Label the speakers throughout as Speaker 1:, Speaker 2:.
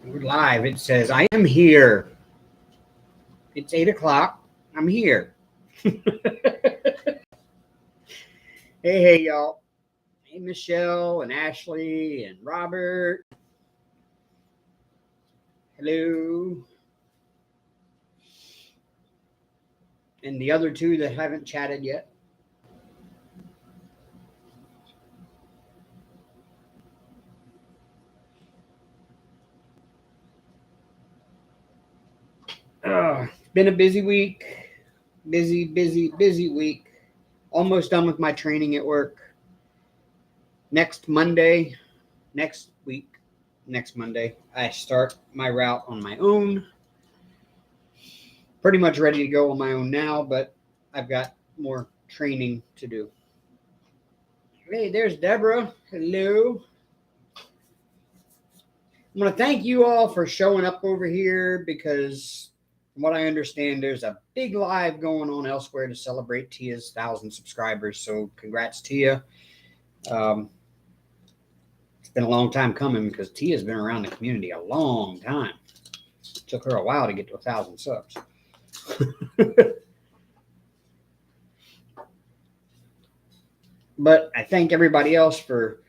Speaker 1: We're live. It says, I am here. It's 8 o'clock. I'm here. Hey, y'all. Hey, Michelle and Ashley and Robert. Hello. And the other two that haven't chatted yet. It's been a busy week. Busy week. Almost done with my training at work. Next Monday, next Monday, I start my route on my own. Pretty much ready to go on my own now, but I've got more training to do. Hey, there's Deborah. Hello. I want to thank you all for showing up over here because, from what I understand, there's a big live going on elsewhere to celebrate Tia's 1,000 subscribers. So, congrats, Tia. It's been a long time coming because Tia's been around the community a long time. It took her a while to get to 1,000 subs. But I thank everybody else for,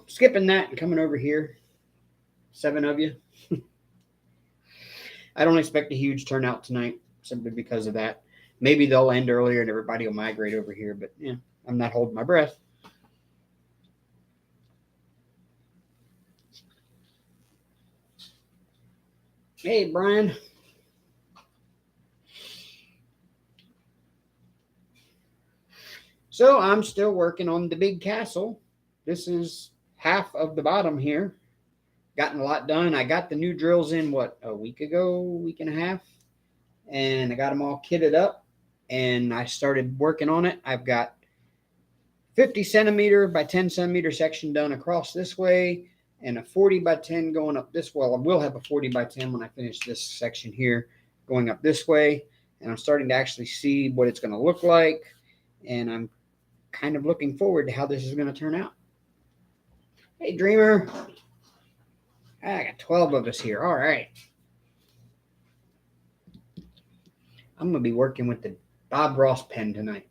Speaker 1: skipping that and coming over here. 7 of you. I don't expect a huge turnout tonight simply because of that. Maybe they'll end earlier and everybody will migrate over here, but yeah, I'm not holding my breath. Hey, Brian. So I'm still working on the big castle. This is half of the bottom here. Gotten a lot done. I got the new drills in, a week and a half. And I got them all kitted up. And I started working on it. I've got 50 centimeter by 10 centimeter section done across this way. And a 40 by 10 going up this way. I will have a 40 by 10 when I finish this section here going up this way. And I'm starting to actually see what it's going to look like. And I'm kind of looking forward to how this is going to turn out. Hey, Dreamer. I got 12 of us here. All right. I'm going to be working with the Bob Ross pen tonight.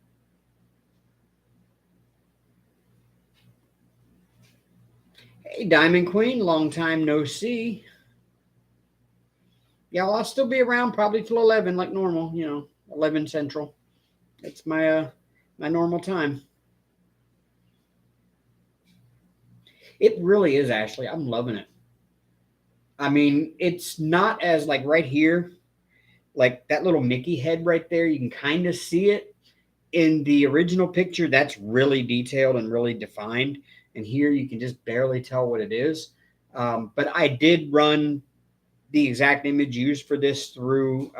Speaker 1: Hey, Diamond Queen. Long time no see. Yeah, well, I'll still be around probably till 11 like normal, 11 Central. It's my normal time. It really is, Ashley. I'm loving it. I mean, it's not as like right here, like that little Mickey head right there. You can kind of see it in the original picture. That's really detailed and really defined. And here you can just barely tell what it is. But I did run the exact image used for this through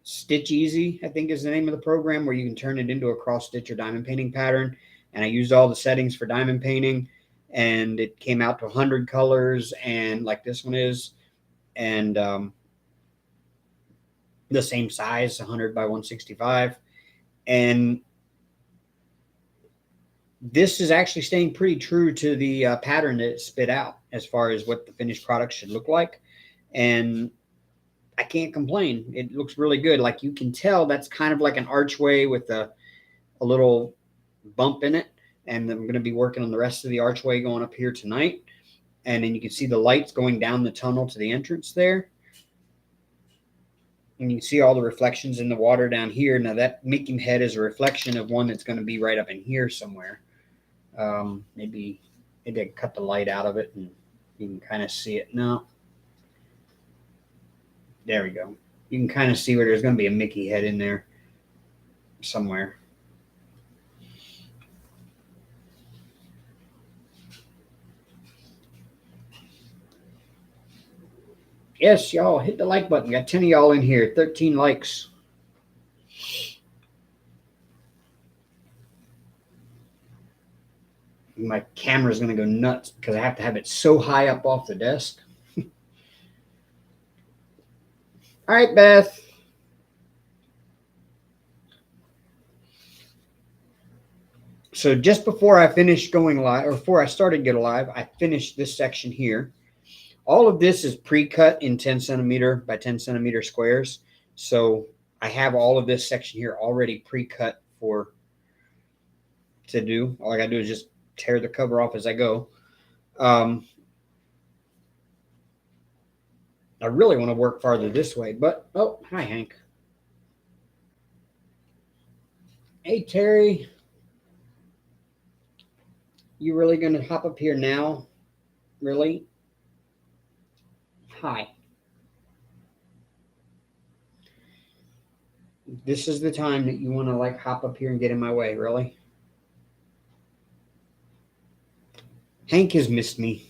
Speaker 1: Stitch Easy, I think is the name of the program, where you can turn it into a cross stitch or diamond painting pattern. And I used all the settings for diamond painting, and it came out to 100 colors, and like this one is, and the same size, 100 by 165. And this is actually staying pretty true to the pattern that it spit out as far as what the finished product should look like. And I can't complain. It looks really good. Like you can tell that's kind of like an archway with a little bump in it. And I'm going to be working on the rest of the archway going up here tonight. And then you can see the lights going down the tunnel to the entrance there. And you can see all the reflections in the water down here. Now that Mickey head is a reflection of one that's going to be right up in here somewhere. Maybe I cut the light out of it and you can kind of see it. No. There we go. You can kind of see where there's going to be a Mickey head in there somewhere. Yes, y'all, hit the like button. Got 10 of y'all in here. 13 likes. My camera's going to go nuts because I have to have it so high up off the desk. All right, Beth. So just before I finished going live, or before I started Get Alive, I finished this section here. All of this is pre-cut in 10 centimeter by 10 centimeter squares. So I have all of this section here already pre-cut to do. All I gotta do is just tear the cover off as I go. I really want to work farther this way, but oh, hi Hank. Hey Terry, you really gonna hop up here now? Really? Hi. This is the time that you want to like hop up here and get in my way, really? Hank has missed me.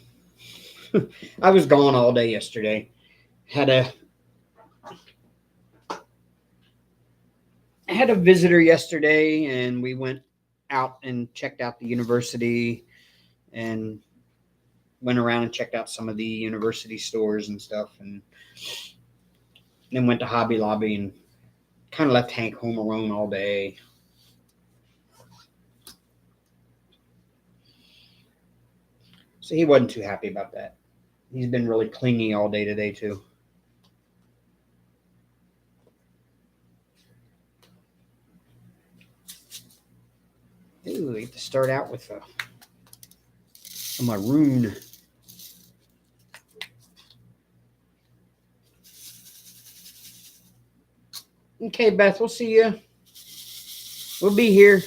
Speaker 1: I was gone all day yesterday. Had a visitor yesterday, and we went out and checked out the university and went around and checked out some of the university stores and stuff, and then went to Hobby Lobby and kind of left Hank home alone all day. So he wasn't too happy about that. He's been really clingy all day today, too. Ooh, I have to start out with a maroon. Okay, Beth, we'll see you. We'll be here.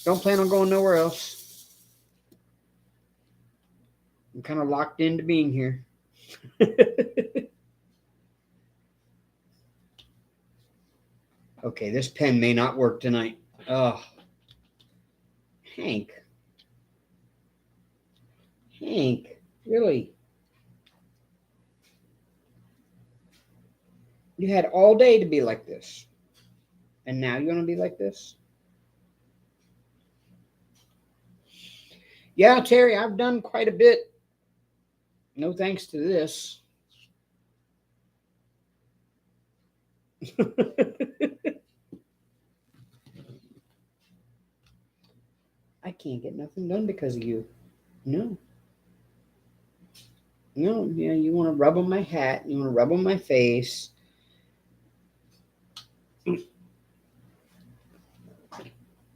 Speaker 1: Don't plan on going nowhere else. I'm kind of locked into being here. Okay, this pen may not work tonight. Oh, Hank. Hank, really? You had all day to be like this. And now you're going to be like this? Yeah, Terry, I've done quite a bit. No thanks to this. I can't get nothing done because of you. No. No, yeah, you want to rub on my hat. You want to rub on my face. And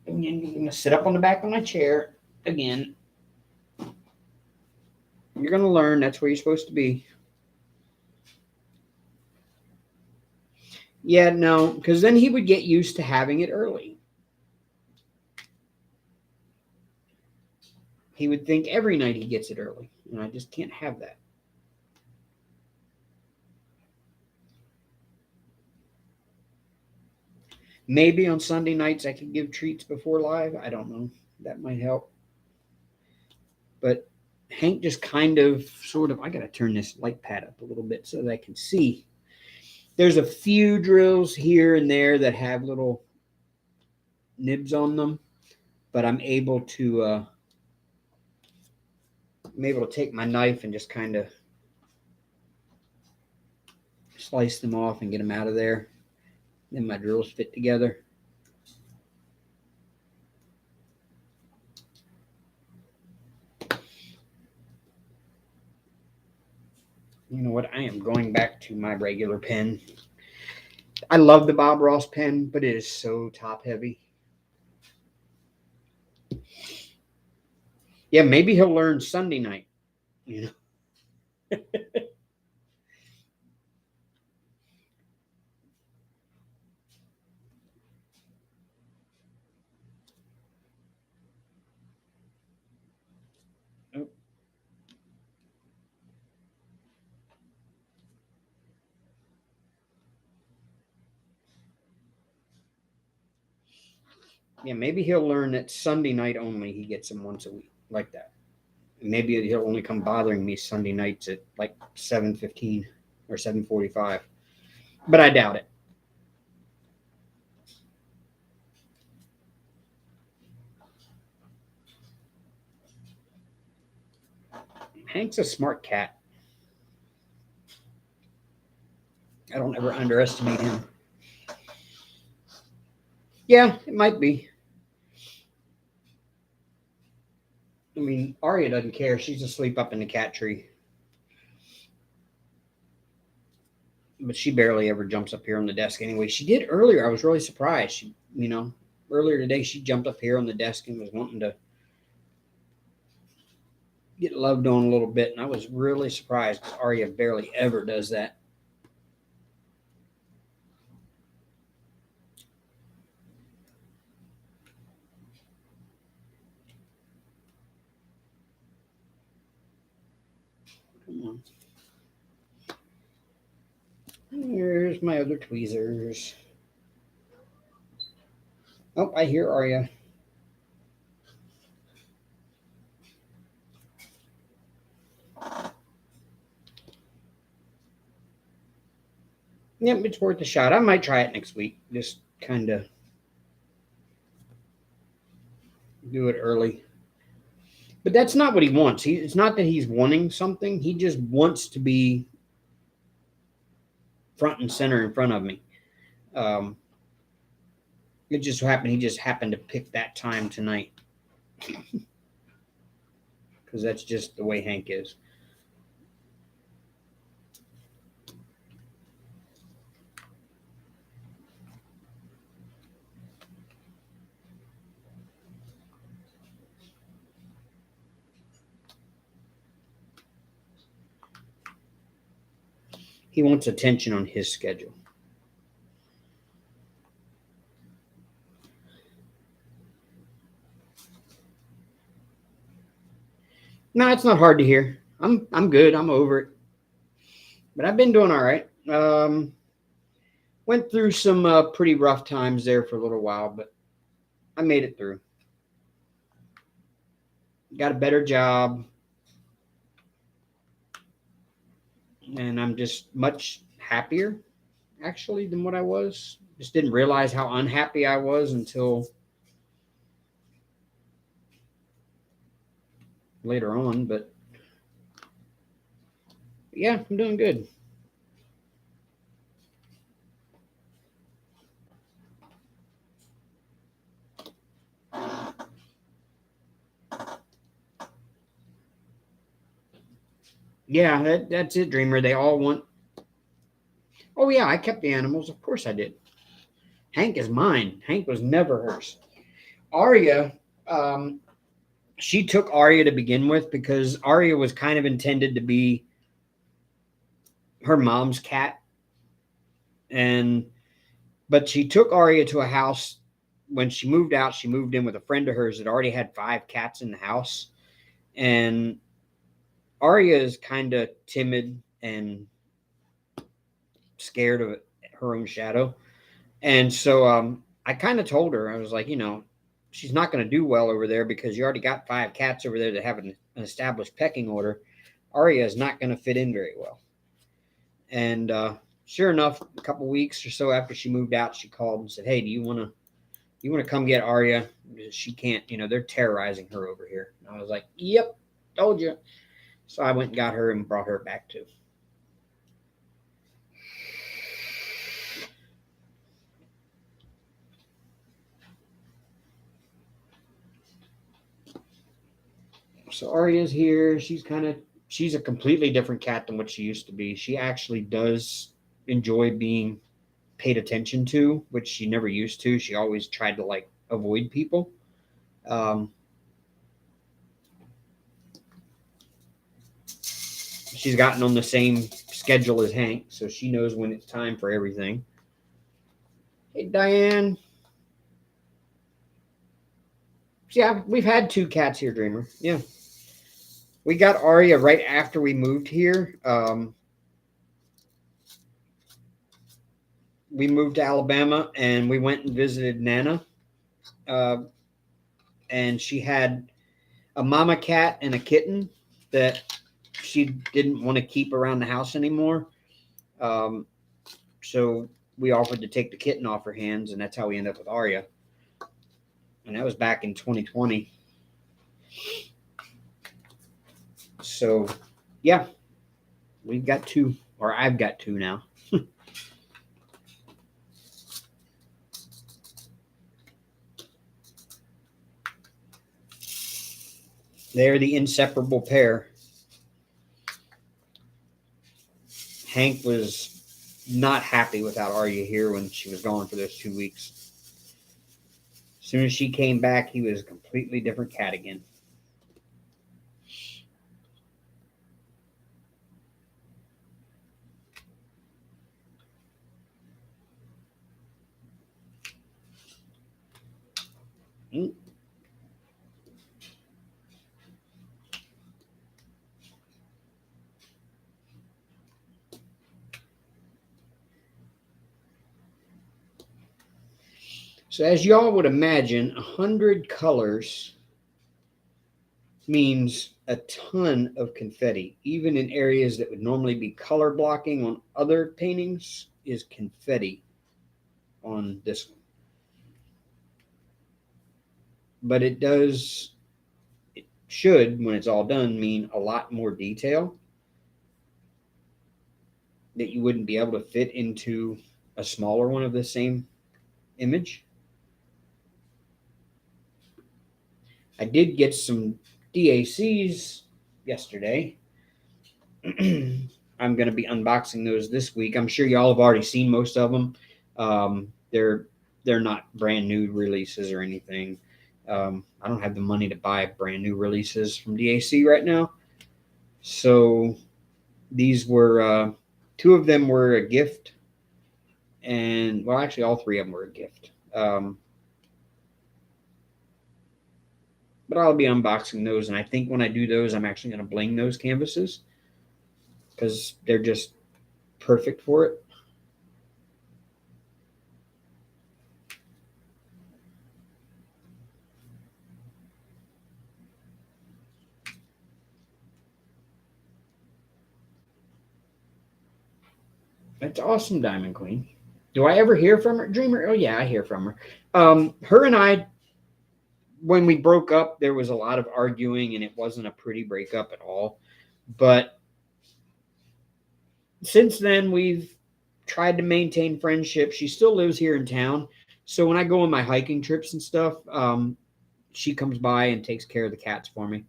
Speaker 1: then you're going to sit up on the back of my chair again. You're going to learn that's where you're supposed to be. Yeah, no, because then he would get used to having it early. He would think every night he gets it early, and I just can't have that. Maybe on Sunday nights I could give treats before live. I don't know. That might help. But Hank just kind of, sort of, I got to turn this light pad up a little bit so that I can see. There's a few drills here and there that have little nibs on them, but I'm able to take my knife and just kind of slice them off and get them out of there. Then my drills fit together. You know what? I am going back to my regular pen. I love the Bob Ross pen, but it is so top heavy. Yeah, maybe he'll learn Sunday night, you know. Oh. Yeah, maybe he'll learn that Sunday night only he gets them once a week, like that. Maybe he'll only come bothering me Sunday nights at like 7:15 or 7:45. But I doubt it. Hank's a smart cat. I don't ever underestimate him. Yeah, it might be. I mean, Arya doesn't care. She's asleep up in the cat tree. But she barely ever jumps up here on the desk anyway. She did earlier. I was really surprised. Earlier today, she jumped up here on the desk and was wanting to get loved on a little bit. And I was really surprised because Arya barely ever does that. Come on. Here's my other tweezers. Oh, I hear Arya. Yep, it's worth a shot. I might try it next week. Just kind of do it early. But that's not what he wants. It's not that he's wanting something. He just wants to be front and center in front of me. Um, it just happened. He just happened to pick that time tonight because that's just the way Hank is. He wants attention on his schedule. No, it's not hard to hear. I'm good. I'm over it. But I've been doing all right. Went through some pretty rough times there for a little while, but I made it through. Got a better job, and I'm just much happier actually than what I was. Just didn't realize how unhappy I was until later on, but yeah, I'm doing good. Yeah, that's it, Dreamer. They all want. Oh yeah, I kept the animals. Of course I did. Hank is mine. Hank was never hers. Arya, um, she took Arya to begin with because Arya was kind of intended to be her mom's cat, and but she took Arya to a house. When she moved out, she moved in with a friend of hers that already had 5 cats in the house, and Arya is kind of timid and scared of her own shadow. And so I kind of told her, I was like, she's not going to do well over there because you already got 5 cats over there that have an established pecking order. Arya is not going to fit in very well. And sure enough, a couple weeks or so after she moved out, she called and said, "Hey, do you want to come get Arya? She can't, they're terrorizing her over here." And I was like, "Yep, told you." So I went and got her and brought her back too. So Arya's here. She's a completely different cat than what she used to be. She actually does enjoy being paid attention to, which she never used to. She always tried to like avoid people. Um, she's gotten on the same schedule as Hank, so she knows when it's time for everything. Hey, Diane. Yeah, we've had 2 cats here, Dreamer. Yeah. We got Arya right after we moved here. We moved to Alabama and we went and visited Nana. Uh, and she had a mama cat and a kitten that she didn't want to keep around the house anymore. Um, so we offered to take the kitten off her hands, and that's how we ended up with Arya. And that was back in 2020. So, yeah, we've got 2, or I've got 2 now. They're the inseparable pair. Hank was not happy without Arya here when she was gone for those 2 weeks. As soon as she came back, he was a completely different cat again. Mm. So, as y'all would imagine, 100 colors means a ton of confetti, even in areas that would normally be color blocking on other paintings, is confetti on this one. But it should, when it's all done, mean a lot more detail that you wouldn't be able to fit into a smaller one of the same image. I did get some DACs yesterday. I'm going to be unboxing those this week. I'm sure y'all have already seen most of them. They're not brand new releases or anything. I don't have the money to buy brand new releases from DAC right now. So these were two of them were a gift, and well, actually, all three of them were a gift. But I'll be unboxing those, and I think when I do those, I'm actually going to bling those canvases because they're just perfect for it. That's awesome, Diamond Queen. Do I ever hear from her, Dreamer? Oh yeah, I hear from her. Her and I, when we broke up, there was a lot of arguing, and it wasn't a pretty breakup at all. But since then, we've tried to maintain friendship. She still lives here in town, so when I go on my hiking trips and stuff, she comes by and takes care of the cats for me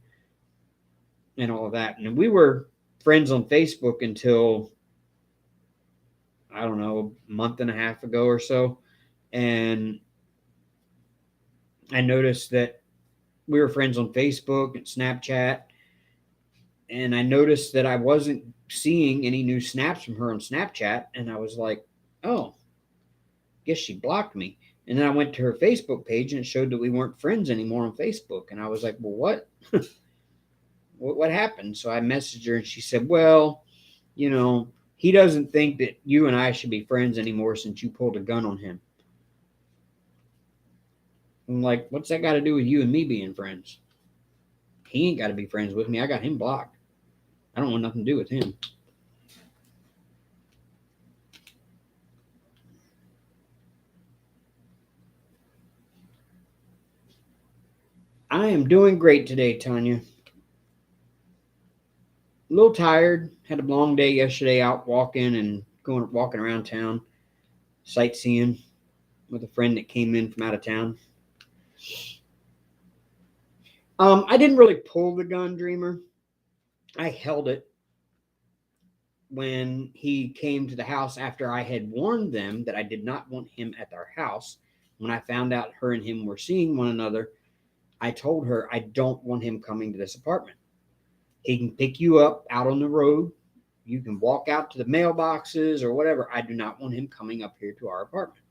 Speaker 1: and all of that. And we were friends on Facebook until I don't know, a month and a half ago or so. And I noticed that we were friends on Facebook and Snapchat. And I noticed that I wasn't seeing any new snaps from her on Snapchat. And I was like, oh, guess she blocked me. And then I went to her Facebook page and it showed that we weren't friends anymore on Facebook. And I was like, well, what? What happened? So I messaged her and she said, well, he doesn't think that you and I should be friends anymore since you pulled a gun on him. I'm like, what's that got to do with you and me being friends? He ain't got to be friends with me. I got him blocked. I don't want nothing to do with him. I am doing great today, Tanya. A little tired. Had a long day yesterday out walking and walking around town, sightseeing with a friend that came in from out of town. I didn't really pull the gun, Dreamer. I held it when he came to the house after I had warned them that I did not want him at our house. When I found out her and him were seeing one another, I told her I don't want him coming to this apartment. He can pick you up out on the road. You can walk out to the mailboxes or whatever. I do not want him coming up here to our apartment.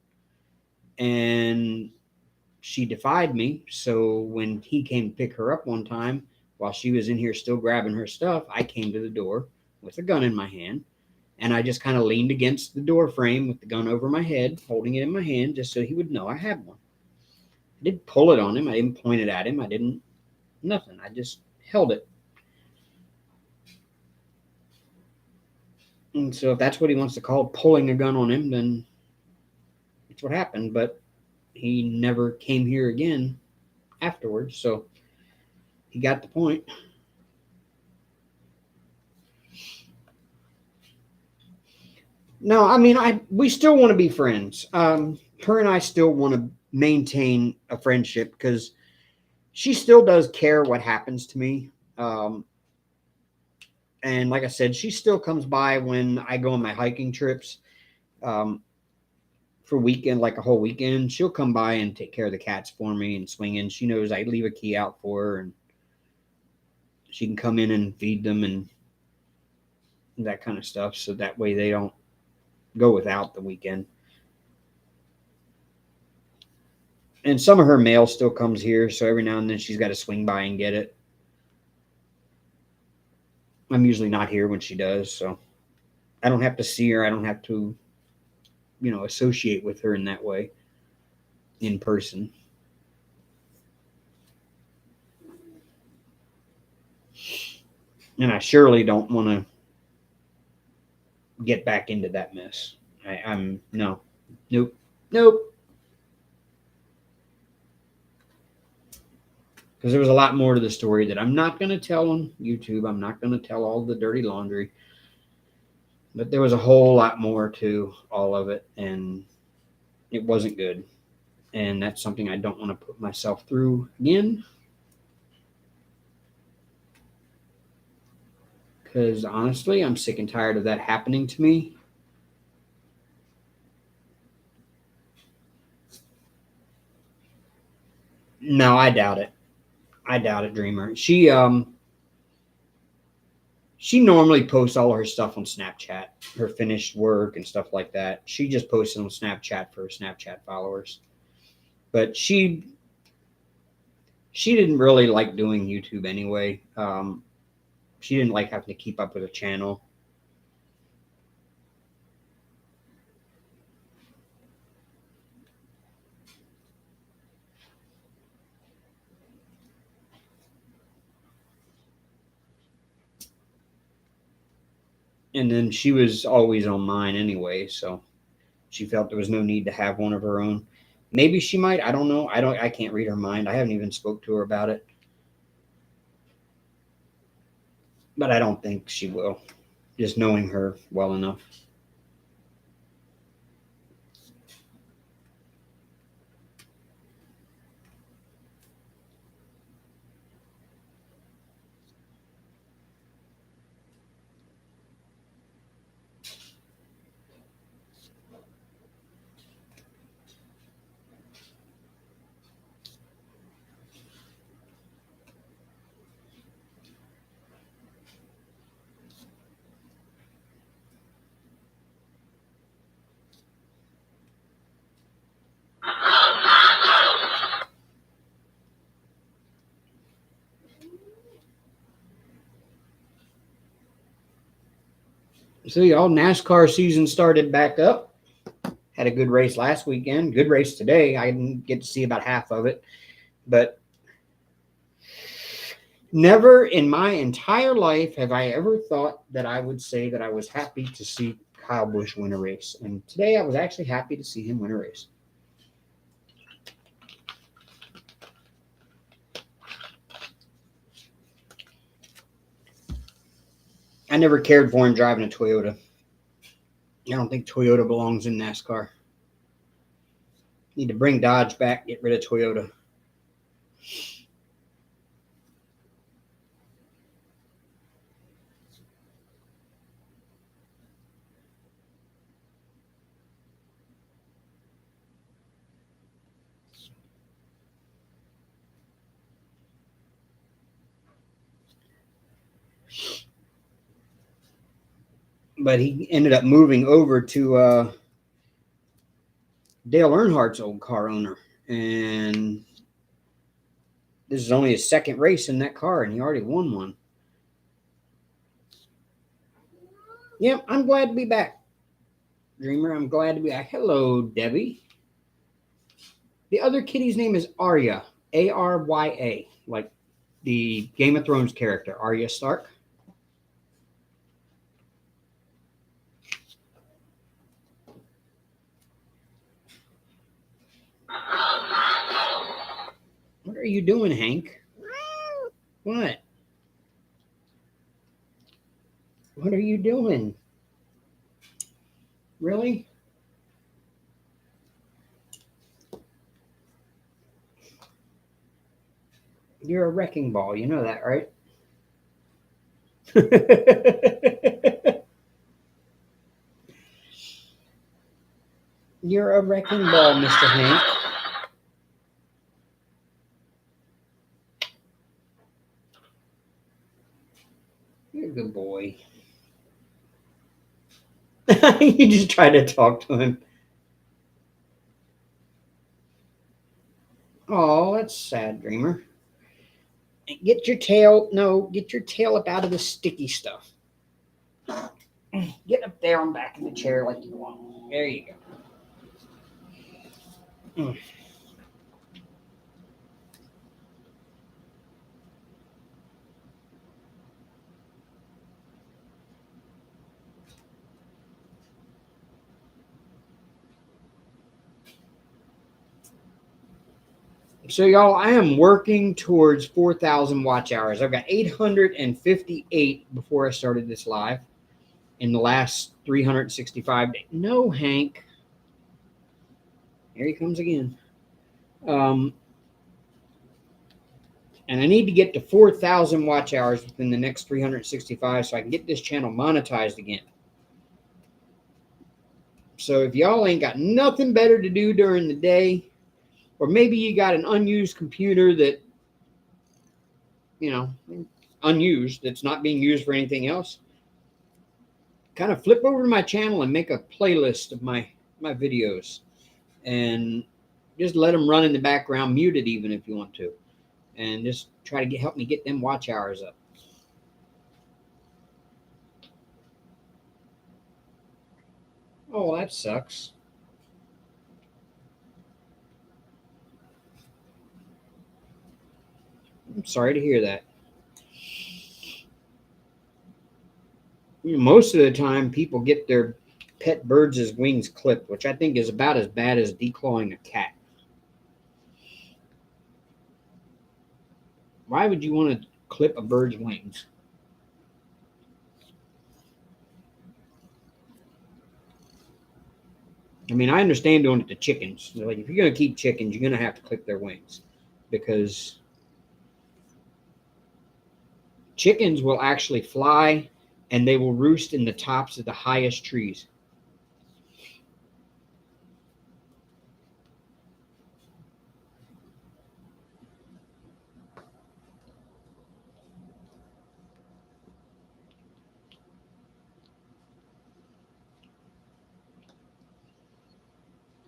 Speaker 1: And she defied me. So when he came to pick her up one time while she was in here still grabbing her stuff, I came to the door with a gun in my hand. And I just kind of leaned against the door frame with the gun over my head, holding it in my hand just so he would know I had one. I didn't pull it on him. I didn't point it at him. I didn't, nothing. I just held it. And so if that's what he wants to call pulling a gun on him, then it's what happened. But he never came here again afterwards. So he got the point. No, I mean, we still want to be friends. Her and I still want to maintain a friendship because she still does care what happens to me. And like I said, she still comes by when I go on my hiking trips. Um, for weekend, like a whole weekend, she'll come by and take care of the cats for me and swing in. She knows I leave a key out for her, and she can come in and feed them and that kind of stuff. So that way they don't go without the weekend. And some of her mail still comes here, so every now and then she's got to swing by and get it. I'm usually not here when she does, so I don't have to see her. I don't have to, associate with her in that way in person. And I surely don't want to get back into that mess. I'm no, nope, nope. Because there was a lot more to the story that I'm not going to tell on YouTube. I'm not going to tell all the dirty laundry. But there was a whole lot more to all of it, and it wasn't good. And that's something I don't want to put myself through again. Because honestly, I'm sick and tired of that happening to me. No, I doubt it. I doubt it, Dreamer. She normally posts all her stuff on Snapchat, her finished work and stuff like that. She just posts it on Snapchat for her Snapchat followers. But she didn't really like doing YouTube anyway. She didn't like having to keep up with a channel. And then she was always on mine anyway, so she felt there was no need to have one of her own. Maybe she might. I don't know. I can't read her mind. I haven't even spoke to her about it. But I don't think she will. Just knowing her well enough. So y'all, NASCAR season started back up. Had a good race last weekend. Good race today. I didn't get to see about half of it, but never in my entire life have I ever thought that I would say that I was happy to see Kyle Busch win a race. And today I was actually happy to see him win a race. I never cared for him driving a Toyota. I don't think Toyota belongs in NASCAR. Need to bring Dodge back, get rid of Toyota. But he ended up moving over to Dale Earnhardt's old car owner. And this is only his second race in that car, and he already won one. Yep, I'm glad to be back, Dreamer. I'm glad to be back. Hello, Debbie. The other kitty's name is Arya, Arya, like the Game of Thrones character, Arya Stark. What are you doing, Hank? What? What are you doing? Really? You're a wrecking ball. You know that, right? You're a wrecking ball, Mr. Hank. You're a good boy. You just try to talk to him. Oh, that's sad, Dreamer. Get your tail. No, get your tail up out of the sticky stuff. Get up there on back in the chair like you want. There you go. Mm. So, y'all, I am working towards 4,000 watch hours. I've got 858 before I started this live in the last 365 days. No, Hank. Here he comes again. Um, and I need to get to 4,000 watch hours within the next 365 so I can get this channel monetized again. So if y'all ain't got nothing better to do during the day, or maybe you got an unused computer that, you know, unused, that's not being used for anything else, kind of flip over to my channel and make a playlist of my videos and just let them run in the background, mute it even if you want to, and just try to help me get them watch hours up. Oh, that sucks. I'm sorry to hear that. Most of the time, people get their pet birds' wings clipped, which I think is about as bad as declawing a cat. Why would you want to clip a bird's wings? I mean, I understand doing it to chickens. Like, if you're going to keep chickens, you're going to have to clip their wings because chickens will actually fly and they will roost in the tops of the highest trees.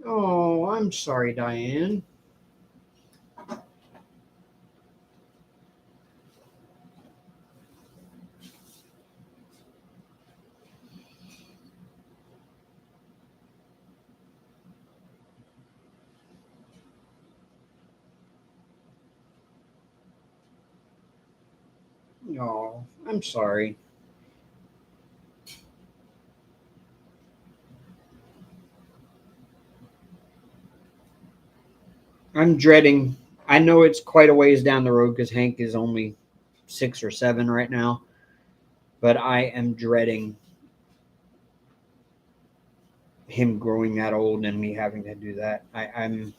Speaker 1: Oh, I'm sorry, Diane. Oh, I'm sorry. I'm dreading. I know it's quite a ways down the road because Hank is only 6 or 7 right now, but I am dreading him growing that old and me having to do that. I'm.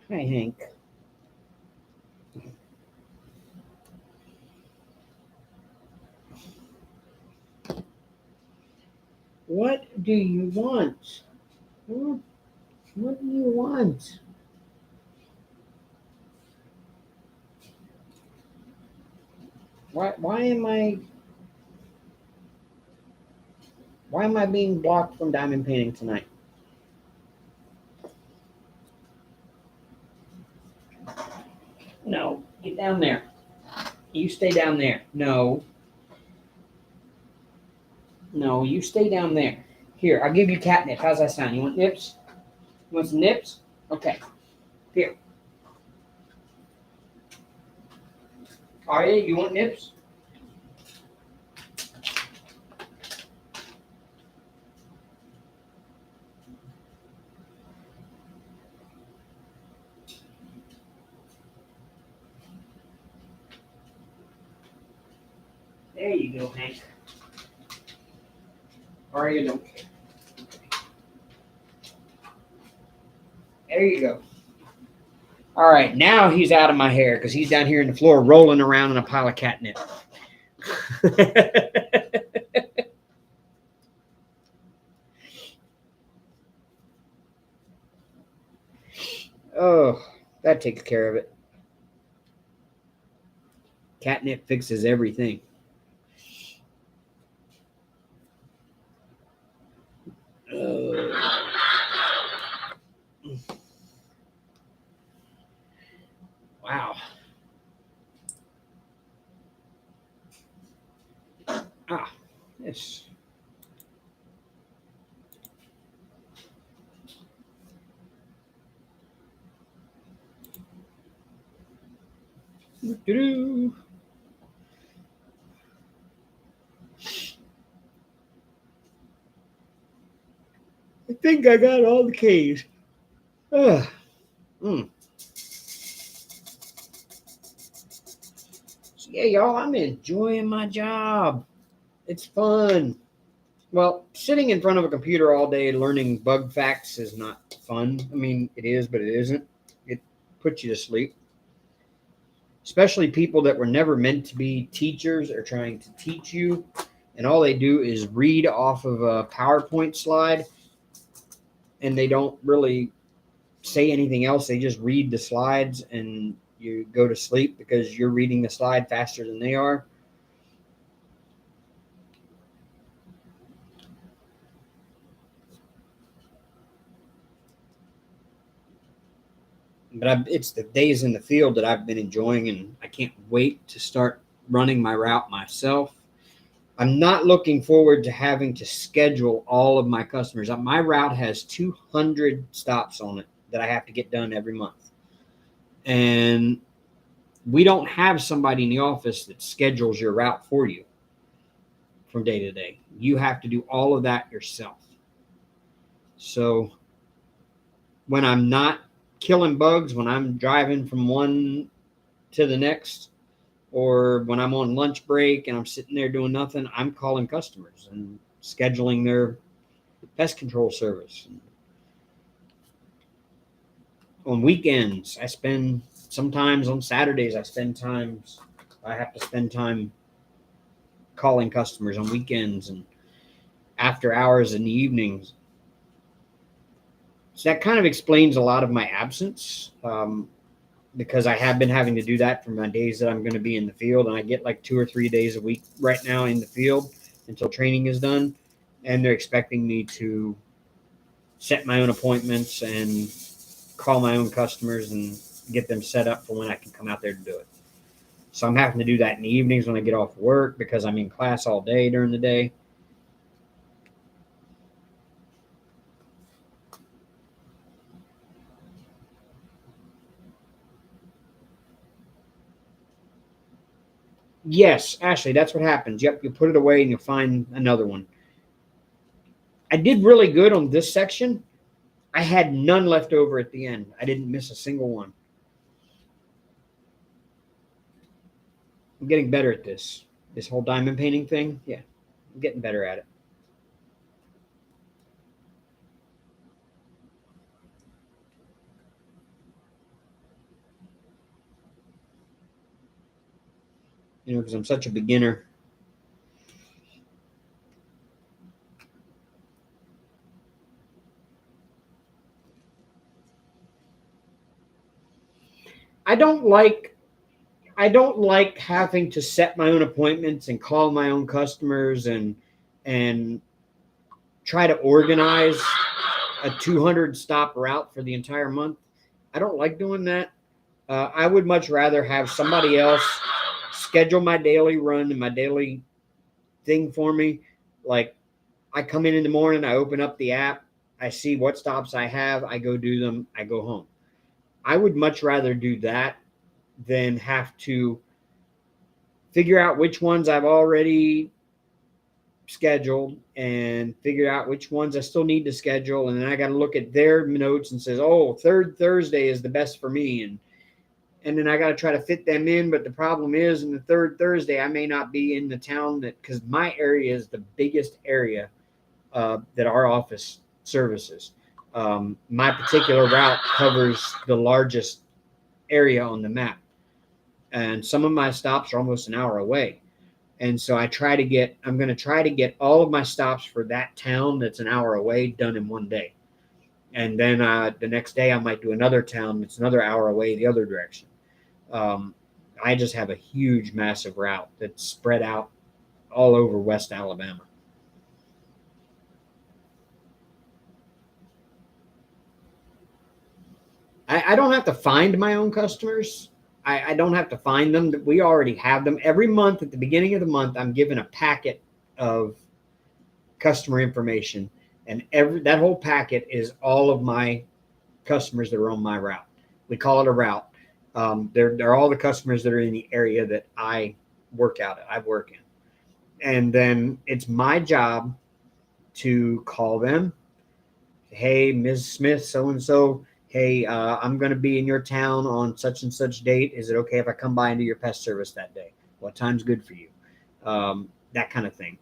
Speaker 1: Hi, Hank. What do you want? What do you want? Why am I being blocked from diamond painting tonight? No, get down there. You stay down there. No, no, you stay down there. Here, I'll give you catnip. How's that sound? You want nips? You want some nips? Okay. Here. Are you? You want nips? There you go, Hank. Or you don't care. There you go. All right, now he's out of my hair because he's down here in the floor rolling around in a pile of catnip. Oh, that takes care of it. Catnip fixes everything. Wow. Yes. Doo-doo. I think I got all the keys. Mm. So yeah, y'all, I'm enjoying my job. It's fun. Well, sitting in front of a computer all day learning bug facts is not fun. I mean, it is, but it isn't. It puts you to sleep. Especially people that were never meant to be teachers are trying to teach you, and all they do is read off of a PowerPoint slide, and they don't really say anything else. They just read the slides, and you go to sleep because you're reading the slide faster than they are. But it's the days in the field that I've been enjoying, and I can't wait to start running my route myself. I'm not looking forward to having to schedule all of my customers. My route has 200 stops on it that I have to get done every month. And we don't have somebody in the office that schedules your route for you from day to day. You have to do all of that yourself. So when I'm not killing bugs, when I'm driving from one to the next, or when I'm on lunch break and I'm sitting there doing nothing, I'm calling customers and scheduling their pest control service. On weekends, sometimes on Saturdays, I have to spend time calling customers on weekends and after hours in the evenings. So that kind of explains a lot of my absence. Because I have been having to do that for my days that I'm going to be in the field. And I get like 2 or 3 days a week right now in the field until training is done. And they're expecting me to set my own appointments and call my own customers and get them set up for when I can come out there to do it. So I'm having to do that in the evenings when I get off work because I'm in class all day during the day. Yes, Ashley, that's what happens. Yep, you put it away and you'll find another one. I did really good on this section. I had none left over at the end. I didn't miss a single one. I'm getting better at this. This whole diamond painting thing. Yeah, I'm getting better at it. Because I'm such a beginner. I don't like having to set my own appointments and call my own customers and try to organize a 200 stop route for the entire month. I don't like doing that. I would much rather have somebody else schedule my daily run and my daily thing for me. Like I come in the morning, I open up the app, I see what stops I have, I go do them, I go home. I would much rather do that than have to figure out which ones I've already scheduled and figure out which ones I still need to schedule. And then I got to look at their notes and says, oh, third Thursday is the best for me. And and then I got to try to fit them in. But the problem is, in the third Thursday, I may not be in the town because my area is the biggest area that our office services. My particular route covers the largest area on the map, and some of my stops are almost an hour away. And so I'm going to try to get all of my stops for that town that's an hour away done in one day. And then the next day I might do another town that's another hour away the other direction. Um, I just have a huge, massive route that's spread out all over West Alabama. I don't have to find my own customers. I don't have to find them. We already have them. Every month at the beginning of the month, I'm given a packet of customer information, and that whole packet is all of my customers that are on my route. We call it a route. They're all the customers that are in the area that I work in. And then it's my job to call them. Hey, Ms. Smith, so and so. Hey, I'm going to be in your town on such and such date. Is it okay if I come by and do your pest service that day? What time's good for you? That kind of thing.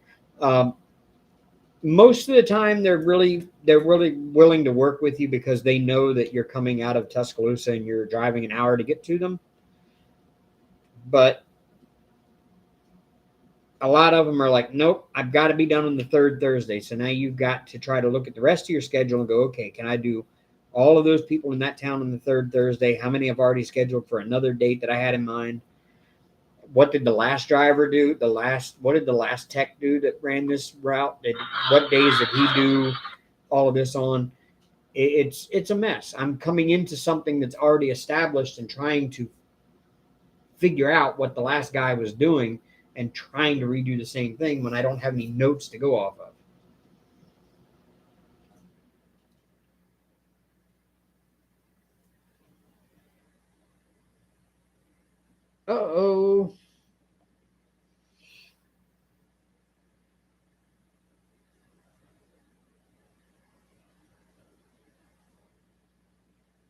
Speaker 1: Most of the time, they're really willing to work with you because they know that you're coming out of Tuscaloosa and you're driving an hour to get to them. But a lot of them are like, nope, I've got to be done on the third Thursday. So now you've got to try to look at the rest of your schedule and go, okay, can I do all of those people in that town on the third Thursday? How many I've already scheduled for another date that I had in mind? What did the last driver do? What did the last tech do that ran this route? What days did he do all of this on? It's a mess. I'm coming into something that's already established and trying to figure out what the last guy was doing and trying to redo the same thing when I don't have any notes to go off of. Uh-oh.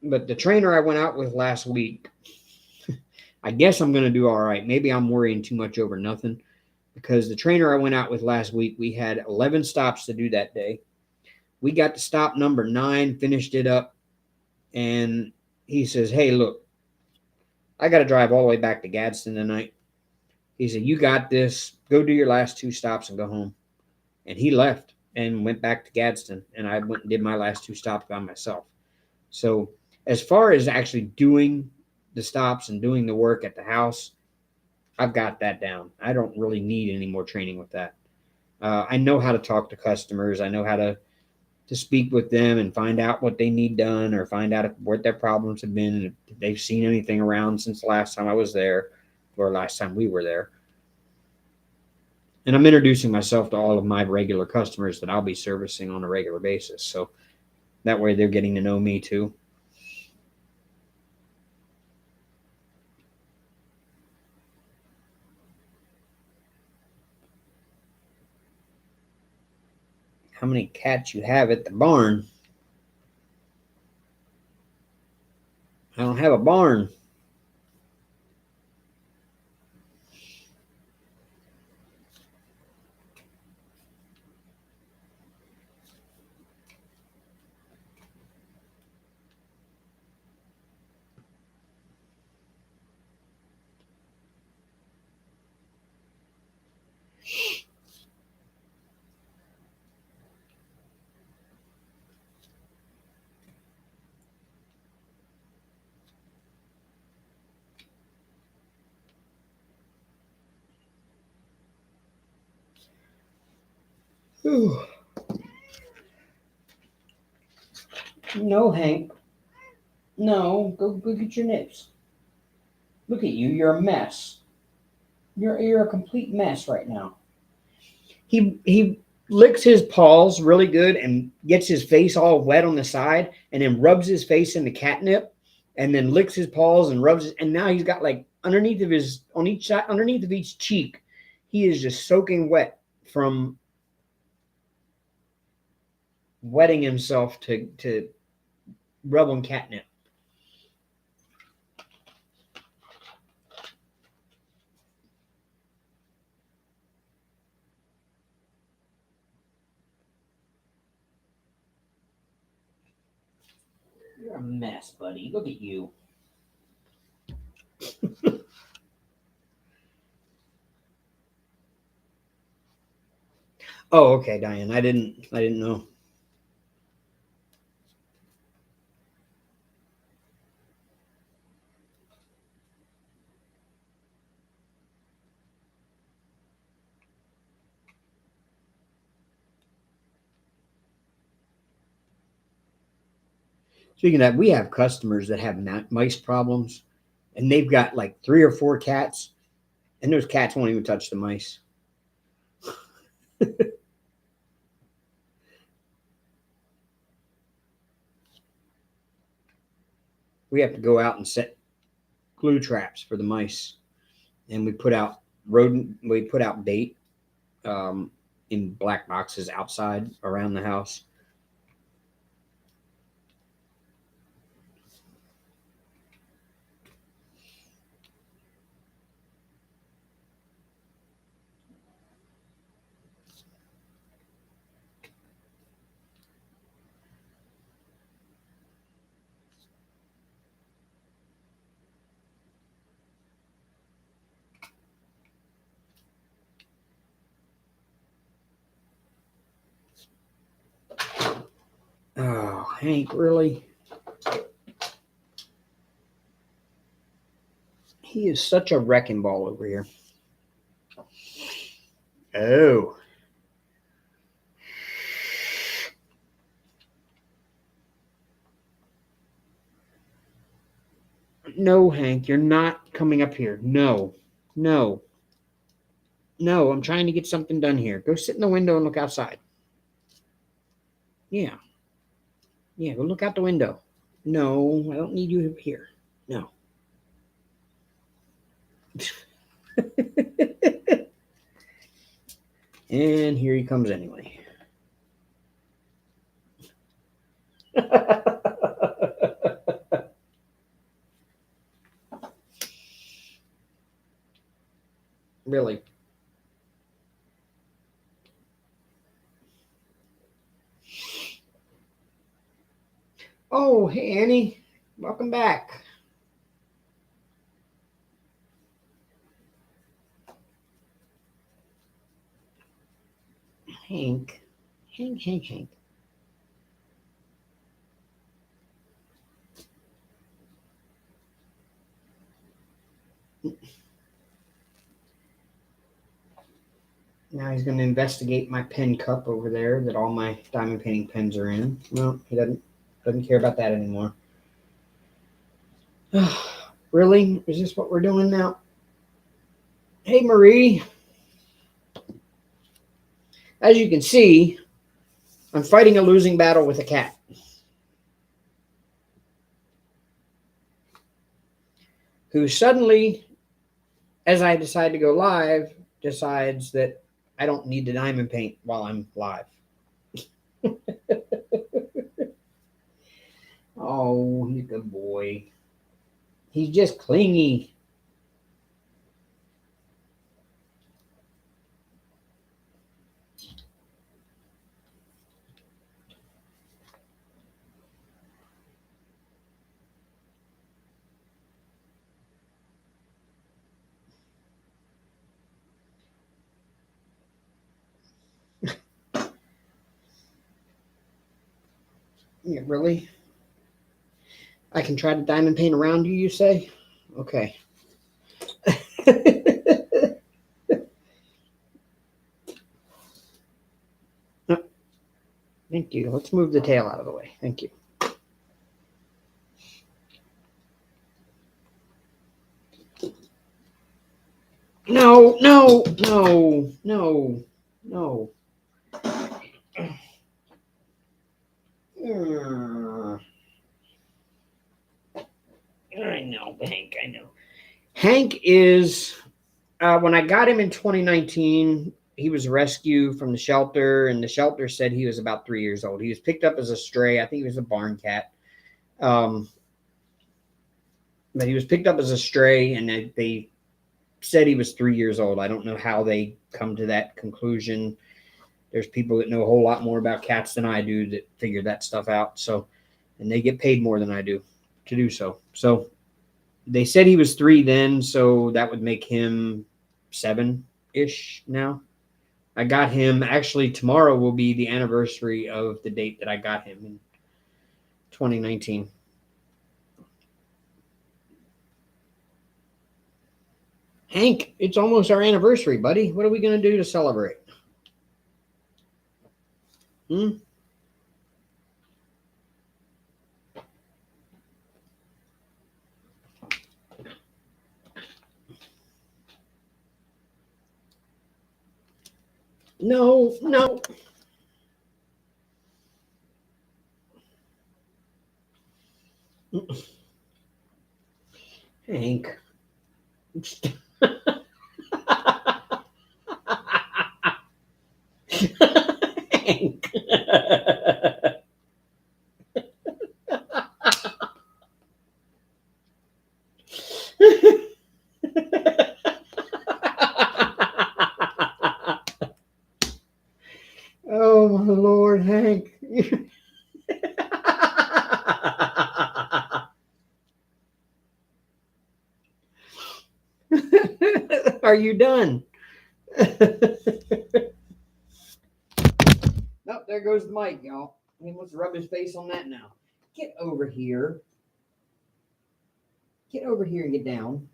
Speaker 1: But the trainer I went out with last week, I guess I'm going to do all right. Maybe I'm worrying too much over nothing because the trainer I went out with last week, we had 11 stops to do that day. We got to stop number 9, finished it up, and he says, hey, look, I got to drive all the way back to Gadsden tonight. He said, you got this. Go do your last 2 stops and go home. And he left and went back to Gadsden, and I went and did my last 2 stops by myself. So as far as actually doing the stops and doing the work at the house, I've got that down. I don't really need any more training with that. I know how to talk to customers. I know how to speak with them and find out what they need done or find out what their problems have been and if they've seen anything around since the last time I was there or last time we were there. And I'm introducing myself to all of my regular customers that I'll be servicing on a regular basis. So that way they're getting to know me too. How many cats you have at the barn? I don't have a barn. Whew. No, Hank. No, go get your nips. Look at you. You're a mess. You're a complete mess right now. He licks his paws really good and gets his face all wet on the side and then rubs his face in the catnip and then licks his paws and rubs it, and now he's got like underneath of his on each side underneath of each cheek he is just soaking wet from wetting himself to rub on catnip. You're a mess, buddy. Look at you. Oh, okay, Diane. I didn't know. Speaking of that, we have customers that have mice problems, and they've got like 3 or 4 cats, and those cats won't even touch the mice. We have to go out and set glue traps for the mice, and we put out bait um, in black boxes outside around the house. Oh, Hank, really? He is such a wrecking ball over here. Oh. No, Hank, you're not coming up here. No. No. No, I'm trying to get something done here. Go sit in the window and look outside. Yeah. Yeah, go look out the window. No, I don't need you here. No. And here he comes anyway. Really. Oh, hey, Annie. Welcome back. Hank. Hank. Now he's going to investigate my pen cup over there that all my diamond painting pens are in. Well, he doesn't care about that anymore. Really? Is this what we're doing now? Hey, Marie. As you can see, I'm fighting a losing battle with a cat. Who suddenly, as I decide to go live, decides that I don't need to diamond paint while I'm live. Oh, he's a good boy. He's just clingy. Yeah, really? I can try to diamond paint around you, you say? Okay. Thank you. Let's move the tail out of the way. Thank you. No. I know, Hank. I know. Hank is, when I got him in 2019, he was rescued from the shelter, and the shelter said he was about 3 years old. He was picked up as a stray. I think he was a barn cat. Um, but he was picked up as a stray, and they said he was 3 years old. I don't know how they come to that conclusion. There's people that know a whole lot more about cats than I do that figure that stuff out. So and they get paid more than I do to do so. So they said he was 3 then, so that would make him 7-ish now. I got him, actually tomorrow will be the anniversary of the date that I got him in 2019. Hank, it's almost our anniversary, buddy. What are we going to do to celebrate? Hmm? No, no. Hank. Hank. Oh my Lord, Hank. Are you done? Nope, there goes the mic, y'all. He wants to rub his face on that now. Get over here. Get over here and get down.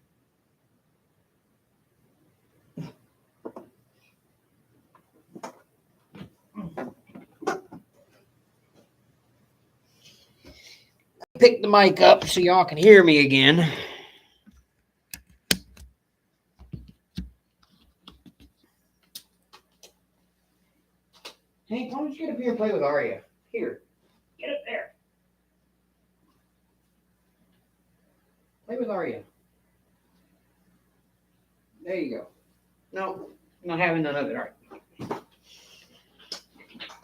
Speaker 1: Pick the mic up so y'all can hear me again. Hank, why don't you get up here and play with Arya? Here. Get up there. Play with Arya. There you go. No, not having none of it. All right.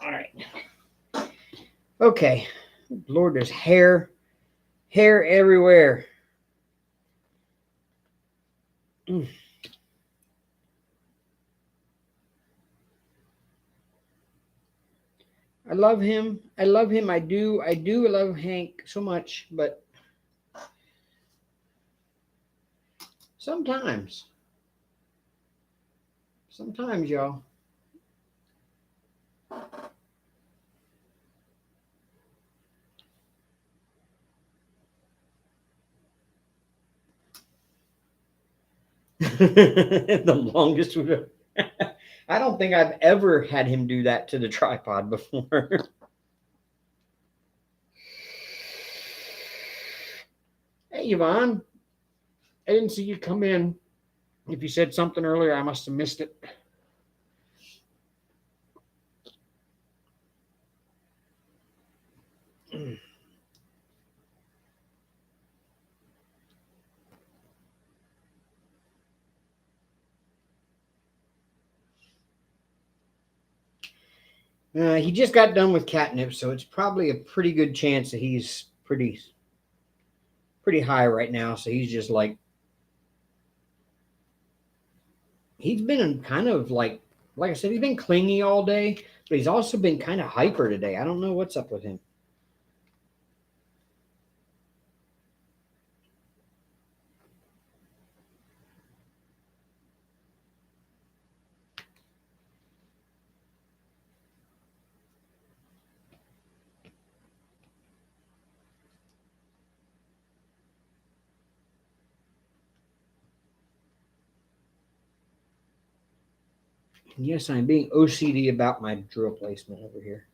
Speaker 1: All right. Okay. Lord, there's hair everywhere. Mm. I love him. I love him. I do love Hank so much, but sometimes, y'all. The longest we've ever. I don't think I've ever had him do that to the tripod before. Hey, Yvonne. I didn't see you come in. If you said something earlier, I must have missed it. He just got done with catnip, so it's probably a pretty good chance that he's pretty high right now. So he's just like, he's been kind of like I said, he's been clingy all day, but he's also been kind of hyper today. I don't know what's up with him. Yes, I'm being OCD about my drill placement over here.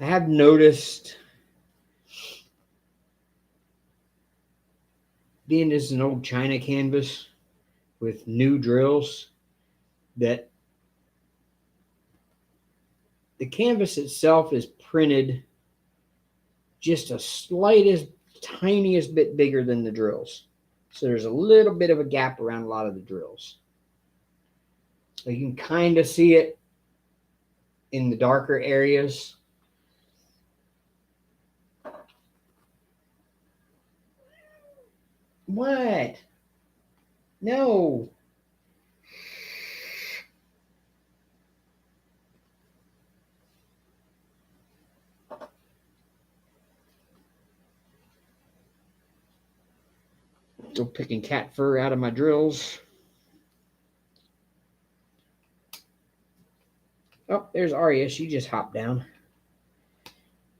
Speaker 1: I have noticed, being this is an old China canvas with new drills, that the canvas itself is printed just a slightest, tiniest bit bigger than the drills. So there's a little bit of a gap around a lot of the drills. So you can kind of see it in the darker areas. What? No. Still picking cat fur out of my drills. Oh, there's Arya. She just hopped down.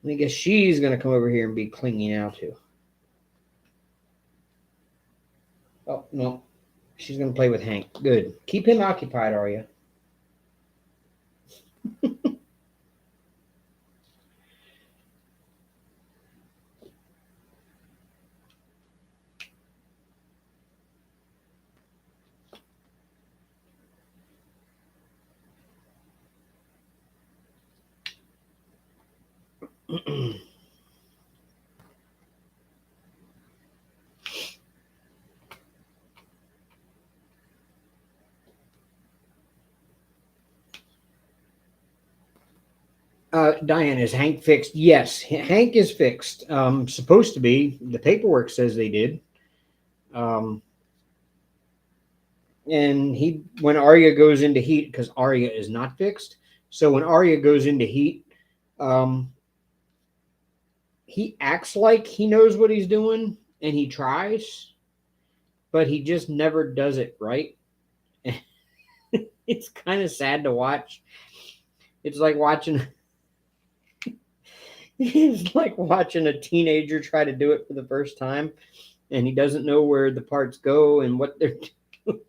Speaker 1: I guess she's going to come over here and be clingy now, too. Oh, no. She's going to play with Hank. Good. Keep him occupied, Arya. Diane, is Hank fixed? Yes, Hank is fixed. Supposed to be. The paperwork says they did. And when Arya goes into heat, because Arya is not fixed, so when Arya goes into heat, he acts like he knows what he's doing, and he tries, but he just never does it right. It's kind of sad to watch. It's like watching It's like watching a teenager try to do it for the first time, and he doesn't know where the parts go and what they're doing.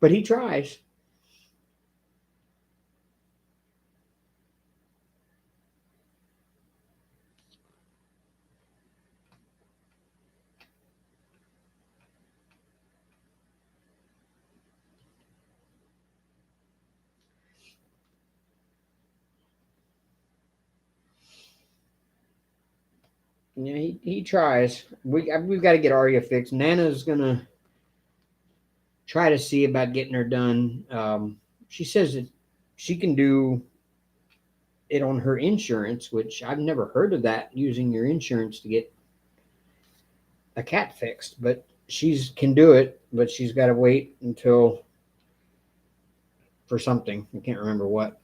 Speaker 1: But he tries. Yeah, he tries. We've got to get Arya fixed. Nana's gonna try to see about getting her done. She says that she can do it on her insurance, which I've never heard of that, using your insurance to get a cat fixed. But she's can do it, but she's got to wait until for something. I can't remember what.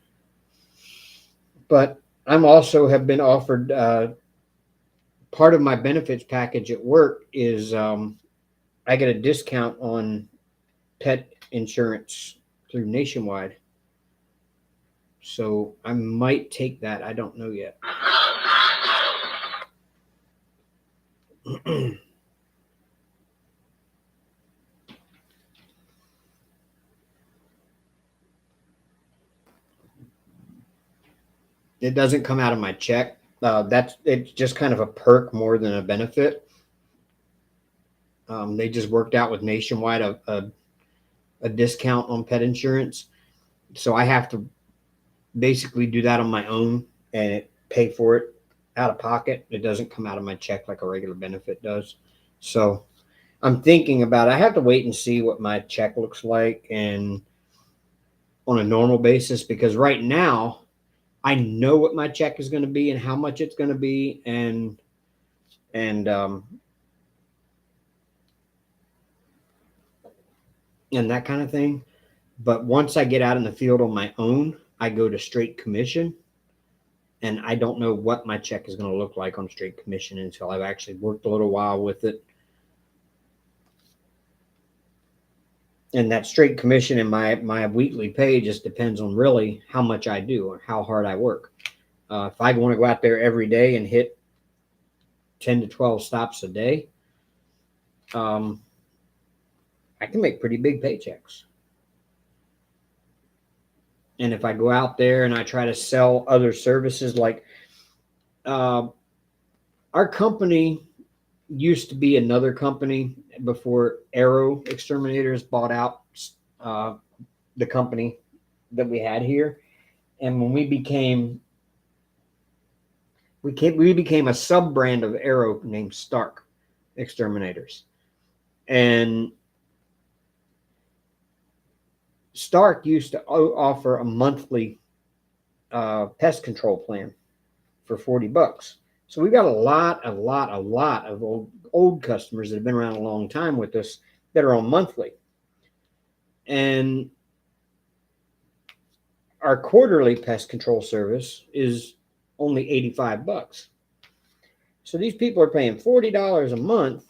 Speaker 1: But I'm also have been offered part of my benefits package at work is I get a discount on pet insurance through Nationwide. So I might take that. I don't know yet. It doesn't come out of my check. It's just kind of a perk more than a benefit. They just worked out with Nationwide a discount on pet insurance, so I have to basically do that on my own and pay for it out of pocket. It doesn't come out of my check like a regular benefit does. So I'm thinking about it. I have to wait and see what my check looks like and on a normal basis, because right now I know what my check is going to be and how much it's going to be, and that kind of thing. But once I get out in the field on my own, I go to straight commission, and I don't know what my check is going to look like on straight commission until I've actually worked a little while with it. And that straight commission in my weekly pay just depends on really how much I do or how hard I work. If I want to go out there every day and hit 10 to 12 stops a day, I can make pretty big paychecks. And if I go out there and I try to sell other services, like our company used to be another company before Aero Exterminators bought out the company that we had here. And when we became a sub brand of Aero named Stark Exterminators. And Stark used to offer a monthly pest control plan for $40. So we've got a lot of old customers that have been around a long time with us that are on monthly. And our quarterly pest control service is only $85. So these people are paying $40 a month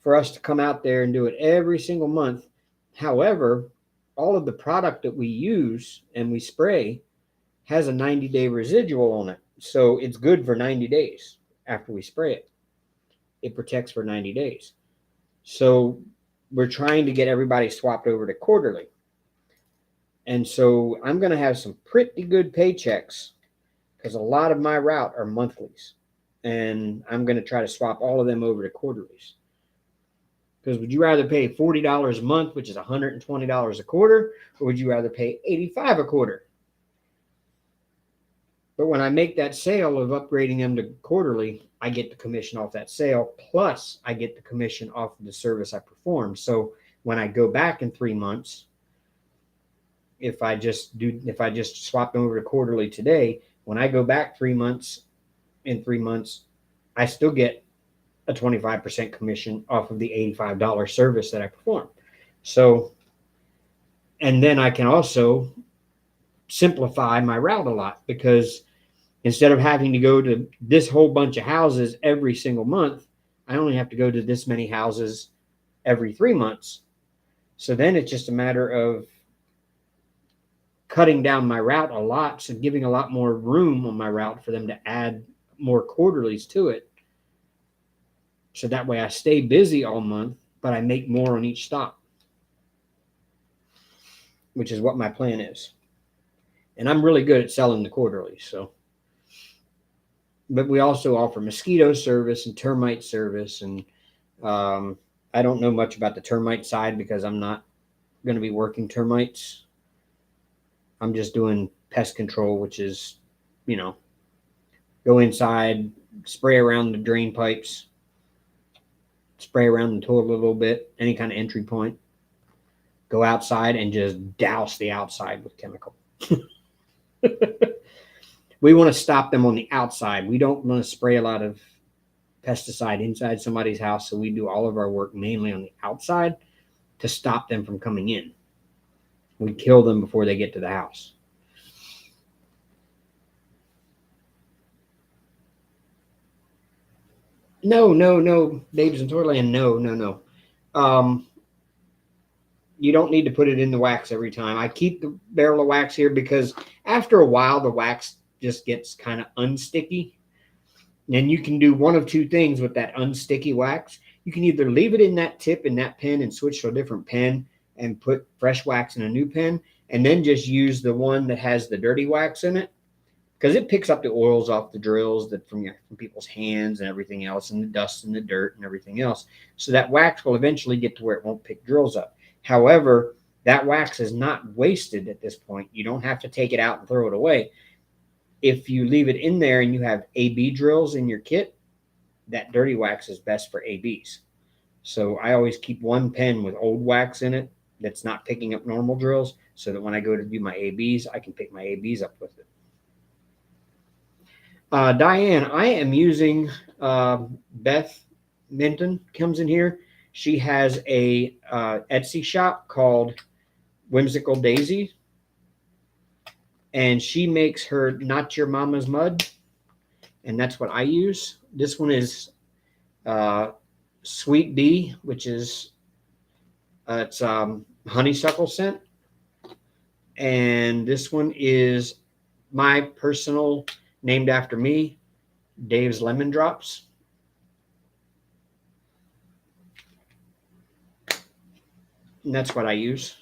Speaker 1: for us to come out there and do it every single month. However, all of the product that we use and we spray has a 90-day residual on it. So it's good for 90 days after we spray it. It protects for 90 days. So we're trying to get everybody swapped over to quarterly. And so I'm going to have some pretty good paychecks because a lot of my route are monthlies. And I'm going to try to swap all of them over to quarterlies. Because would you rather pay $40 a month, which is $120 a quarter, or would you rather pay $85 a quarter? But when I make that sale of upgrading them to quarterly, I get the commission off that sale. Plus, I get the commission off of the service I perform. So when I go back in 3 months, if I just swap them over to quarterly today, when I go back 3 months, in 3 months, I still get a 25% commission off of the $85 service that I perform. So, and then I can also simplify my route a lot because instead of having to go to this whole bunch of houses every single month, I only have to go to this many houses every 3 months. So then it's just a matter of cutting down my route a lot, so giving a lot more room on my route for them to add more quarterlies to it. So that way I stay busy all month, but I make more on each stop, which is what my plan is. And I'm really good at selling the quarterlies. So, but we also offer mosquito service and termite service. And I don't know much about the termite side because I'm not going to be working termites. I'm just doing pest control, which is, go inside, spray around the drain pipes, spray around the toilet a little bit, any kind of entry point. Go outside and just douse the outside with chemical. We want to stop them on the outside. We don't want to spray a lot of pesticide inside somebody's house, so we do all of our work mainly on the outside to stop them from coming in. We kill them before they get to the house. No, Babes in Toyland, no. You don't need to put it in the wax every time. I keep the barrel of wax here because after a while, the wax just gets kind of unsticky. And you can do one of two things with that unsticky wax. You can either leave it in that tip in that pen and switch to a different pen and put fresh wax in a new pen, and then just use the one that has the dirty wax in it, because it picks up the oils off the drills that from people's hands and everything else, and the dust and the dirt and everything else. So that wax will eventually get to where it won't pick drills up. However, that wax is not wasted at this point. You don't have to take it out and throw it away. If you leave it in there and you have AB drills in your kit, that dirty wax is best for ABs. So I always keep one pen with old wax in it that's not picking up normal drills, so that when I go to do my ABs, I can pick my ABs up with it. Diane, I am using Beth Minton comes in here. She has a Etsy shop called Whimsical Daisy, and she makes her Not Your Mama's Mud, and that's what I use. This one is Sweet Bee, which is it's honeysuckle scent, and this one is my personal, named after me, Dave's Lemon Drops. And that's what I use.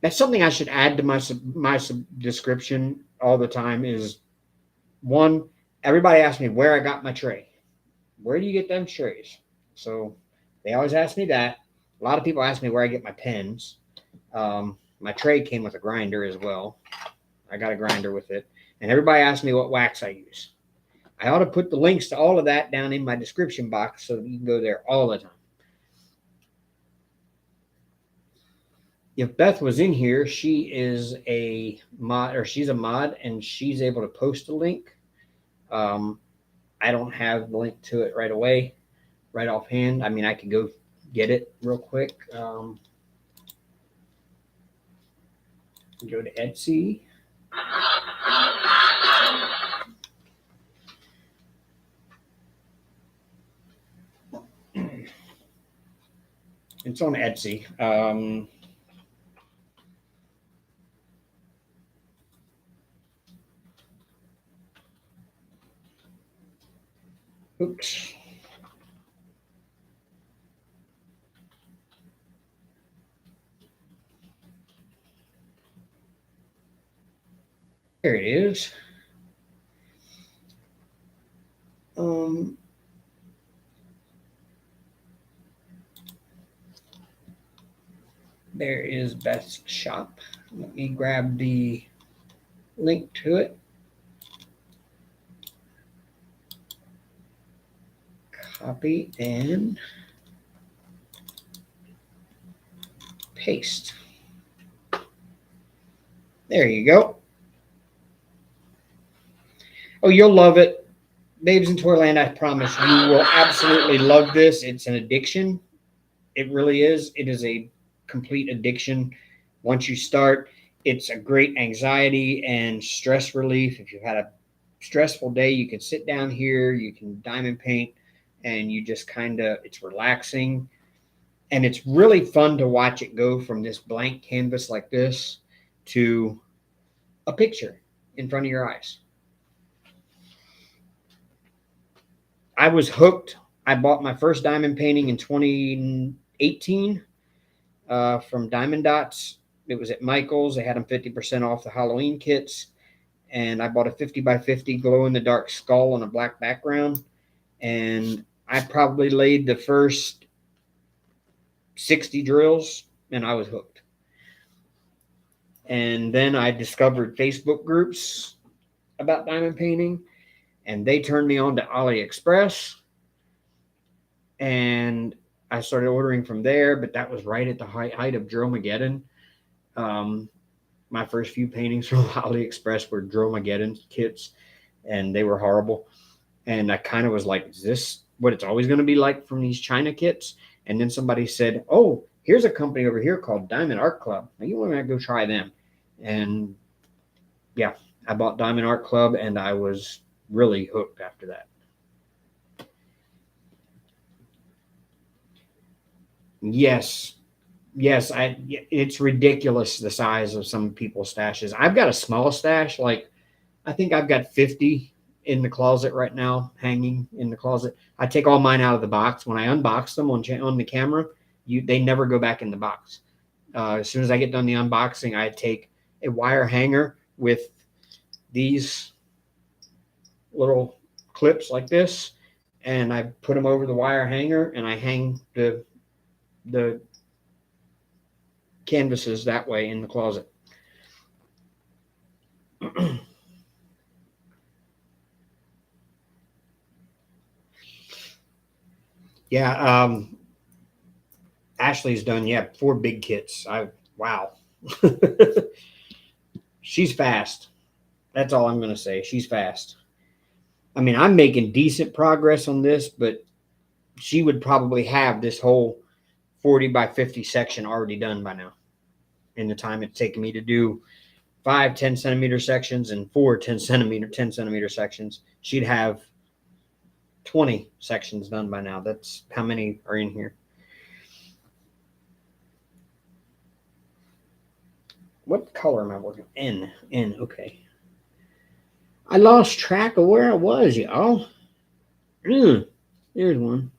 Speaker 1: That's something I should add to my description all the time is, one, everybody asks me where I got my tray. Where do you get them trays? So they always ask me that. A lot of people ask me where I get my pens. My tray came with a grinder as well. I got a grinder with it. And everybody asks me what wax I use. I ought to put the links to all of that down in my description box so that you can go there all the time. If Beth was in here, she is a mod, or she's a mod, and she's able to post a link. I don't have the link to it right away, right offhand. I mean, I could go get it real quick. Go to Etsy. It's on Etsy. Oops. There it is. Um, there is Best Shop. Let me grab the link to it. Copy and paste. There you go. Oh, you'll love it. Babes in Toyland, I promise you will absolutely love this. It's an addiction. It really is. It is a complete addiction. Once you start, it's a great anxiety and stress relief. If you've had a stressful day, you can sit down here, you can diamond paint, and you just kind of, it's relaxing. And it's really fun to watch it go from this blank canvas like this to a picture in front of your eyes. I was hooked. I bought my first diamond painting in 2018 from Diamond Dots. It was at Michael's. They had them 50% off the Halloween kits. And I bought a 50 by 50 glow in the dark skull on a black background. And I probably laid the first 60 drills and I was hooked. And then I discovered Facebook groups about diamond painting, and they turned me on to AliExpress. And I started ordering from there, but that was right at the height of Drillmageddon. My first few paintings from AliExpress were Drillmageddon kits, and they were horrible. And I kind of was like, is this what it's always going to be like from these China kits? And then somebody said, oh, here's a company over here called Diamond Art Club. Now you want to go try them. And yeah, I bought Diamond Art Club, and I was really hooked after that. Yes. Yes, it's ridiculous the size of some people's stashes. I've got a small stash, like I think I've got 50 in the closet right now, hanging in the closet. I take all mine out of the box. When I unbox them on the camera, they never go back in the box. As soon as I get done the unboxing, I take a wire hanger with these little clips like this, and I put them over the wire hanger, and I hang the canvases that way in the closet. Yeah, Ashley's done 4 big kits. Wow. She's fast. That's all I'm going to say. She's fast. I mean, I'm making decent progress on this, but she would probably have this whole 40 by 50 section already done by now, in the time it's taken me to do 5 10-centimeter sections and 4 10-centimeter sections. She'd have 20 sections done by now. That's how many are in here. What color am I working? N. Okay. I lost track of where I was, y'all. There's one.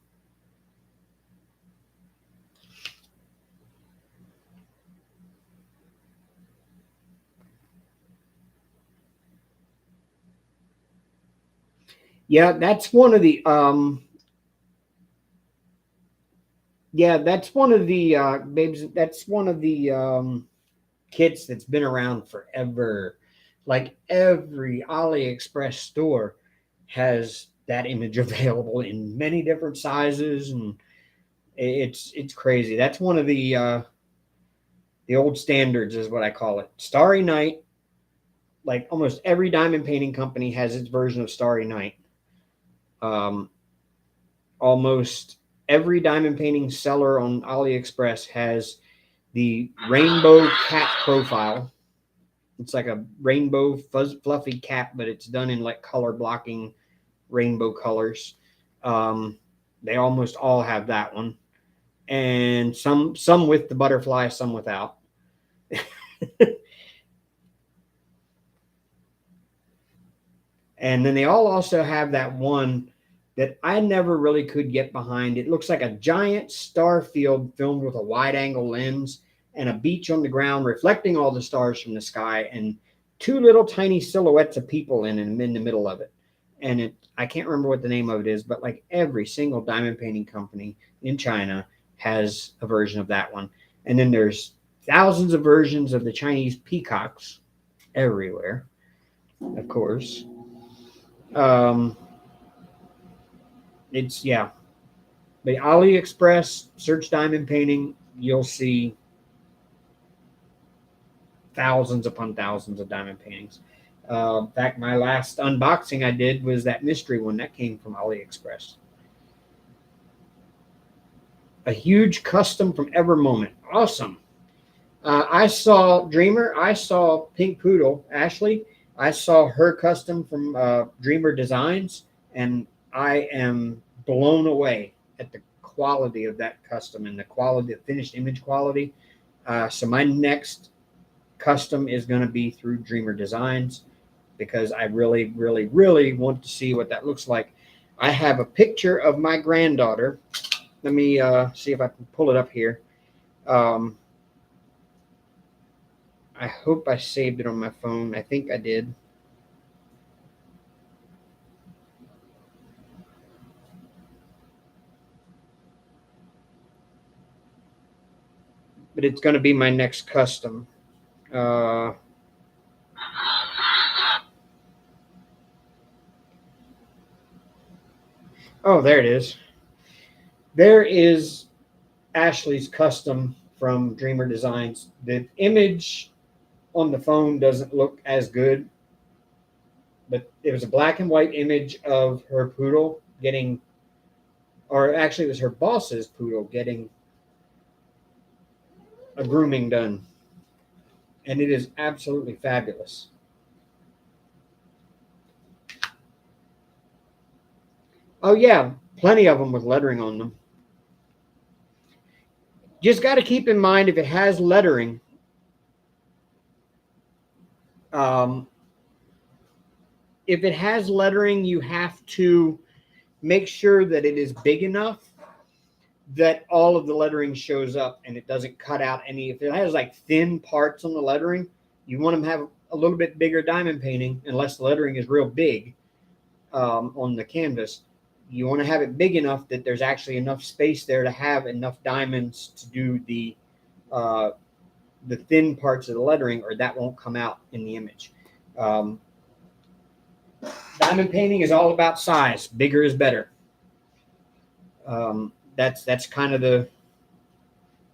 Speaker 1: Yeah, that's one of the that's one of the babes, that's one of the kits that's been around forever. Like every AliExpress store has that image available in many different sizes, and it's crazy. That's one of the old standards is what I call it. Starry Night. Like almost every diamond painting company has its version of Starry Night. Almost every diamond painting seller on AliExpress has the rainbow cap profile. It's like a rainbow fluffy cap, but it's done in like color blocking rainbow colors. Um, they almost all have that one, and some with the butterfly, some without. And then they all also have that one that I never really could get behind. It looks like a giant star field filmed with a wide angle lens and a beach on the ground reflecting all the stars from the sky and two little tiny silhouettes of people in the middle of it. And I can't remember what the name of it is, but like every single diamond painting company in China has a version of that one. And then there's thousands of versions of the Chinese peacocks everywhere, of course. Um, it's yeah, the AliExpress search diamond painting, you'll see thousands upon thousands of diamond paintings. In fact, my last unboxing I did was that mystery one that came from AliExpress. A huge custom from Ever Moment. Awesome. I saw Dreamer. I saw Pink Poodle, Ashley. I saw her custom from Dreamer Designs, and I am blown away at the quality of that custom and the quality, the finished image quality. So my next custom is going to be through Dreamer Designs because I really, really, really want to see what that looks like. I have a picture of my granddaughter. Let me see if I can pull it up here. I hope I saved it on my phone. I think I did. But it's going to be my next custom. Oh, there it is. There is Ashley's custom from Dreamer Designs. The image on the phone doesn't look as good, but it was a black and white image of her poodle getting, or actually it was her boss's poodle getting a grooming done. And it is absolutely fabulous. Oh yeah, plenty of them with lettering on them. Just got to keep in mind if it has lettering, um, if it has lettering, you have to make sure that it is big enough that all of the lettering shows up and it doesn't cut out any. If it has like thin parts on the lettering, you want to have a little bit bigger diamond painting, unless the lettering is real big on the canvas. You want to have it big enough that there's actually enough space there to have enough diamonds to do the thin parts of the lettering, or that won't come out in the image. Diamond painting is all about size. Bigger is better. That's kind of the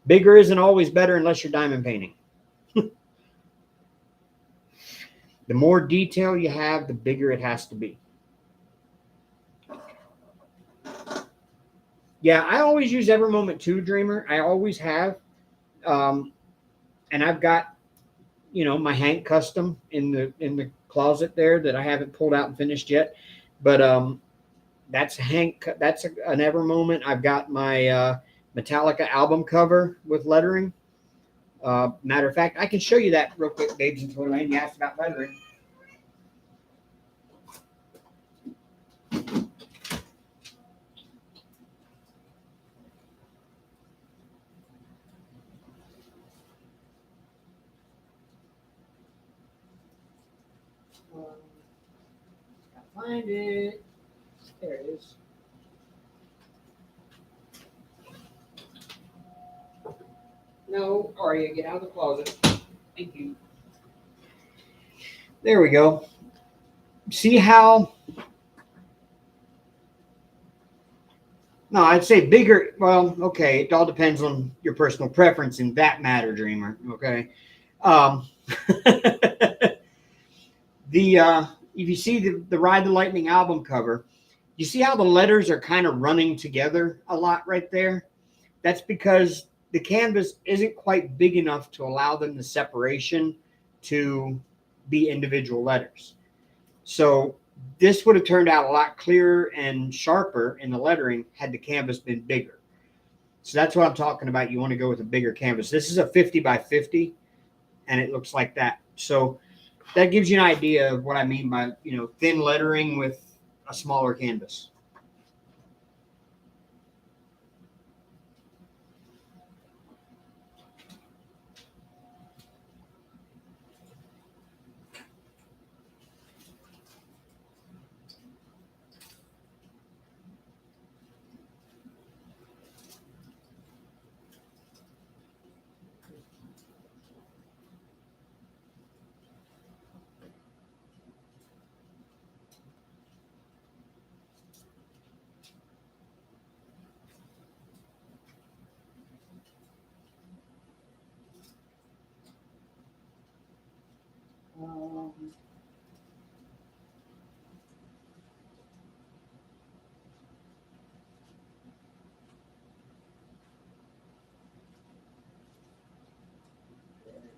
Speaker 1: bigger isn't always better unless you're diamond painting. The more detail you have, the bigger it has to be. Yeah, I always use Ever Moment 2 Dreamer. I always have. And I've got, my Hank custom in the closet there that I haven't pulled out and finished yet. But that's Hank. That's an Ever Moment. I've got my Metallica album cover with lettering. Matter of fact, I can show you that real quick, babes and Toyland. You asked about lettering. Find it. There it is. No, Aria, get out of the closet. Thank you. There we go. See how? No, I'd say bigger. Well, okay. It all depends on your personal preference in that matter, Dreamer. Okay. The if you see the Ride the Lightning album cover, You see how the letters are kind of running together a lot right there? That's because the canvas isn't quite big enough to allow them the separation to be individual letters. So this would have turned out a lot clearer and sharper in the lettering had the canvas been bigger. So that's what I'm talking about. You want to go with a bigger canvas. This is a 50 by 50, and it looks like that. So that gives you an idea of what I mean by, thin lettering with a smaller canvas.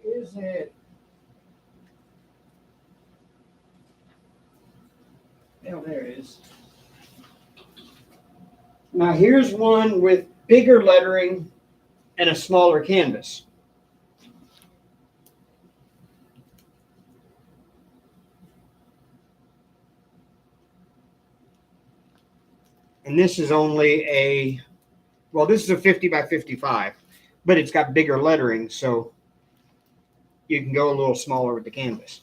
Speaker 1: Is it? Oh, there it is. Now here's one with bigger lettering and a smaller canvas. And this is only this is a 50 by 55, but it's got bigger lettering, so you can go a little smaller with the canvas.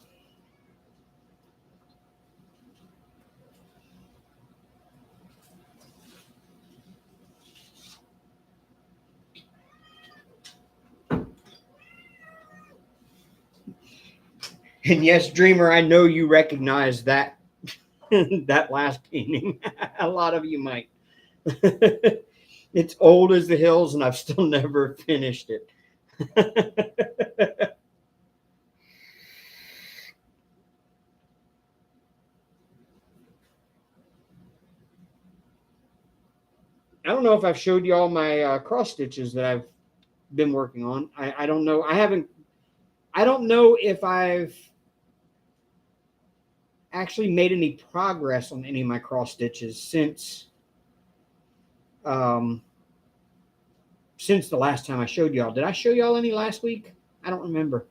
Speaker 1: And yes, Dreamer, I know you recognize that that last painting. A lot of you might. It's old as the hills, and I've still never finished it. I don't know if I've showed you all my cross stitches that I've been working on. I don't know. I don't know if I've actually made any progress on any of my cross stitches since the last time I showed y'all. Did I show y'all any last week? I don't remember.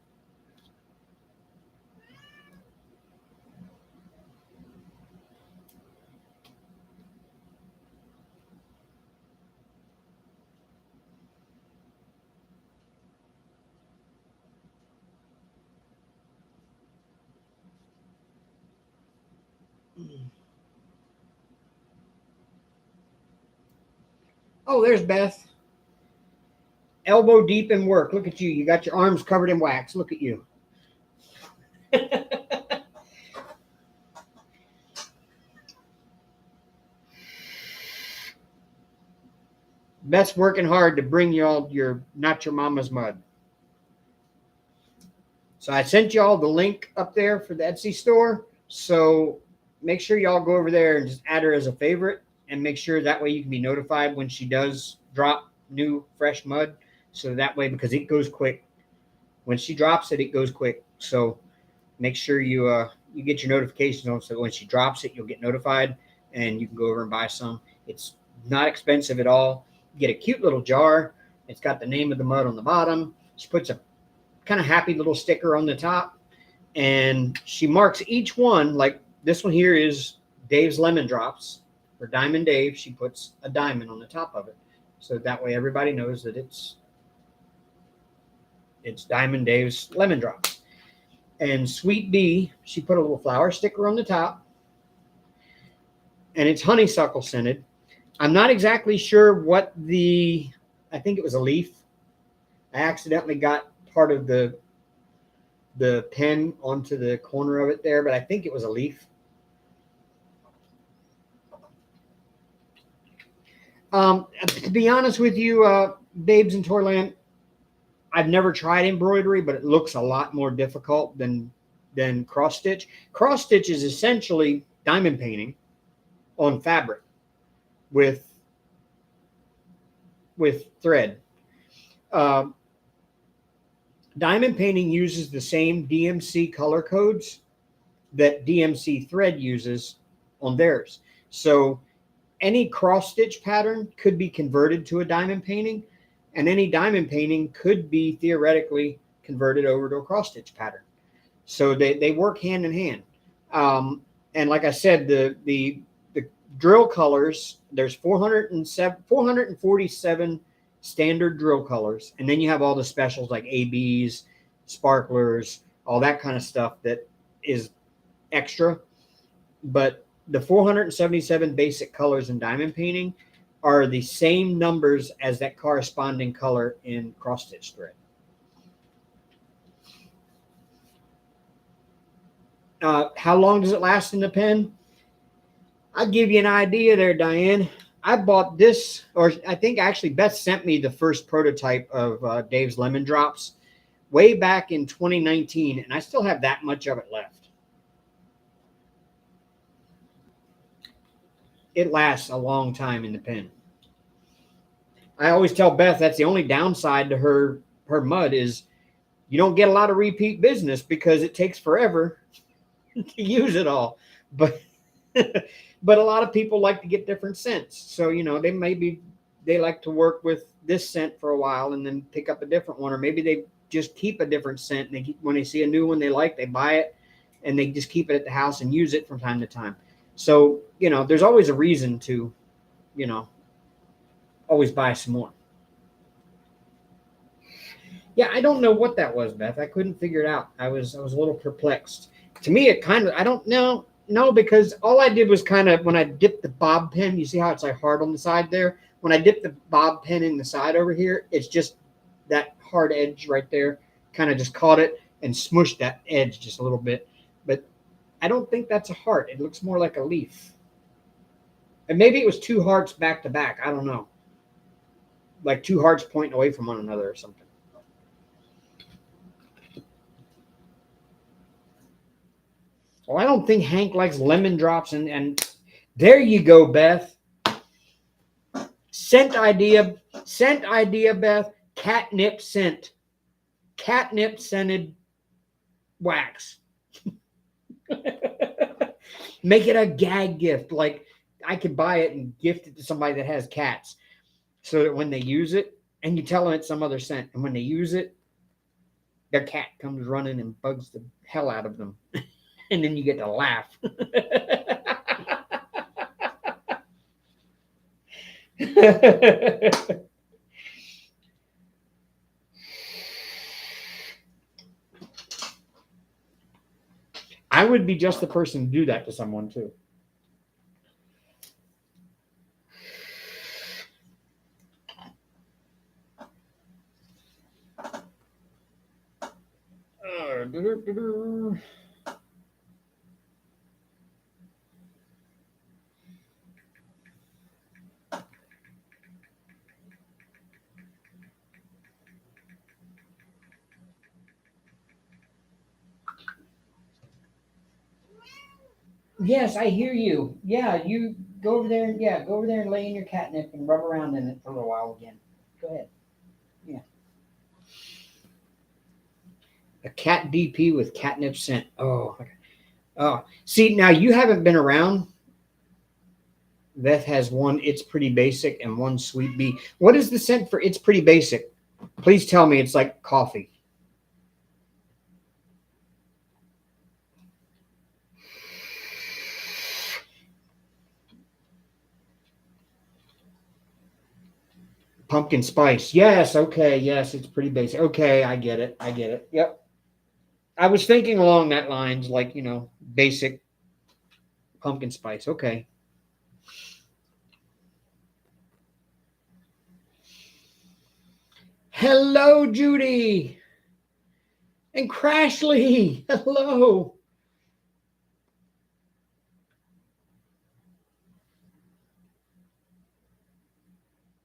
Speaker 1: Oh, there's Beth. Elbow deep in work. Look at you. You got your arms covered in wax. Look at you. Beth's working hard to bring you all your Not Your Mama's mud. So I sent y'all the link up there for the Etsy store. So make sure y'all go over there and just add her as a favorite, and make sure that way you can be notified when she does drop new fresh mud. So that way, because it goes quick. When she drops it, it goes quick. So make sure you get your notifications on, so when she drops it, you'll get notified and you can go over and buy some. It's not expensive at all. You get a cute little jar. It's got the name of the mud on the bottom. She puts a kind of happy little sticker on the top, and she marks each one. Like this one here is Dave's Lemon Drops, or Diamond Dave. She puts a diamond on the top of it, so that way everybody knows that it's Diamond Dave's Lemon Drops. And Sweet Bee, she put a little flower sticker on the top, and it's honeysuckle scented. I'm not exactly sure what I think it was a leaf. I accidentally got part of the pen onto the corner of it there, but I think it was a leaf. To be honest with you, Babes in Toyland, I've never tried embroidery, but it looks a lot more difficult than cross stitch. Cross stitch is essentially diamond painting, on fabric with thread. Uh, Diamond painting uses the same DMC color codes that DMC thread uses on theirs. So any cross stitch pattern could be converted to a diamond painting, and any diamond painting could be theoretically converted over to a cross stitch pattern. So they work hand in hand. And like I said, the drill colors, there's 447 standard drill colors, and then you have all the specials like ABs, sparklers, all that kind of stuff that is extra. But the 477 basic colors in diamond painting are the same numbers as that corresponding color in cross stitch thread. How long does it last in the pen? I'll give you an idea there, Diane. I bought this, or I think actually Beth sent me the first prototype of Dave's Lemon Drops way back in 2019, and I still have that much of it left. It lasts a long time in the pen. I always tell Beth that's the only downside to her mud is you don't get a lot of repeat business because it takes forever to use it all. But but a lot of people like to get different scents. So, they like to work with this scent for a while and then pick up a different one, or maybe they just keep a different scent. And when they see a new one they like, they buy it and they just keep it at the house and use it from time to time. So, there's always a reason to, always buy some more. Yeah, I don't know what that was, Beth. I couldn't figure it out. I was a little perplexed. To me, it kind of, I don't know. No, because all I did was kind of, when I dipped the bob pen, you see how it's like hard on the side there? When I dipped the bob pen in the side over here, it's just that hard edge right there, kind of just caught it and smushed that edge just a little bit. But I don't think that's a heart. It looks more like a leaf. And maybe it was two hearts back to back. I don't know. Like two hearts pointing away from one another or something. Well, I don't think Hank likes lemon drops, and there you go, Beth. Scent idea, Beth. Catnip scent. Catnip scented wax. Make it a gag gift. Like I could buy it and gift it to somebody that has cats, so that when they use it, and you tell them it's some other scent, and when they use it, their cat comes running and bugs the hell out of them. And then you get to laugh. I would be just the person to do that to someone too. Yes, I hear you. Yeah, you go over there. Yeah, go over there and lay in your catnip and rub around in it for a little while again. Go ahead. Yeah. A cat DP with catnip scent. Oh, oh. See, now you haven't been around. Beth has one. It's pretty basic and one sweet bee. What is the scent for? It's pretty basic. Please tell me it's like coffee. Pumpkin spice. Yes. Okay. Yes. It's pretty basic. Okay. I get it. Yep. I was thinking along that lines, like, basic pumpkin spice. Okay. Hello, Judy. And Crashly. Hello.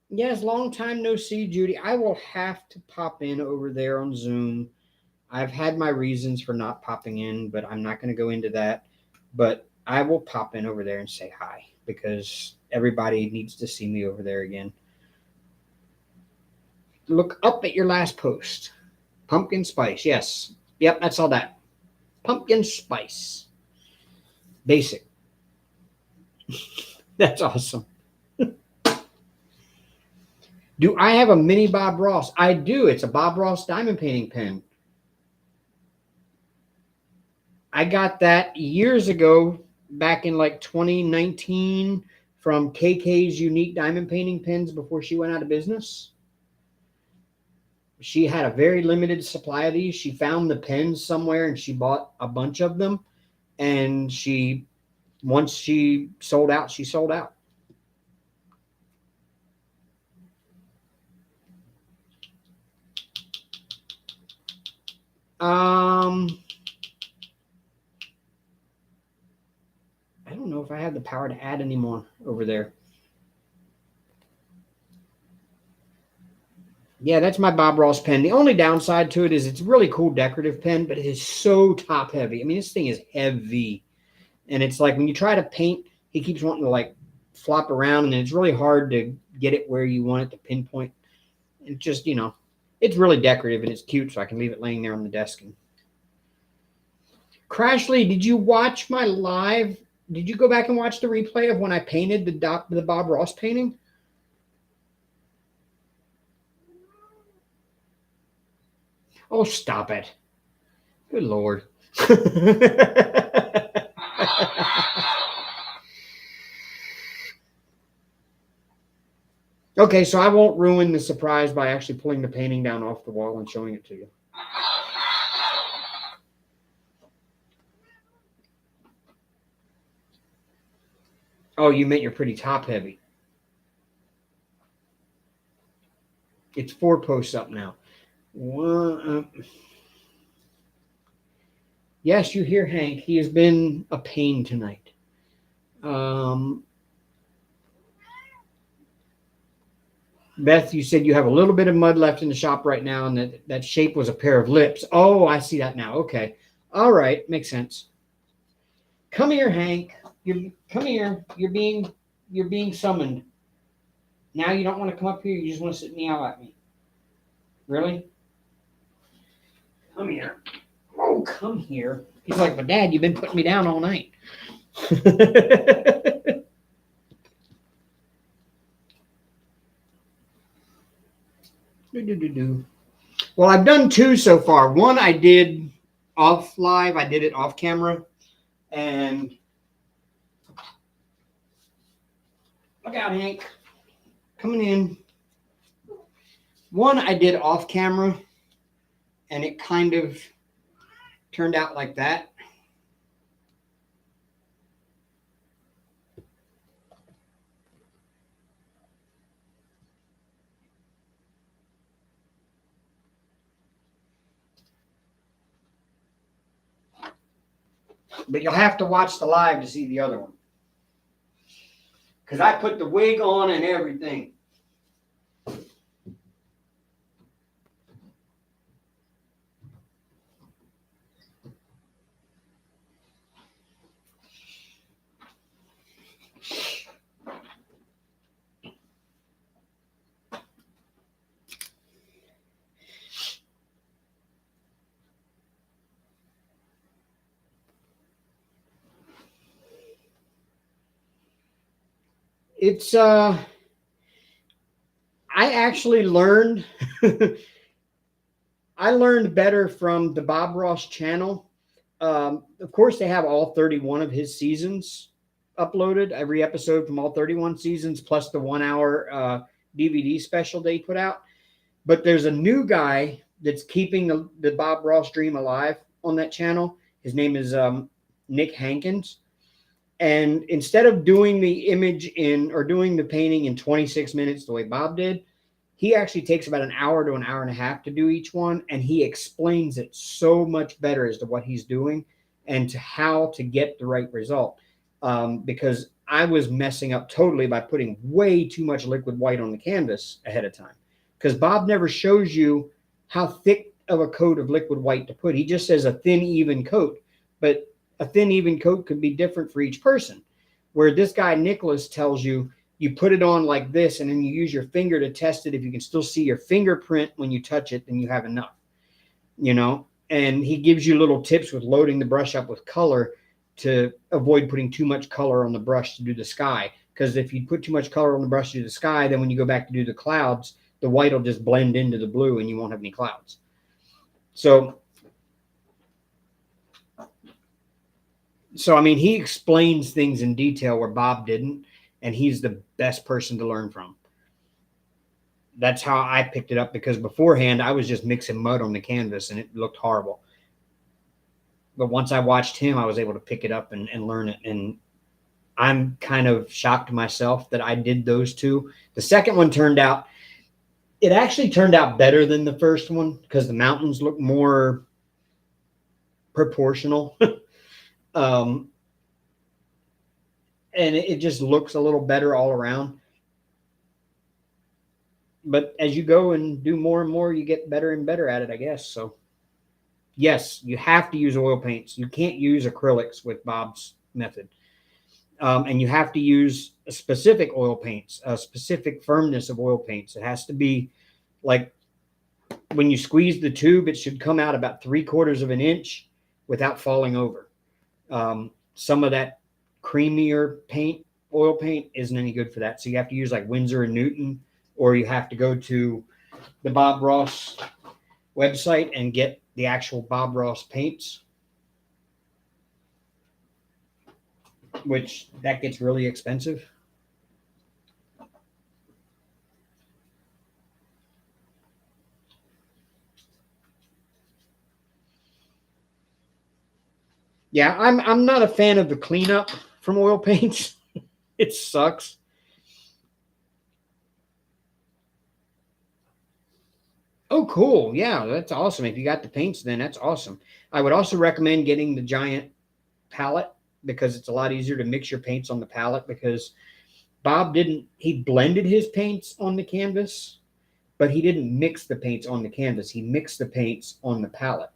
Speaker 1: Yes, long time no see, Judy. I will have to pop in over there on Zoom. I've had my reasons for not popping in, but I'm not going to go into that. But I will pop in over there and say hi. because everybody needs to see me over there again. Look up at your last post. Pumpkin spice. Yes. Yep, that's all that. Pumpkin spice. Basic. That's awesome. Do I have a mini Bob Ross? I do. It's a Bob Ross diamond painting pen. I got that years ago, back in like 2019, from KK's Unique Diamond Painting Pens before she went out of business. She had a very limited supply of these. She found the pens somewhere and she bought a bunch of them. And once she sold out, she sold out. I don't know if I have the power to add any more over there. Yeah, that's my Bob Ross pen. The only downside to it is it's a really cool decorative pen, but it is so top heavy. I mean, this thing is heavy. And it's like when you try to paint, he keeps wanting to like flop around, and it's really hard to get it where you want it to pinpoint. It just, it's really decorative and it's cute, so I can leave it laying there on the desk. And Crashly, did you watch my live? Did you go back and watch the replay of when I painted the Bob Ross painting? Oh, stop it. Good Lord. Okay, so I won't ruin the surprise by actually pulling the painting down off the wall and showing it to you. Oh, you meant you're pretty top heavy. It's 4 posts up now. Yes, you hear Hank. He has been a pain tonight. Beth, you said you have a little bit of mud left in the shop right now, and that shape was a pair of lips. Oh, I see that now. Okay. All right. Makes sense. Come here, Hank. Come here. You're being summoned. Now you don't want to come up here. You just want to sit and meow at me. Really? Come here. Oh, come here. He's like, but Dad, you've been putting me down all night. Well, I've done 2 so far. One I did off live. I did it off camera. And look out, Hank. Coming in. One I did off camera. And it kind of turned out like that. But you'll have to watch the live to see the other one. Because I put the wig on and everything. It's I actually learned I learned better from the Bob Ross channel. Of course, they have all 31 of his seasons uploaded, every episode from all 31 seasons, plus the 1-hour DVD special they put out. But there's a new guy that's keeping the Bob Ross dream alive on that channel. His name is Nick Hankins. And instead of doing the doing the painting in 26 minutes the way Bob did, he actually takes about an hour to an hour and a half to do each one. And he explains it so much better as to what he's doing and to how to get the right result. Because I was messing up totally by putting way too much liquid white on the canvas ahead of time. Because Bob never shows you how thick of a coat of liquid white to put. He just says a thin, even coat. But a thin, even coat could be different for each person. Where this guy, Nicholas, tells you, you put it on like this and then you use your finger to test it. If you can still see your fingerprint when you touch it, then you have enough, and he gives you little tips with loading the brush up with color to avoid putting too much color on the brush to do the sky. Because if you put too much color on the brush to do the sky, then when you go back to do the clouds, the white will just blend into the blue and you won't have any clouds. So I mean, he explains things in detail where Bob didn't, and he's the best person to learn from. That's how I picked it up, because beforehand I was just mixing mud on the canvas and it looked horrible. But once I watched him, I was able to pick it up and learn it. And I'm kind of shocked myself that I did those two. The second one it actually turned out better than the first one because the mountains look more proportional. And it just looks a little better all around. But as you go and do more and more, you get better and better at it, I guess. So yes, you have to use oil paints. You can't use acrylics with Bob's method. And you have to use a specific oil paints, a specific firmness of oil paints. It has to be like when you squeeze the tube, it should come out about 3/4 of an inch without falling over. Some of that creamier paint, oil paint, isn't any good for that. So you have to use like Winsor and Newton, or you have to go to the Bob Ross website and get the actual Bob Ross paints, which that gets really expensive. Yeah, I'm not a fan of the cleanup from oil paints. It sucks. Oh, cool. Yeah, that's awesome. If you got the paints, then that's awesome. I would also recommend getting the giant palette because it's a lot easier to mix your paints on the palette, because he blended his paints on the canvas, but he didn't mix the paints on the canvas. He mixed the paints on the palette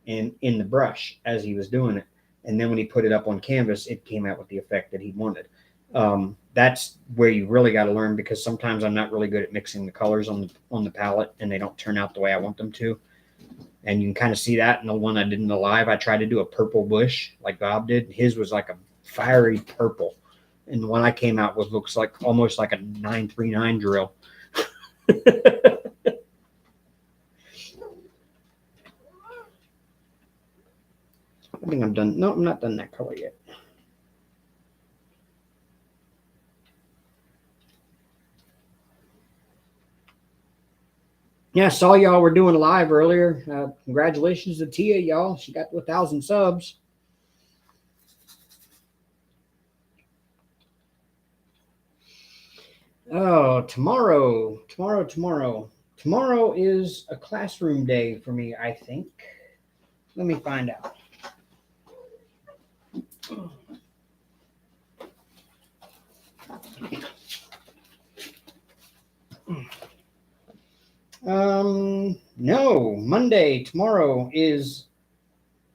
Speaker 1: and in the brush as he was doing it. And then when he put it up on canvas, it came out with the effect that he wanted. That's where you really got to learn, because sometimes I'm not really good at mixing the colors on the palette and they don't turn out the way I want them to. And you can kind of see that in the one I did in the live. I tried to do a purple bush like Bob did. His was like a fiery purple. And the one I came out with looks like almost like a 939 drill. I think I'm done. No, I'm not done that color yet. Yeah, I saw y'all were doing live earlier. Congratulations to Tia, y'all. She got to 1,000 subs. Oh, tomorrow is a classroom day for me, I think. Let me find out. No, Monday, tomorrow is,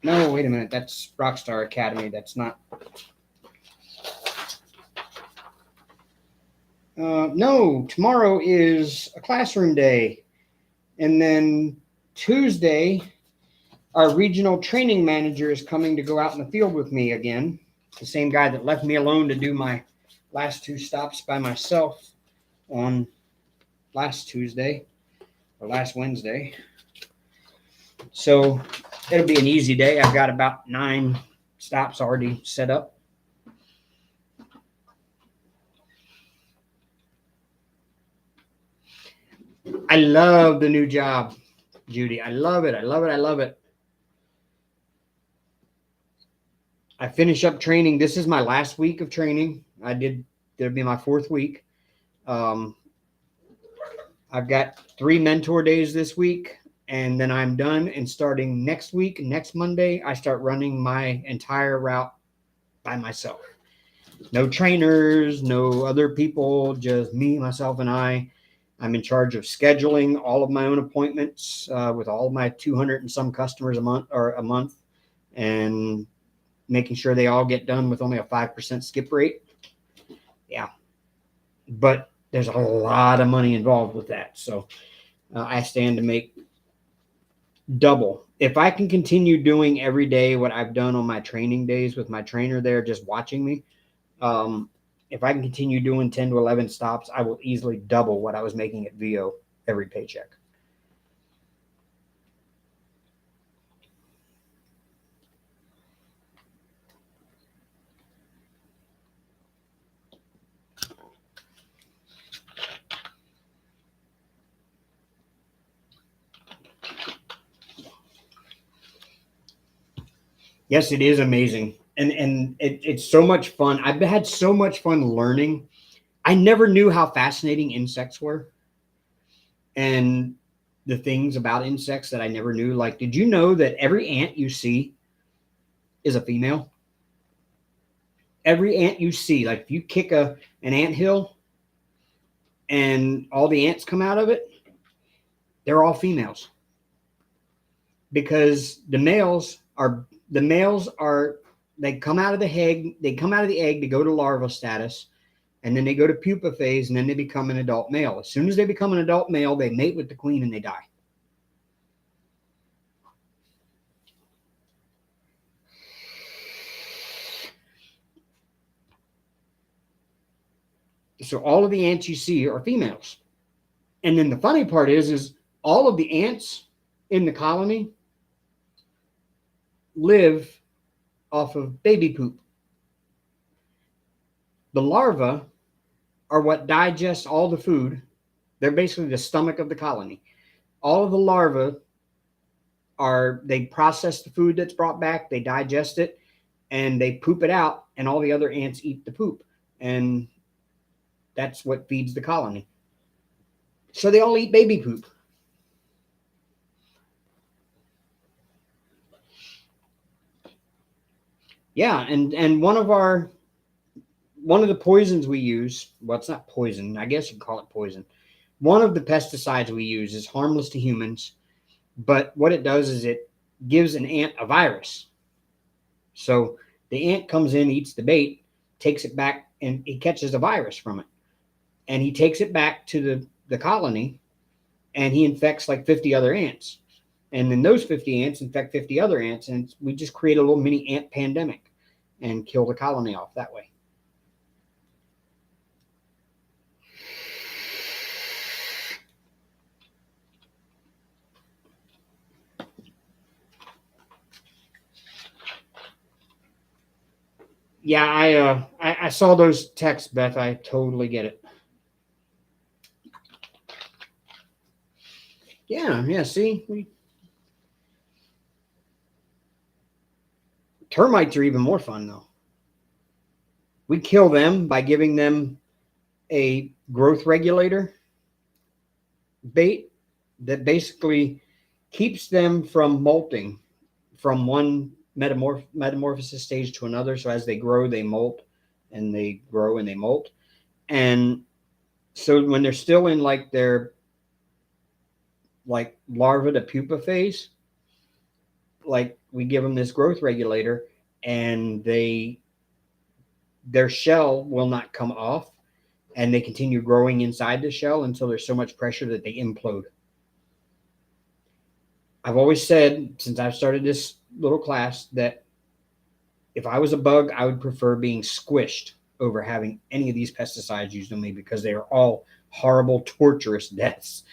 Speaker 1: no, wait a minute. That's Rockstar Academy. That's not. No, tomorrow is a classroom day. And then Tuesday, our regional training manager is coming to go out in the field with me again. The same guy that left me alone to do my last 2 stops by myself on last Tuesday or last Wednesday. So it'll be an easy day. I've got about 9 stops already set up. I love the new job, Judy. I love it. I love it. I love it. I finish up training. This is my last week of training. There'll be my 4th week. I've got 3 mentor days this week, and then I'm done. And starting next week, next Monday, I start running my entire route by myself. No trainers, no other people, just me, myself, and I. I'm in charge of scheduling all of my own appointments with all of my 200 and some customers a month, and making sure they all get done with only a 5% skip rate. Yeah, but there's a lot of money involved with that. So I stand to make double. If I can continue doing every day what I've done on my training days with my trainer there, just watching me, um, if I can continue doing 10 to 11 stops, I will easily double what I was making at VO every paycheck. Yes, it is amazing. It's so much fun. I've had so much fun learning. I never knew how fascinating insects were and the things about insects that I never knew. Like, did you know that every ant you see is a female? Every ant you see, like if you kick an ant hill and all the ants come out of it, they're all females because the males are they come out of the egg, they go to larva status, and then they go to pupa phase, and then they become an adult male. As soon as they become an adult male, they mate with the queen and they die. So all of the ants you see are females. And then the funny part is all of the ants in the colony live off of baby poop. The larvae are what digests all the food. They're basically the stomach of the colony. All of the larvae they process the food that's brought back, they digest it, and they poop it out, and all the other ants eat the poop. And that's what feeds the colony. So they all eat baby poop. Yeah, and one of the poisons we use, well, it's not poison, I guess you call it poison. One of the pesticides we use is harmless to humans, but what it does is it gives an ant a virus. So the ant comes in, eats the bait, takes it back, and he catches a virus from it. And he takes it back to the colony, and he infects like 50 other ants. And then those 50 ants infect 50 other ants, and we just create a little mini ant pandemic and kill the colony off that way. Yeah, I saw those texts, Beth. I totally get it. Yeah. See, termites are even more fun though. We kill them by giving them a growth regulator bait that basically keeps them from molting from one metamorphosis stage to another. So as they grow, they molt, and they grow and they molt. And so when they're still in like their like larva to pupa phase, like we give them this growth regulator, and their shell will not come off, and they continue growing inside the shell until there's so much pressure that they implode. I've always said since I've started this little class that if I was a bug, I would prefer being squished over having any of these pesticides used on me because they are all horrible, torturous deaths.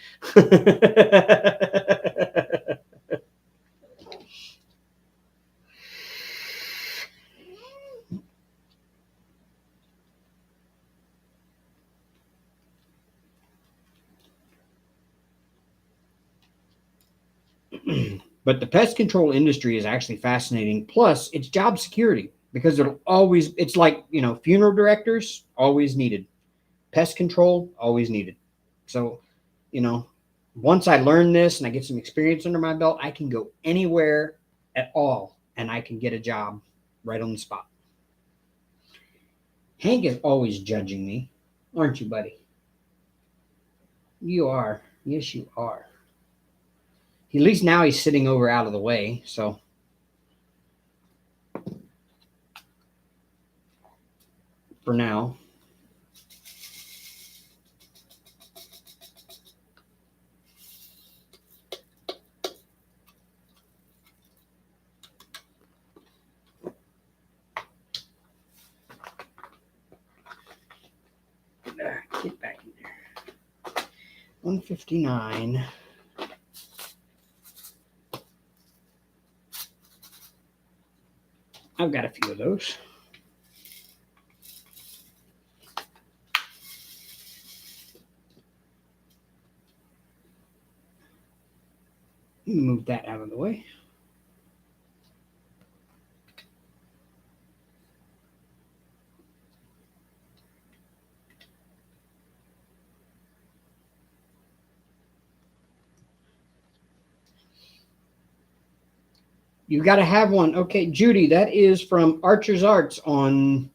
Speaker 1: But the pest control industry is actually fascinating. Plus, it's job security because it's like, funeral directors always needed, pest control always needed. So, you know, once I learn this and I get some experience under my belt, I can go anywhere at all and I can get a job right on the spot. Hank is always judging me, aren't you, buddy? You are. Yes, you are. At least now he's sitting over out of the way. So for now. 159. I've got a few of those. Move that out of the way. You got to have one. Okay, Judy, that is from Archer's Arts on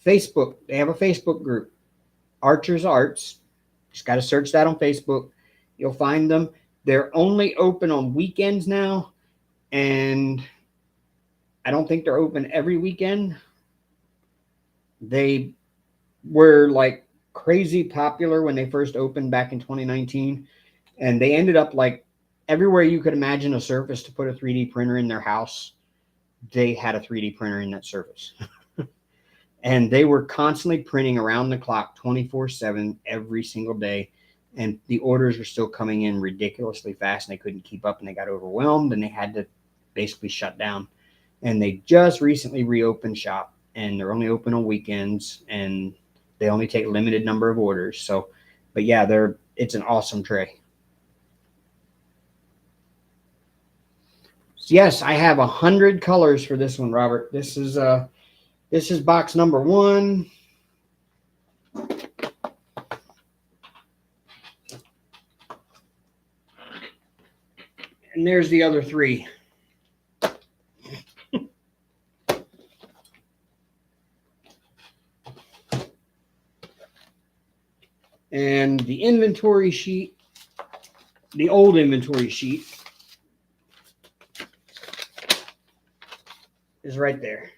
Speaker 1: Facebook. They have a Facebook group, Archer's Arts. Just got to search that on Facebook. You'll find them. They're only open on weekends now, and I don't think they're open every weekend. They were like crazy popular when they first opened back in 2019, and they ended up like everywhere you could imagine a surface to put a 3D printer in their house, they had a 3D printer in that surface. And they were constantly printing around the clock 24/7 every single day. And the orders were still coming in ridiculously fast, and they couldn't keep up, and they got overwhelmed, and they had to basically shut down. And they just recently reopened shop, and they're only open on weekends, and they only take a limited number of orders. So, but yeah, it's an awesome tray. Yes, I have 100 colors for this one, Robert. This is box number 1. And there's the other 3. And the inventory sheet, the old inventory sheet, is right there.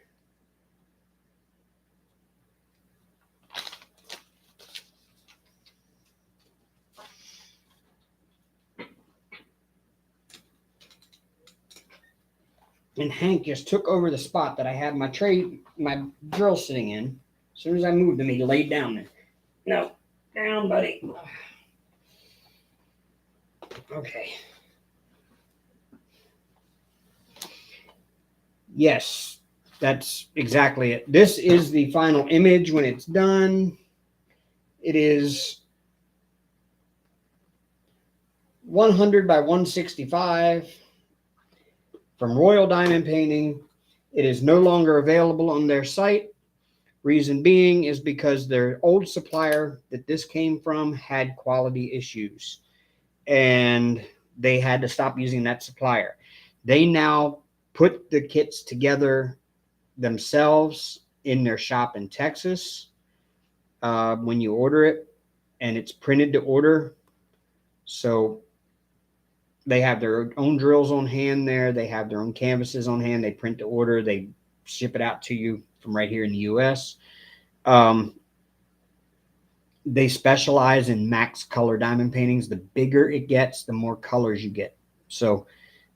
Speaker 1: And Hank just took over the spot that I had my drill sitting in. As soon as I moved him, he laid down there. No, down, buddy. Okay. Yes, that's exactly it. This is the final image when it's done. It is 100 by 165 from Royal Diamond Painting. It is no longer available on their site. Reason being is because their old supplier that this came from had quality issues, and they had to stop using that supplier. They now put the kits together themselves in their shop in Texas when you order it, and it's printed to order. So they have their own drills on hand there. They have their own canvases on hand. They print to order. They ship it out to you from right here in the U.S. They specialize in max color diamond paintings. The bigger it gets, the more colors you get. So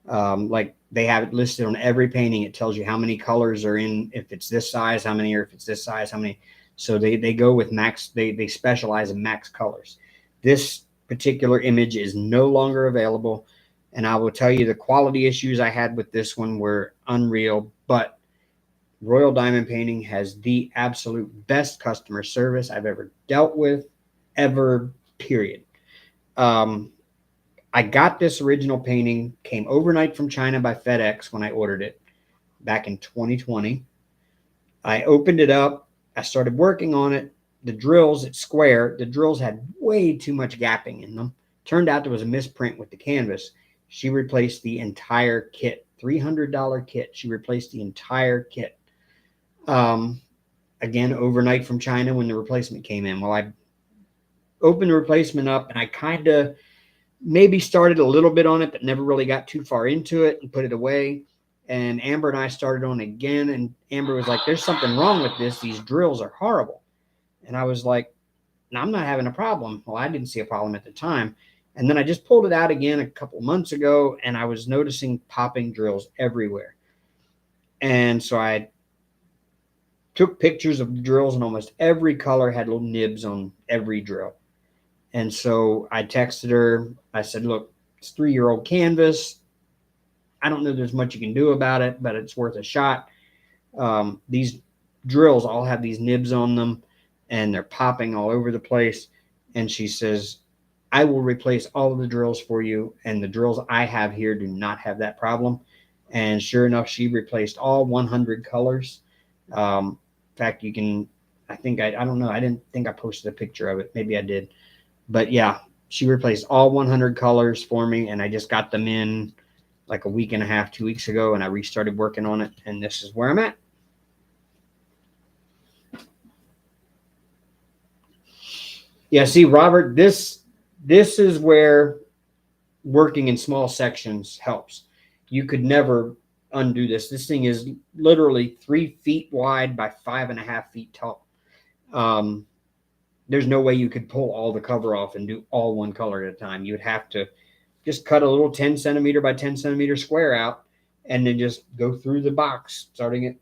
Speaker 1: like they have it listed on every painting. It tells you how many colors are in, if it's this size, how many, or if it's this size, how many. So they go with max, they specialize in max colors. This particular image is no longer available. And I will tell you the quality issues I had with this one were unreal, but Royal Diamond Painting has the absolute best customer service I've ever dealt with, ever, period. I got this original painting, came overnight from China by FedEx when I ordered it back in 2020. I opened it up. I started working on it. The drills, it's square. The drills had way too much gapping in them. Turned out there was a misprint with the canvas. She replaced the entire kit, $300 kit. She replaced the entire kit. Again, overnight from China when the replacement came in. Well, I opened the replacement up, and I kind of maybe started a little bit on it, but never really got too far into it and put it away. And Amber and I started on again, and Amber was like, there's something wrong with this. These drills are horrible. And I was like, no, I'm not having a problem. Well, I didn't see a problem at the time. And then I just pulled it out again a couple months ago, and I was noticing popping drills everywhere. And so I took pictures of the drills, and almost every color had little nibs on every drill. And so I texted her. I said, look, it's 3-year-old canvas. I don't know there's much you can do about it, but it's worth a shot. These drills all have these nibs on them, and they're popping all over the place. And she says, I will replace all of the drills for you, and the drills I have here do not have that problem. And sure enough, she replaced all 100 colors. In fact, you can, I don't know, I didn't think I posted a picture of it. Maybe I did. But yeah, she replaced all 100 colors for me, and I just got them in like a week and a half, 2 weeks ago, and I restarted working on it, and this is where I'm at. Yeah, see, Robert, this is where working in small sections helps. You could never undo this. This thing is literally 3 feet wide by 5.5 feet tall. There's no way you could pull all the cover off and do all one color at a time. You would have to just cut a little 10 centimeter by 10 centimeter square out, and then just go through the box, starting at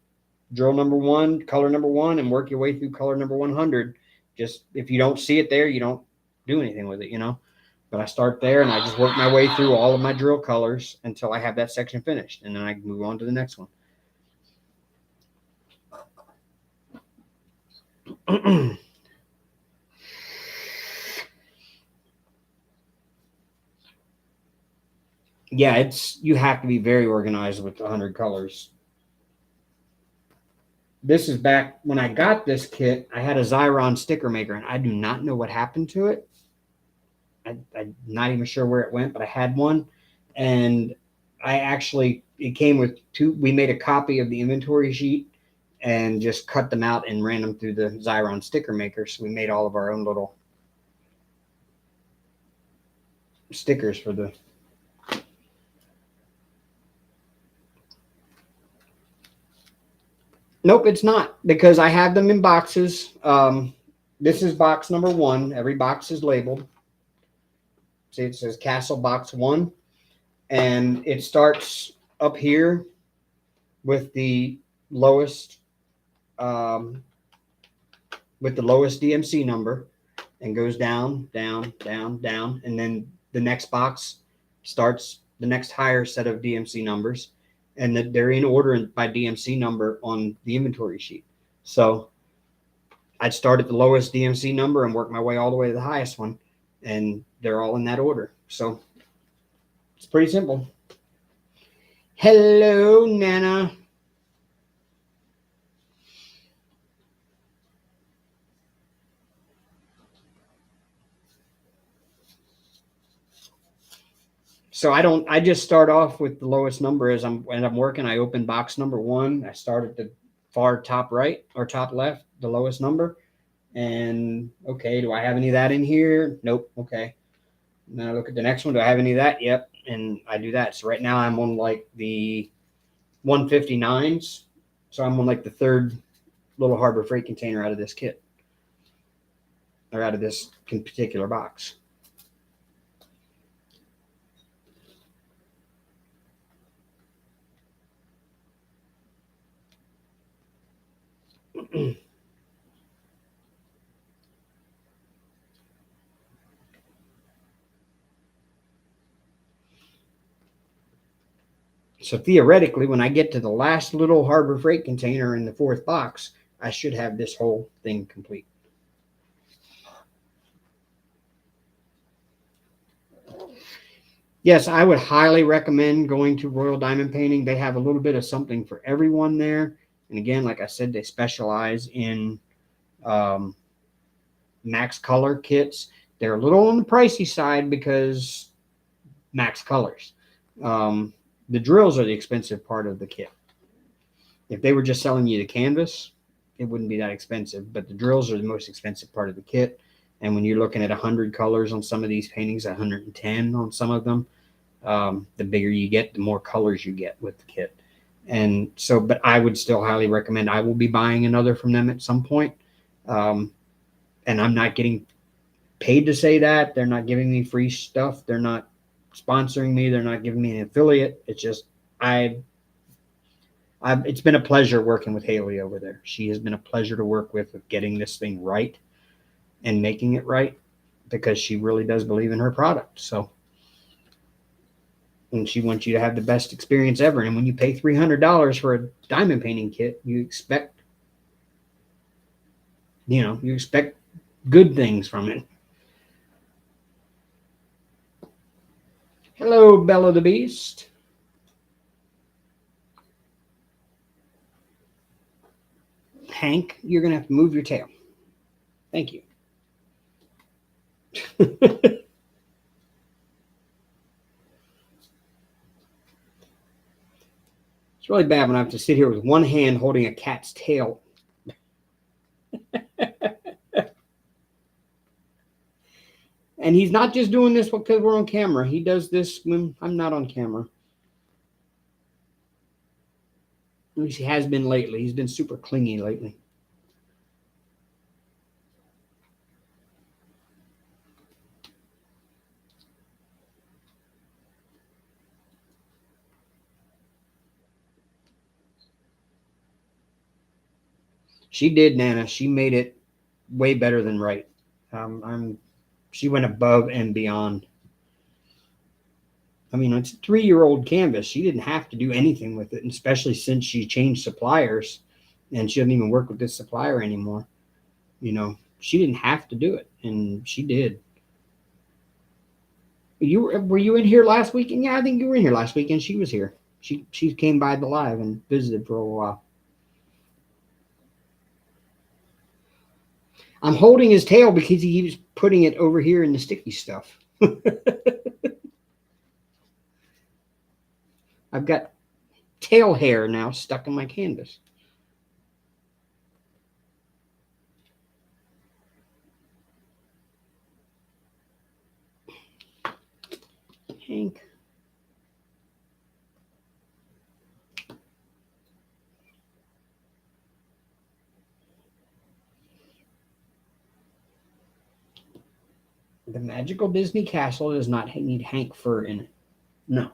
Speaker 1: drill number 1, color number 1, and work your way through color number 100. Just if you don't see it there, you don't do anything with it. But I start there, and I just work my way through all of my drill colors until I have that section finished, and then I move on to the next one. Yeah, you have to be very organized with 100 colors. This is back when I got this kit. I had a Xyron sticker maker, and I do not know what happened to it. I'm not even sure where it went, but I had one, and it came with two. We made a copy of the inventory sheet and just cut them out and ran them through the Xyron sticker maker. So we made all of our own little stickers for the. Nope, it's not, because I have them in boxes. This is box number 1. Every box is labeled. See, it says Castle Box 1, and it starts up here with the lowest DMC number, and goes down, down, down, down, and then the next box starts the next higher set of DMC numbers, and that they're in order by DMC number on the inventory sheet. So I'd start at the lowest DMC number and work my way all the way to the highest one, and they're all in that order. So it's pretty simple. Hello, Nana. So I just start off with the lowest number as I'm working. I open box number 1. I start at the far top right or top left, the lowest number. And okay, do I have any of that in here? Nope. Okay. And then I look at the next one. Do I have any of that? Yep. And I do that. So right now I'm on like the 159s. So I'm on like the third little Harbor Freight container out of this kit, or out of this particular box. So theoretically, when I get to the last little Harbor Freight container in the 4th box, I should have this whole thing complete. Yes, I would highly recommend going to Royal Diamond Painting. They have a little bit of something for everyone there. And again, like I said, they specialize in max color kits. They're a little on the pricey side because max colors. The drills are the expensive part of the kit. If they were just selling you the canvas, it wouldn't be that expensive, but the drills are the most expensive part of the kit. And when you're looking at 100 colors on some of these paintings, 110 on some of them, the bigger you get, the more colors you get with the kit. And so, but I would still highly recommend. I will be buying another from them at some point. And I'm not getting paid to say that. They're not giving me free stuff. They're not sponsoring me. They're not giving me an affiliate. It's just, it's been a pleasure working with Haley over there. She has been a pleasure to work with getting this thing right and making it right. because she really does believe in her product. So, and she wants you to have the best experience ever. And when you pay $300 for a diamond painting kit, you expect, you expect good things from it. Hello, Bella the Beast. Hank, you're going to have to move your tail. Thank you. It's really bad when I have to sit here with one hand holding a cat's tail. And he's not just doing this because we're on camera. He does this when I'm not on camera. At least he has been lately. He's been super clingy lately. She did, Nana. She made it way better than right. She went above and beyond. I mean, it's a 3-year-old canvas. She didn't have to do anything with it, and especially since she changed suppliers and she doesn't even work with this supplier anymore. She didn't have to do it, and she did. Were you in here last weekend? Yeah, I think you were in here last weekend. She was here. She came by the live and visited for a while. I'm holding his tail because he keeps putting it over here in the sticky stuff. I've got tail hair now stuck in my canvas. Hank. The magical Disney castle does not need Hank fur in it. No.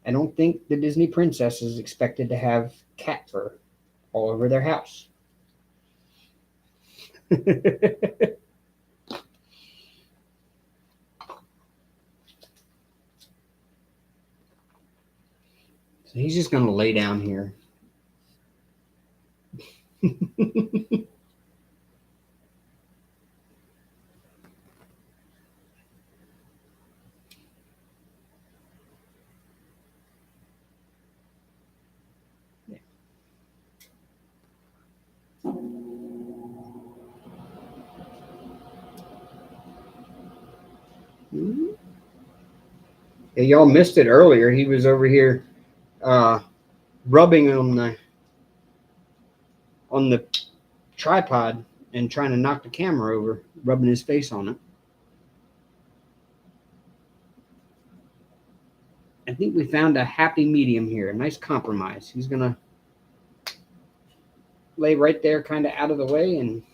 Speaker 1: I don't think the Disney princess is expected to have cat fur all over their house. So he's just going to lay down here. Yeah, y'all missed it earlier. He was over here rubbing on the tripod and trying to knock the camera over, rubbing his face on it. I think we found a happy medium here, a nice compromise. He's going to lay right there kind of out of the way and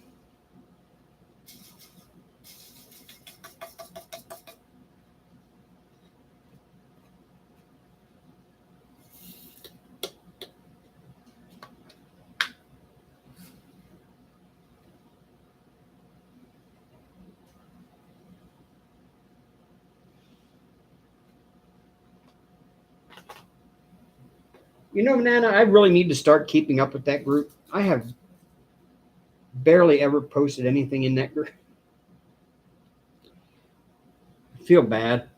Speaker 1: Nana, I really need to start keeping up with that group. I have barely ever posted anything in that group. I feel bad.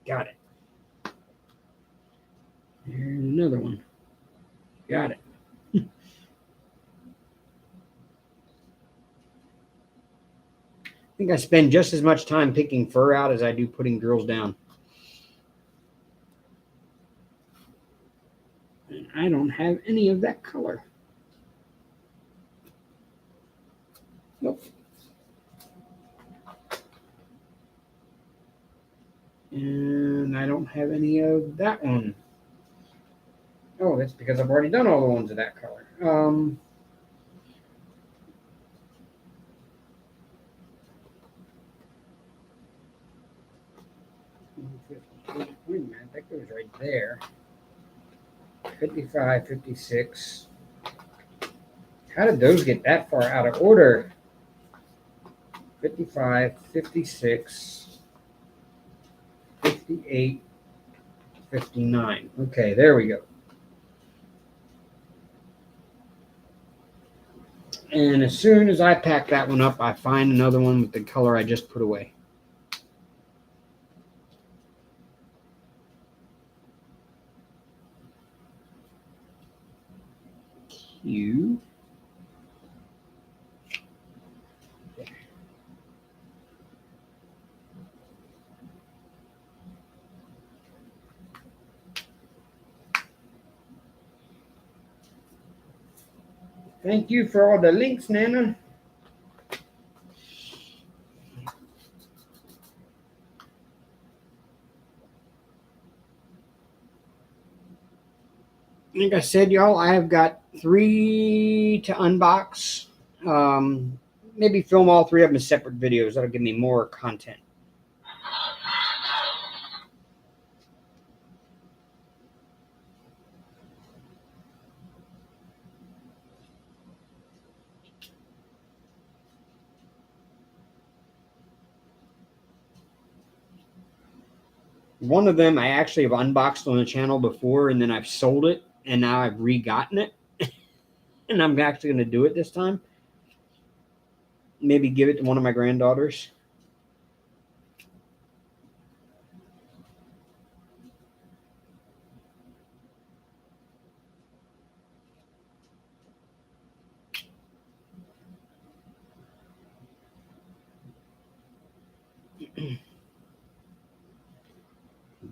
Speaker 1: Got it. Here's another one. Got it. think I spend just as much time picking fur out as I do putting drills down. And I don't have any of that color. Nope. And I don't have any of that one. Oh, that's because I've already done all the ones of that color. Wait a minute, that goes right there. 55, 56. How did those get that far out of order? 55, 56, 58, 59. Okay, there we go. And as soon as I pack that one up, I find another one with the color I just put away. Q. Thank you for all the links, Nana. Like I said, y'all, I have got 3 to unbox. Maybe film all 3 of them as separate videos. That'll give me more content. One of them I actually have unboxed on the channel before, and then I've sold it, and now I've re-gotten it. And I'm actually going to do it this time. Maybe give it to one of my granddaughters.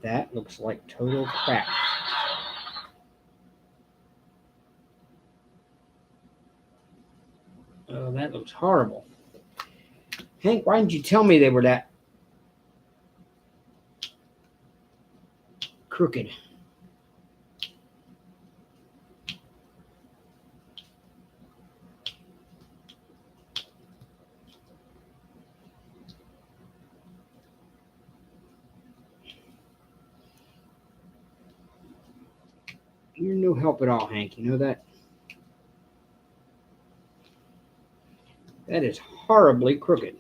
Speaker 1: That looks like total crap. Oh, that looks horrible. Hank, why didn't you tell me they were that crooked? You're no help at all, Hank. You know that? That is horribly crooked.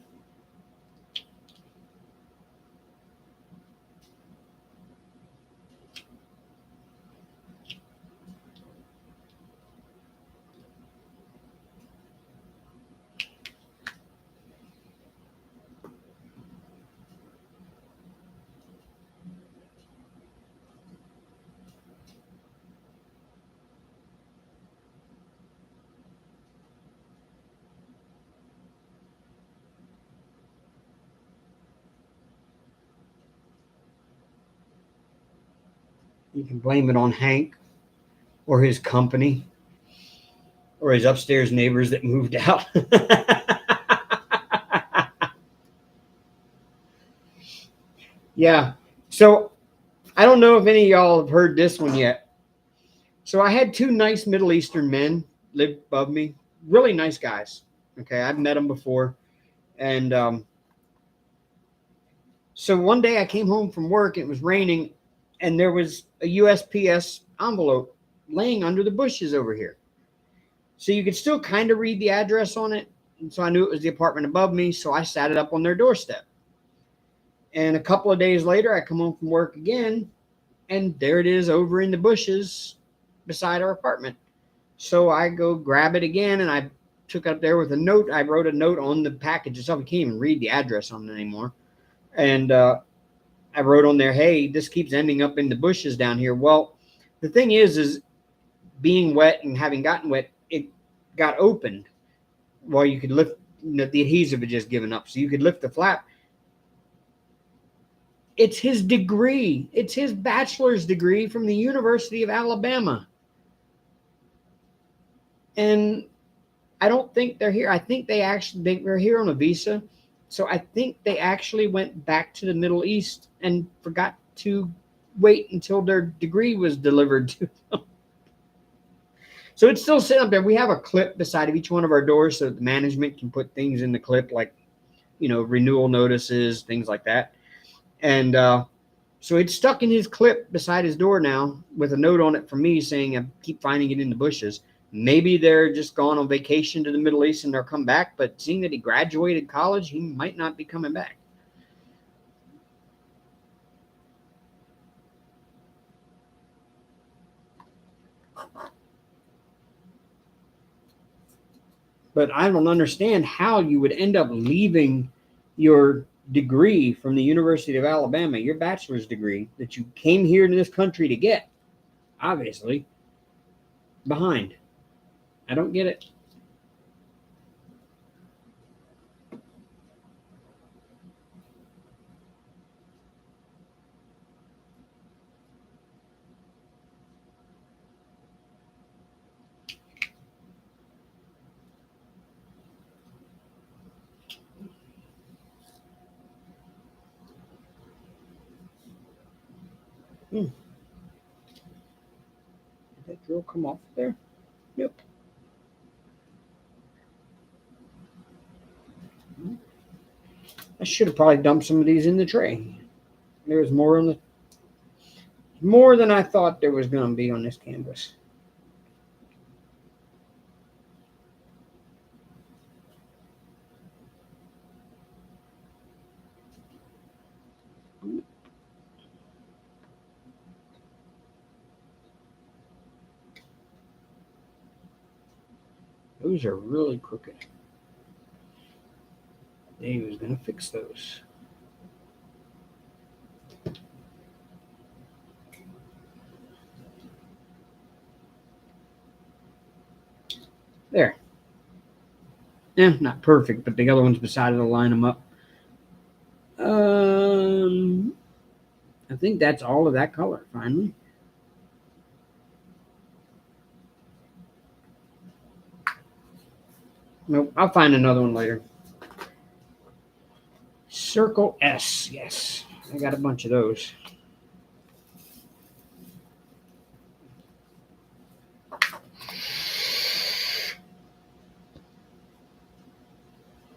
Speaker 1: You can blame it on Hank or his company or his upstairs neighbors that moved out. Yeah. So I don't know if any of y'all have heard this one yet. So I had 2 nice Middle Eastern men live above me. Really nice guys. Okay. I've met them before. And so one day I came home from work. It was raining. And there was a USPS envelope laying under the bushes over here. So you could still kind of read the address on it. And so I knew it was the apartment above me. So I sat it up on their doorstep. And a couple of days later, I come home from work again. And there it is over in the bushes beside our apartment. So I go grab it again. And I took it up there with a note. I wrote a note on the package itself. I can't even read the address on it anymore. And I wrote on there, hey, this keeps ending up in the bushes down here. Well, the thing is being wet and having gotten wet, it got opened while you could lift the adhesive had just given up. So you could lift the flap. It's his degree. It's his bachelor's degree from the University of Alabama. And I don't think they're here. I think they're here on a visa. So I think they actually went back to the Middle East and forgot to wait until their degree was delivered to them. So it's still sitting up there. We have a clip beside of each one of our doors so that the management can put things in the clip, like, renewal notices, things like that. And so it's stuck in his clip beside his door now with a note on it from me saying, I keep finding it in the bushes. Maybe they're just gone on vacation to the Middle East and they'll come back. But seeing that he graduated college, he might not be coming back. But I don't understand how you would end up leaving your degree from the University of Alabama, your bachelor's degree that you came here to this country to get, obviously, behind. I don't get it. Did that drill come off there? Yep. I should have probably dumped some of these in the tray. There was more than I thought there was going to be on this canvas. Those are really crooked. Dave was going to fix those. There. Yeah, not perfect, but the other ones beside it will line them up. I think that's all of that color, finally. Nope, I'll find another one later. Circle S, yes. I got a bunch of those.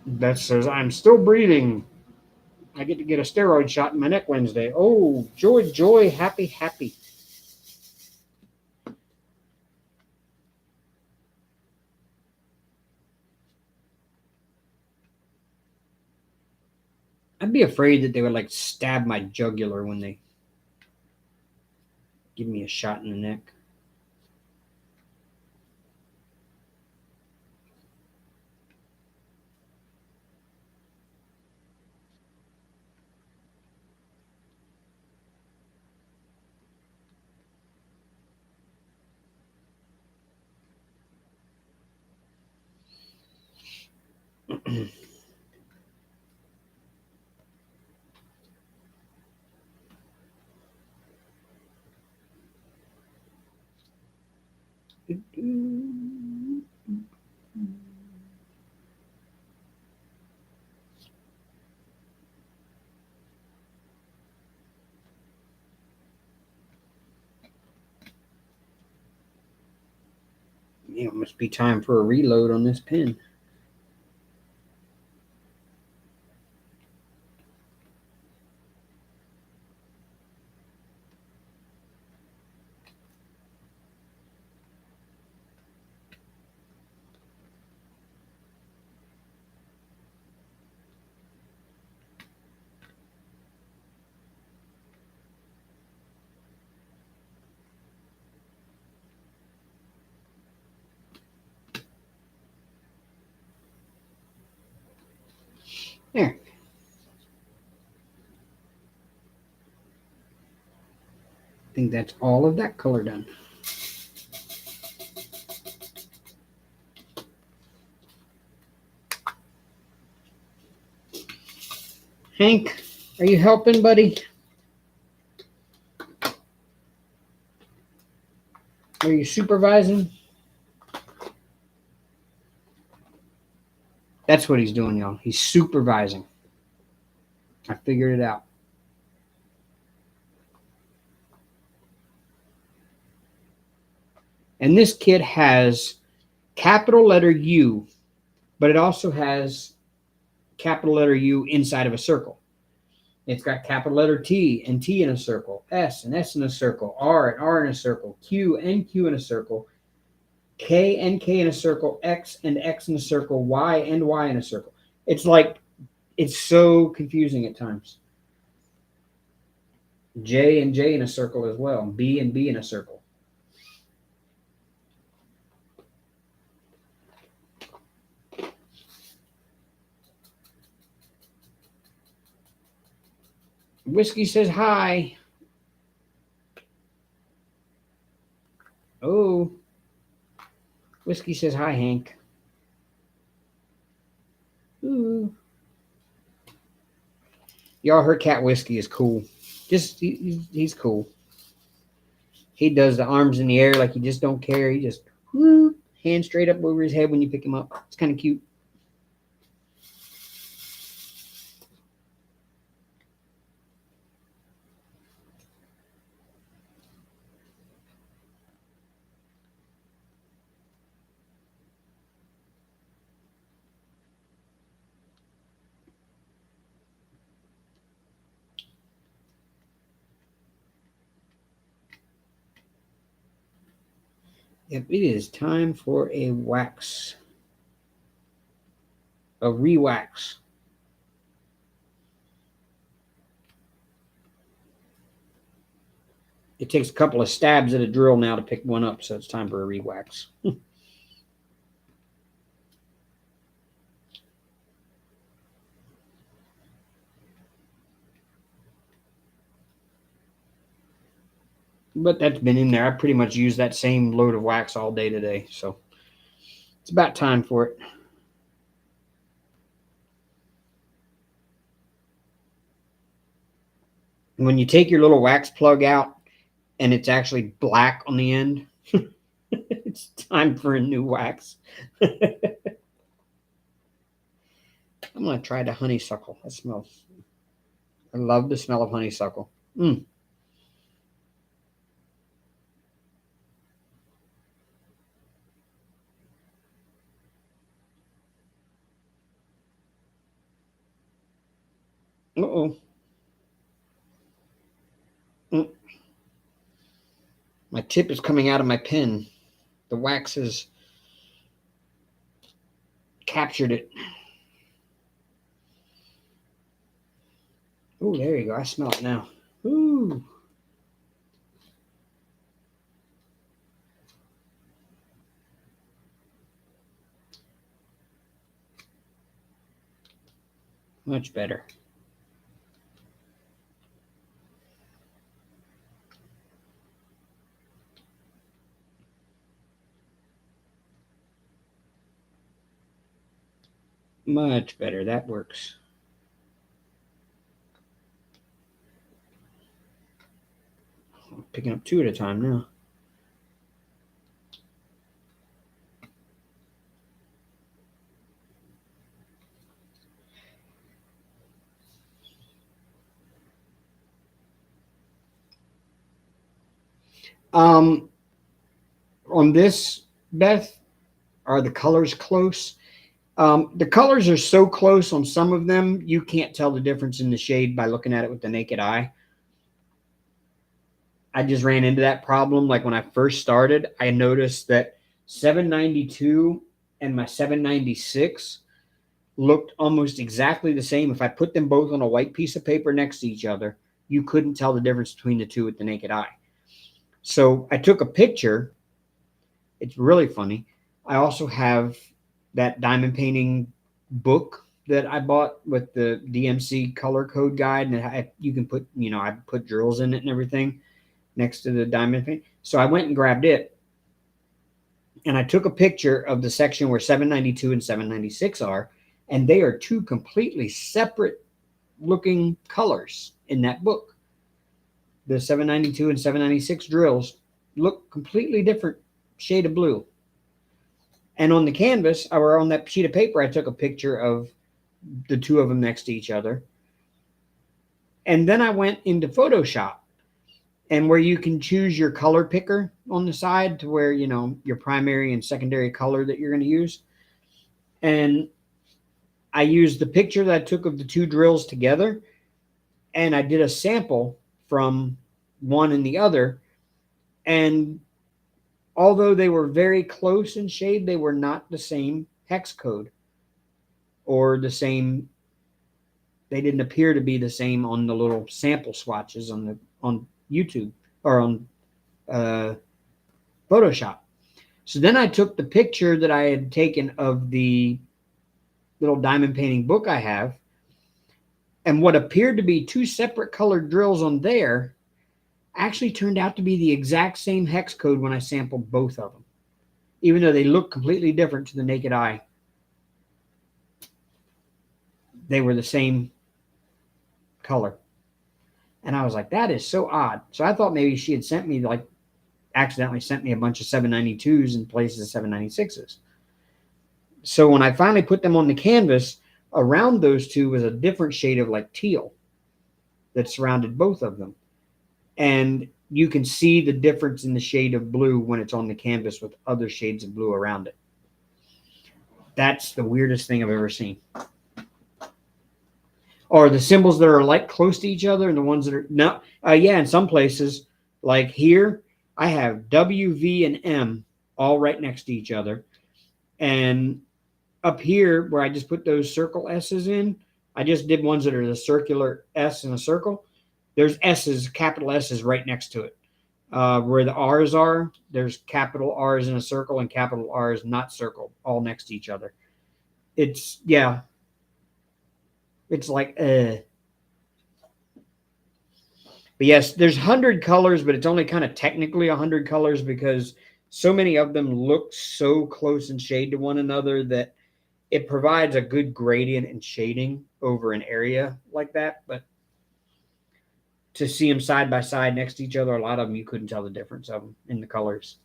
Speaker 1: That says, I'm still breathing. I get to get a steroid shot in my neck Wednesday. Oh, joy, joy, happy, happy. I'd be afraid that they would like stab my jugular when they give me a shot in the neck. It must be time for a reload on this pen. There. I think that's all of that color done. Hank, are you helping, buddy? Are you supervising? That's what he's doing, y'all. He's supervising. I figured it out. And this kit has capital letter U, but it also has capital letter U inside of a circle. It's got capital letter T and T in a circle, S and S in a circle, R and R in a circle, Q and Q in a circle, K and K in a circle, X and X in a circle, Y and Y in a circle. It's like, it's so confusing at times. J and J in a circle as well, B and B in a circle. Whiskey says hi. Oh. Whiskey says hi, Hank. Ooh. Y'all, her cat Whiskey is cool. He's cool. He does the arms in the air like he just don't care. He just hand straight up over his head when you pick him up. It's kind of cute. Yep, it is time for a wax. A re-wax. It takes a couple of stabs at a drill now to pick one up, so it's time for a re-wax. But that's been in there. I pretty much used that same load of wax all day today, so it's about time for it. When you take your little wax plug out and it's actually black on the end, it's time for a new wax. I'm going to try the honeysuckle. That smells. I love the smell of honeysuckle. Uh-oh. My tip is coming out of my pen. The wax has captured it. Oh, there you go. I smell it now. Ooh. Much better. Much better. That works. I'm picking up two at a time now. On this, Beth, are the colors close? The colors are so close on some of them, you can't tell the difference in the shade by looking at it with the naked eye. I just ran into that problem. Like when I first started, I noticed that 792 and my 796 looked almost exactly the same. If I put them both on a white piece of paper next to each other, you couldn't tell the difference between the two with the naked eye. So I took a picture. It's really funny. I also have that diamond painting book that I bought with the DMC color code guide, and you can put, I put drills in it and everything next to the diamond paint. So I went and grabbed it, and I took a picture of the section where 792 and 796 are, and they are two completely separate looking colors in that book. The 792 and 796 drills look completely different shade of blue. And on the canvas, or on that sheet of paper, I took a picture of the two of them next to each other. And then I went into Photoshop, and where you can choose your color picker on the side to where, you know, your primary and secondary color that you're going to use. And I used the picture that I took of the two drills together, and I did a sample from one and the other. And although they were very close in shade, they were not the same hex code or the same. They didn't appear to be the same on the little sample swatches on YouTube or on Photoshop. So then I took the picture that I had taken of the little diamond painting book I have, and what appeared to be two separate colored drills on there actually turned out to be the exact same hex code when I sampled both of them, even though they look completely different to the naked eye. They were the same color. And I was like, that is so odd. So I thought maybe she had sent me, like, accidentally sent me a bunch of 792s in places of 796s. So when I finally put them on the canvas, around those two was a different shade of like teal that surrounded both of them. And you can see the difference in the shade of blue when it's on the canvas with other shades of blue around it. That's the weirdest thing I've ever seen. Or the symbols that are like close to each other and the ones that are not. Yeah, in some places, like here, I have W, V, and M all right next to each other. And up here, where I just put those circle S's in, I just did ones that are the circular S in a circle. There's S's, capital S's right next to it. Where the R's are, there's capital R's in a circle and capital R's not circled, all next to each other. It's, yeah. It's like, But yes, there's 100 colors, but it's only kind of technically 100 colors because so many of them look so close in shade to one another that it provides a good gradient and shading over an area like that. But to see them side by side next to each other, a lot of them, you couldn't tell the difference of them in the colors.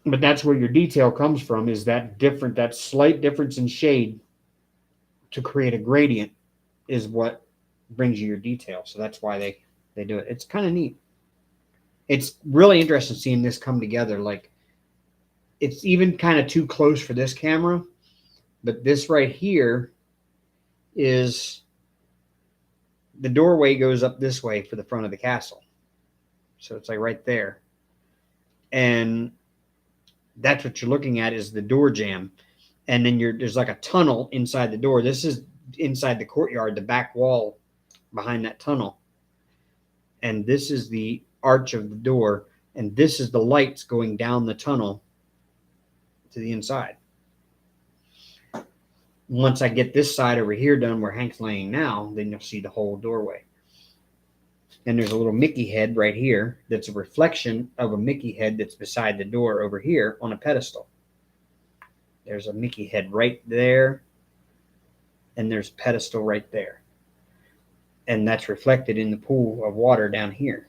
Speaker 1: But that's where your detail comes from, is that slight difference in shade to create a gradient is what brings you your detail. So that's why they do it. It's kind of neat. It's really interesting seeing this come together. Like, it's even kind of too close for this camera, but this right here is the doorway goes up this way for the front of the castle. So it's like right there. And that's what you're looking at, is the door jamb. And then there's like a tunnel inside the door. This is inside the courtyard, the back wall behind that tunnel. And this is the arch of the door. And this is the lights going down the tunnel to the inside. Once I get this side over here done where Hank's laying now, then you'll see the whole doorway. And there's a little Mickey head right here that's a reflection of a Mickey head that's beside the door over here on a pedestal. There's a Mickey head right there, and there's a pedestal right there. And that's reflected in the pool of water down here.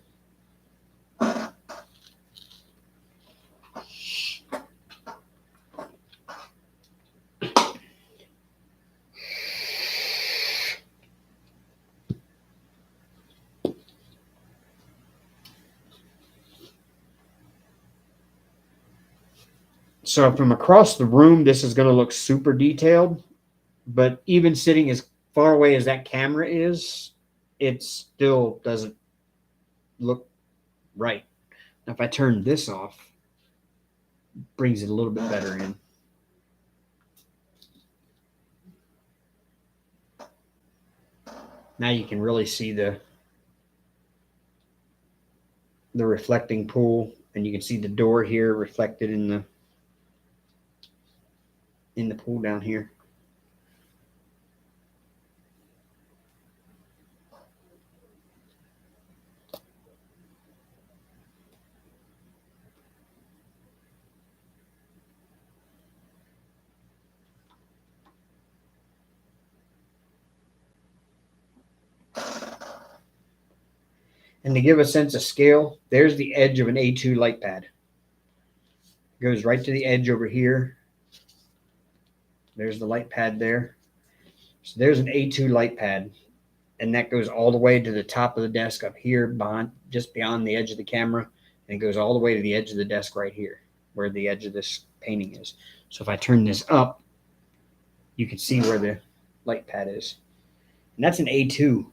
Speaker 1: So from across the room, this is going to look super detailed, but even sitting as far away as that camera is, it still doesn't look right. Now, if I turn this off, it brings it a little bit better in. Now you can really see the reflecting pool, and you can see the door here reflected in the pool down here. And to give a sense of scale, there's the edge of an A2 light pad. It goes right to the edge over here. There's the light pad there. So there's an A2 light pad. And that goes all the way to the top of the desk up here, just beyond the edge of the camera. And it goes all the way to the edge of the desk right here, where the edge of this painting is. So if I turn this up, you can see where the light pad is. And that's an A2.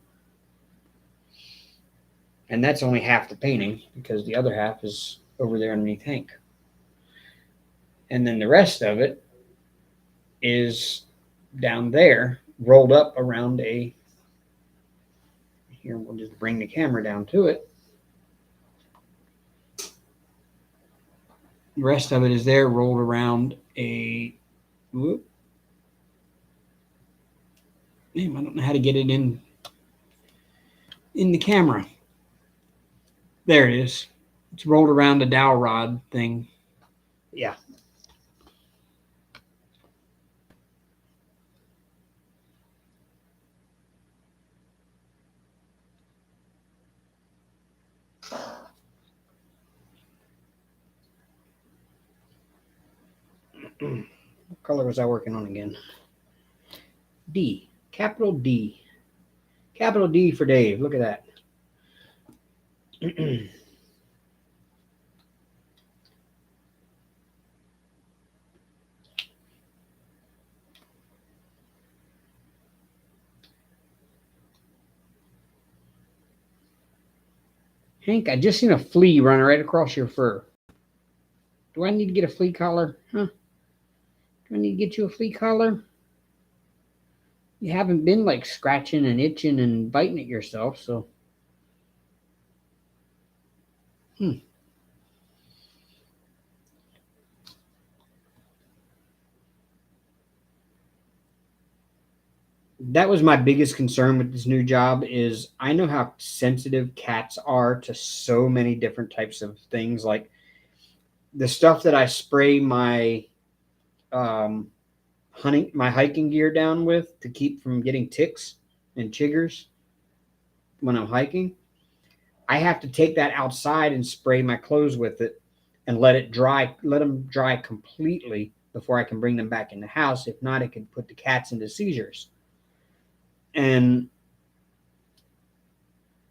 Speaker 1: And that's only half the painting, because the other half is over there underneath Hank. And then the rest of it is down there, rolled up around a, here we'll just bring the camera down to it. The rest of it is there, rolled around a, whoop. Damn, I don't know how to get it in the camera. There it is. It's rolled around a dowel rod thing. Yeah. What color was I working on again? D. Capital D. Capital D for Dave. Look at that. Hank, I just seen a flea run right across your fur. Do I need to get a flea collar? Huh? Do I need to get you a flea collar? You haven't been like scratching and itching and biting at yourself, so. That was my biggest concern with this new job is I know how sensitive cats are to so many different types of things. Like the stuff that I spray my my hiking gear down with to keep from getting ticks and chiggers when I'm hiking. I have to take that outside and spray my clothes with it and let them dry completely before I can bring them back in the house. If not, it could put the cats into seizures. And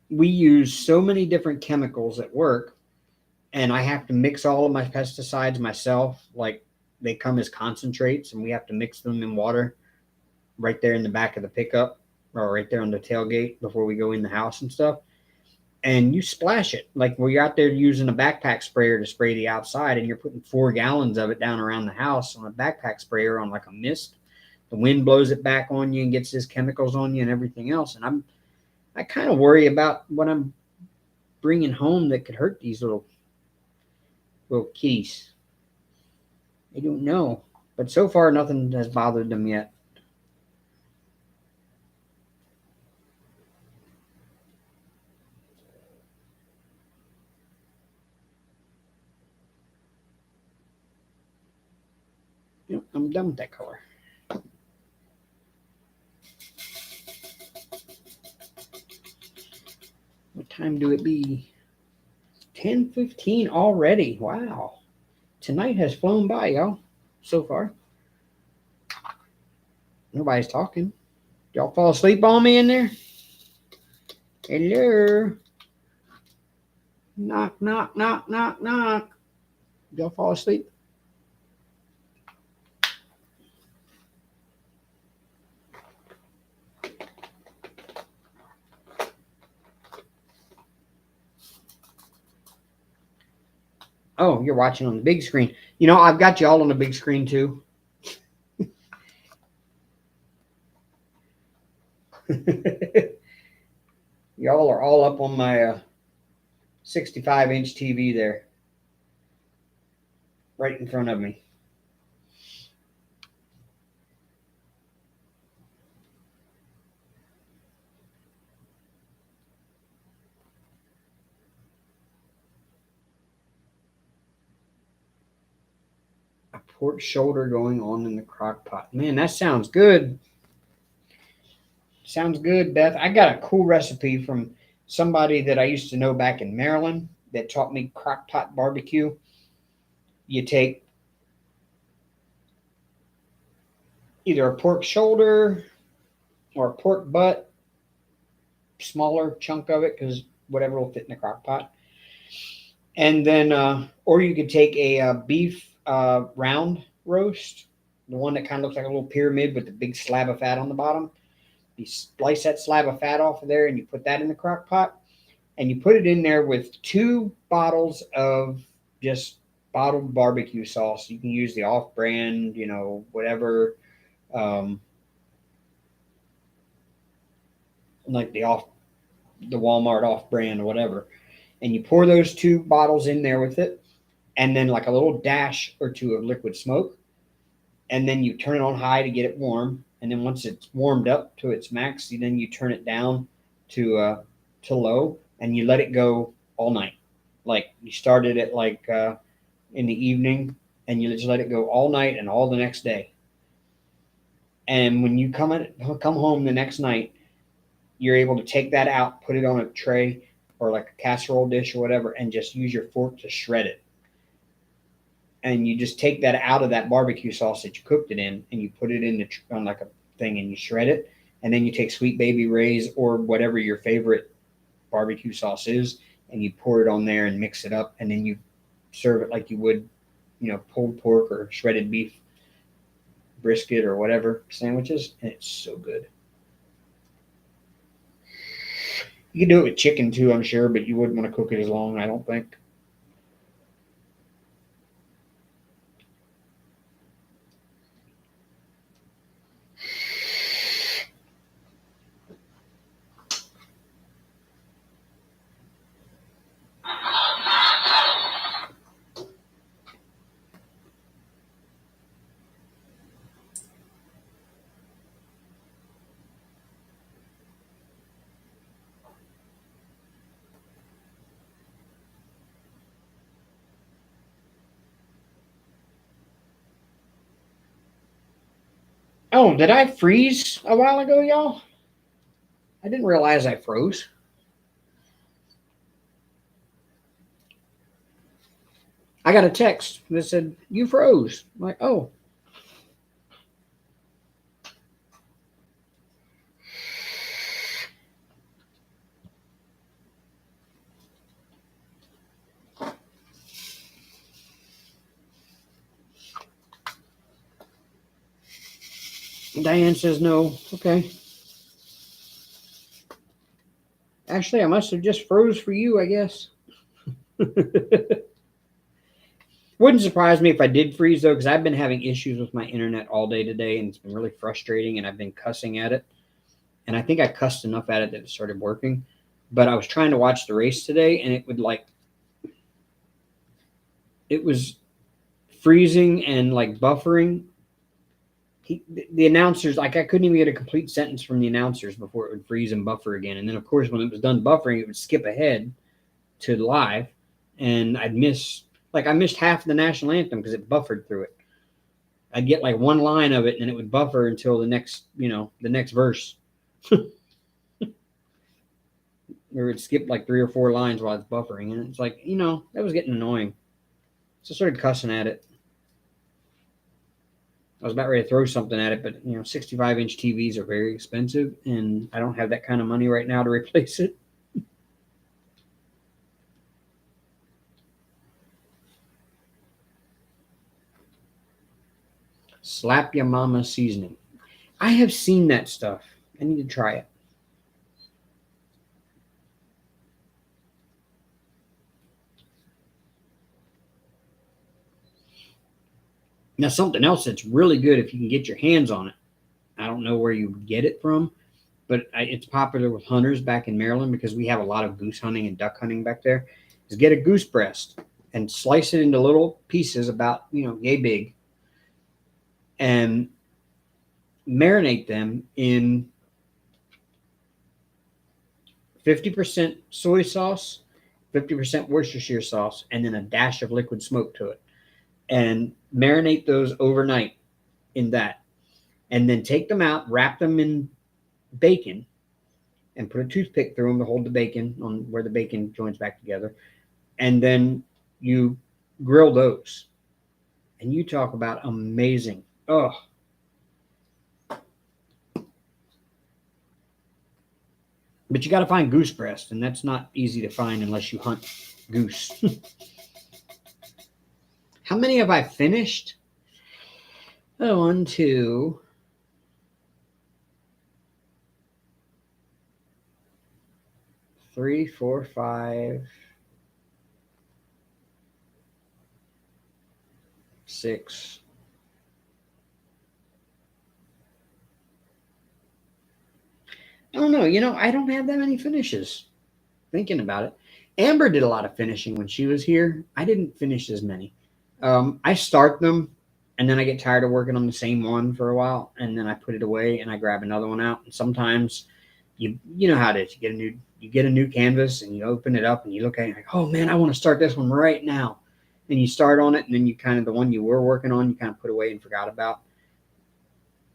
Speaker 1: we use so many different chemicals at work, and I have to mix all of my pesticides myself. Like they come as concentrates, and we have to mix them in water right there in the back of the pickup or right there on the tailgate before we go in the house and stuff. And you splash it like when you're out there using a backpack sprayer to spray the outside, and you're putting 4 gallons of it down around the house on a backpack sprayer on like a mist. The wind blows it back on you and gets these chemicals on you and everything else. And I kind of worry about what I'm bringing home that could hurt these little kitties. I don't know, but so far nothing has bothered them yet. Yep, I'm done with that color. What time do it be? 10:15 already. Wow. Tonight has flown by, y'all, so far. Nobody's talking. Y'all fall asleep on me in there? Hello? Knock, knock, knock, knock, knock. Y'all fall asleep? Oh, you're watching on the big screen. You know, I've got you all on the big screen too. Y'all are all up on my 65-inch TV there, right in front of me. A port shoulder going on in the crock pot. Man, that sounds good. Sounds good, Beth. I got a cool recipe from somebody that I used to know back in Maryland that taught me crock pot barbecue. You take either a pork shoulder or a pork butt, smaller chunk of it because whatever will fit in the crock pot. And then, or you could take a beef round roast, the one that kind of looks like a little pyramid with the big slab of fat on the bottom. You slice that slab of fat off of there and you put that in the crock pot and you put it in there with 2 bottles of just bottled barbecue sauce. You can use the off brand, whatever, um, like the Walmart off brand or whatever. And you pour those 2 bottles in there with it, and then like a little dash or 2 of liquid smoke. And then you turn it on high to get it warm. And then once it's warmed up to its max, then you turn it down to low, and you let it go all night. Like you started it like in the evening, and you just let it go all night and all the next day. And when you come home the next night, you're able to take that out, put it on a tray or like a casserole dish or whatever, and just use your fork to shred it. And you just take that out of that barbecue sauce that you cooked it in, and you put it in on like a thing, and you shred it. And then you take Sweet Baby Ray's or whatever your favorite barbecue sauce is, and you pour it on there and mix it up, and then you serve it like you would, pulled pork or shredded beef, brisket or whatever sandwiches, and it's so good. You can do it with chicken too, I'm sure, but you wouldn't want to cook it as long, I don't think. Oh, did I freeze a while ago, y'all? I didn't realize I froze. I got a text that said, "You froze." I'm like, oh. Diane says no. Okay. Actually, I must have just froze for you, I guess. Wouldn't surprise me if I did freeze though, because I've been having issues with my internet all day today, and it's been really frustrating. And I've been cussing at it, and I think I cussed enough at it that it started working. But I was trying to watch the race today, and it was freezing and like buffering. The announcers, like I couldn't even get a complete sentence from the announcers before it would freeze and buffer again. And then, of course, when it was done buffering, it would skip ahead to live, and I missed half the national anthem because it buffered through it. I'd get like one line of it, and then it would buffer until the next verse. Or it'd skip like 3 or 4 lines while it's buffering, and it's like, that was getting annoying. So I started cussing at it. I was about ready to throw something at it, but 65-inch TVs are very expensive, and I don't have that kind of money right now to replace it. Slap Ya Mama seasoning. I have seen that stuff. I need to try it. Now, something else that's really good if you can get your hands on it. I don't know where you get it from, but it's popular with hunters back in Maryland because we have a lot of goose hunting and duck hunting back there. Is get a goose breast and slice it into little pieces about yay big, and marinate them in 50% soy sauce, 50% Worcestershire sauce, and then a dash of liquid smoke to it, and marinate those overnight in that, and then take them out, wrap them in bacon, and put a toothpick through them to hold the bacon on where the bacon joins back together. And then you grill those. And you talk about amazing. Oh, but you got to find goose breast, and that's not easy to find unless you hunt goose. How many have I finished? Oh, 1, 2, 3, 4, 5, 6. I don't know. I don't have that many finishes. Thinking about it, Amber did a lot of finishing when she was here. I didn't finish as many. I start them, and then I get tired of working on the same one for a while, and then I put it away and I grab another one out. And sometimes you know how it is. You get a new canvas and you open it up and you look at it like, oh man, I want to start this one right now. And you start on it, and then you kind of the one you were working on, you kind of put away and forgot about.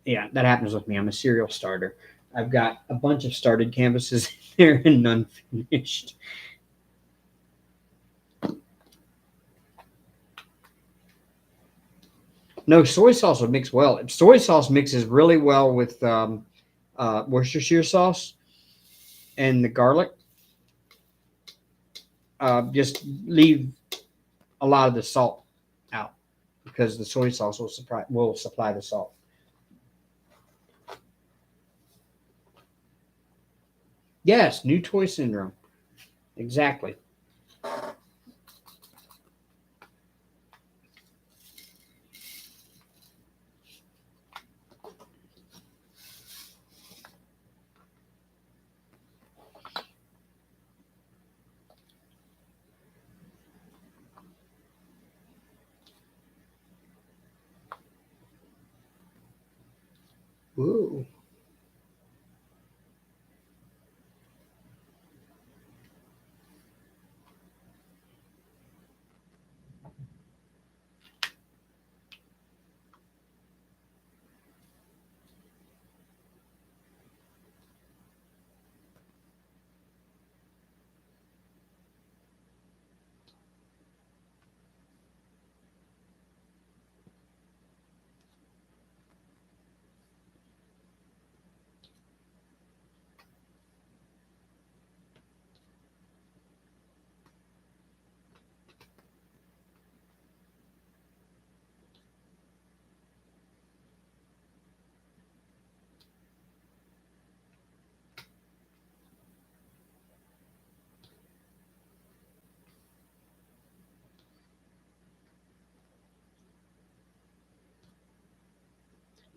Speaker 1: Yeah, that happens with me. I'm a serial starter. I've got a bunch of started canvases in there and none finished. No, soy sauce would mix well. Soy sauce mixes really well with Worcestershire sauce and the garlic. Just leave a lot of the salt out because the soy sauce will supply the salt. Yes, new toy syndrome. Exactly. Ooh.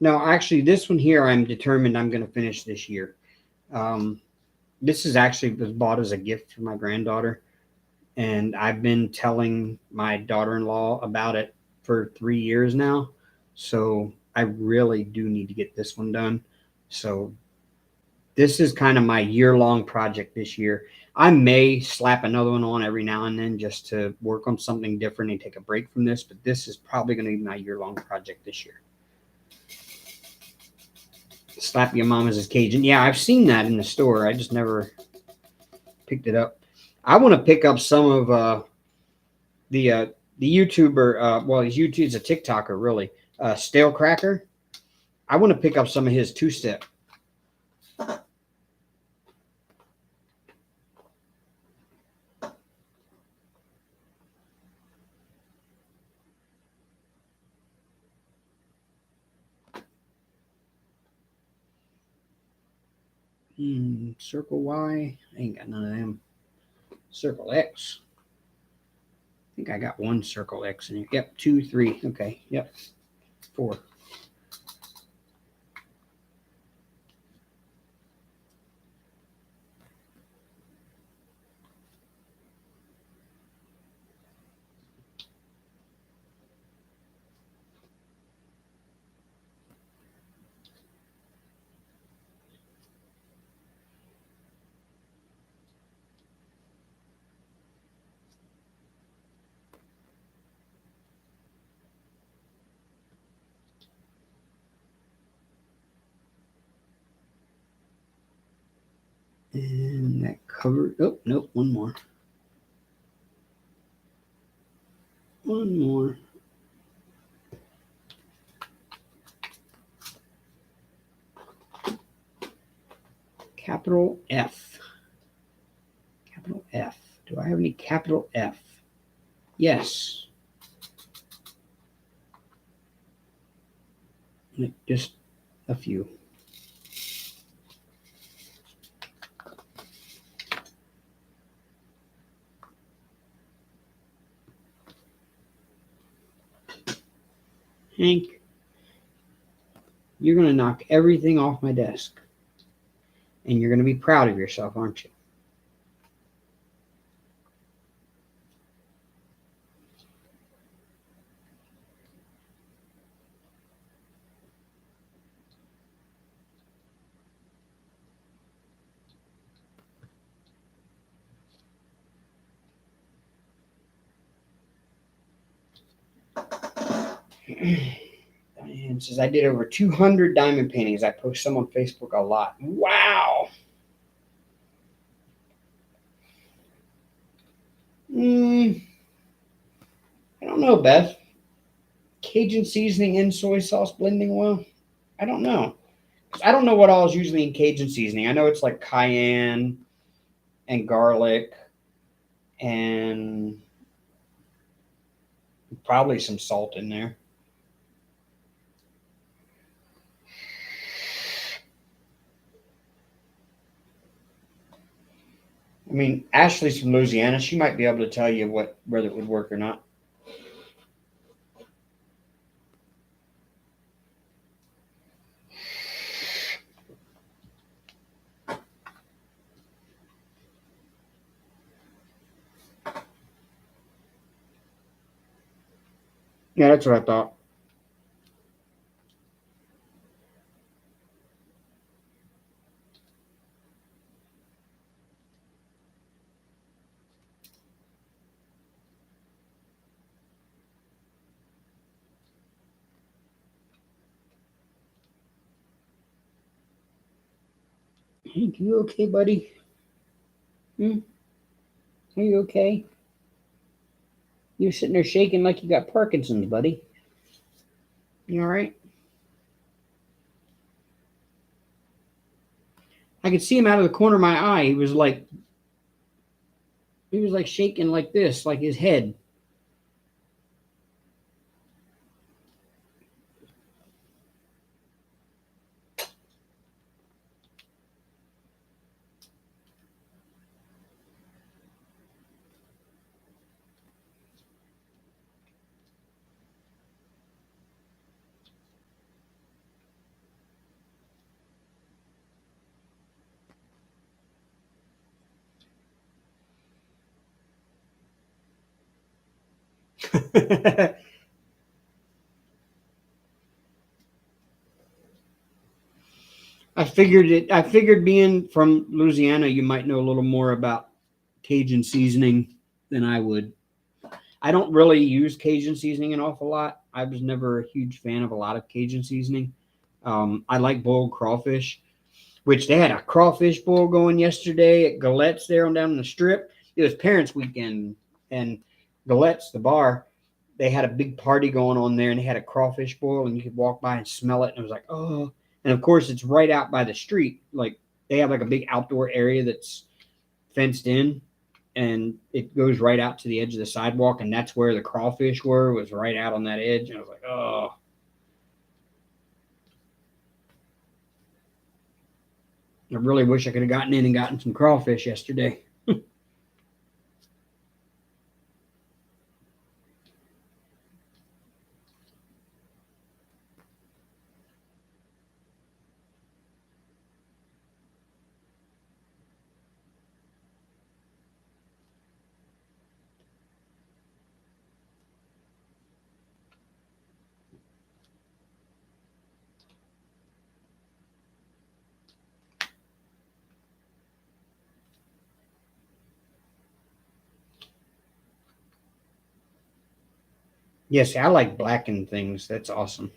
Speaker 1: No, actually, this one here, I'm determined I'm going to finish this year. Um, this is actually was bought as a gift for my granddaughter, and I've been telling my daughter-in-law about it for 3 years now. So I really do need to get this one done. So this is kind of my year-long project this year. I may slap another one on every now and then just to work on something different and take a break from this, but this is probably going to be my year-long project this year. Slap your mama's is Cajun. Yeah, I've seen that in the store. I just never picked it up. I want to pick up some of the YouTuber. Well, he's a TikToker, really. Stale Cracker. I want to pick up some of his two-step. Circle Y. I ain't got none of them. Circle X. I think I got one Circle X in here. Yep, 2, 3. Okay. Yep, 4. And that covered. Oh, nope, one more. One more. Capital F. Capital F. Do I have any capital F? Yes. Just a few. Hank, you're going to knock everything off my desk. And you're going to be proud of yourself, aren't you? Diane says, I did over 200 diamond paintings. I post some on Facebook a lot. Wow. I don't know, Beth. Cajun seasoning and soy sauce blending well? I don't know. I don't know what all is usually in Cajun seasoning. I know it's like cayenne and garlic and probably some salt in there. I mean, Ashley's from Louisiana. She might be able to tell you whether it would work or not. Yeah, that's what I thought. Hank, you okay, buddy? Are you okay? You're sitting there shaking like you got Parkinson's, buddy. You all right? I could see him out of the corner of my eye. He was like shaking like this, like his head. I figured being from Louisiana, you might know a little more about Cajun seasoning than I would. I don't really use Cajun seasoning an awful lot. I was never a huge fan of a lot of Cajun seasoning. I like boiled crawfish, which they had a crawfish boil going yesterday at Galette's there on down the strip. It was Parents' Weekend, and Galette's, the bar, they had a big party going on there, and they had a crawfish boil, and you could walk by and smell it, and it was like, oh. And of course, it's right out by the street. Like they have like a big outdoor area that's fenced in, and it goes right out to the edge of the sidewalk, and that's where the crawfish were, was right out on that edge. And I was like, oh. I really wish I could have gotten in and gotten some crawfish yesterday. Yes, I like blackened things. That's awesome.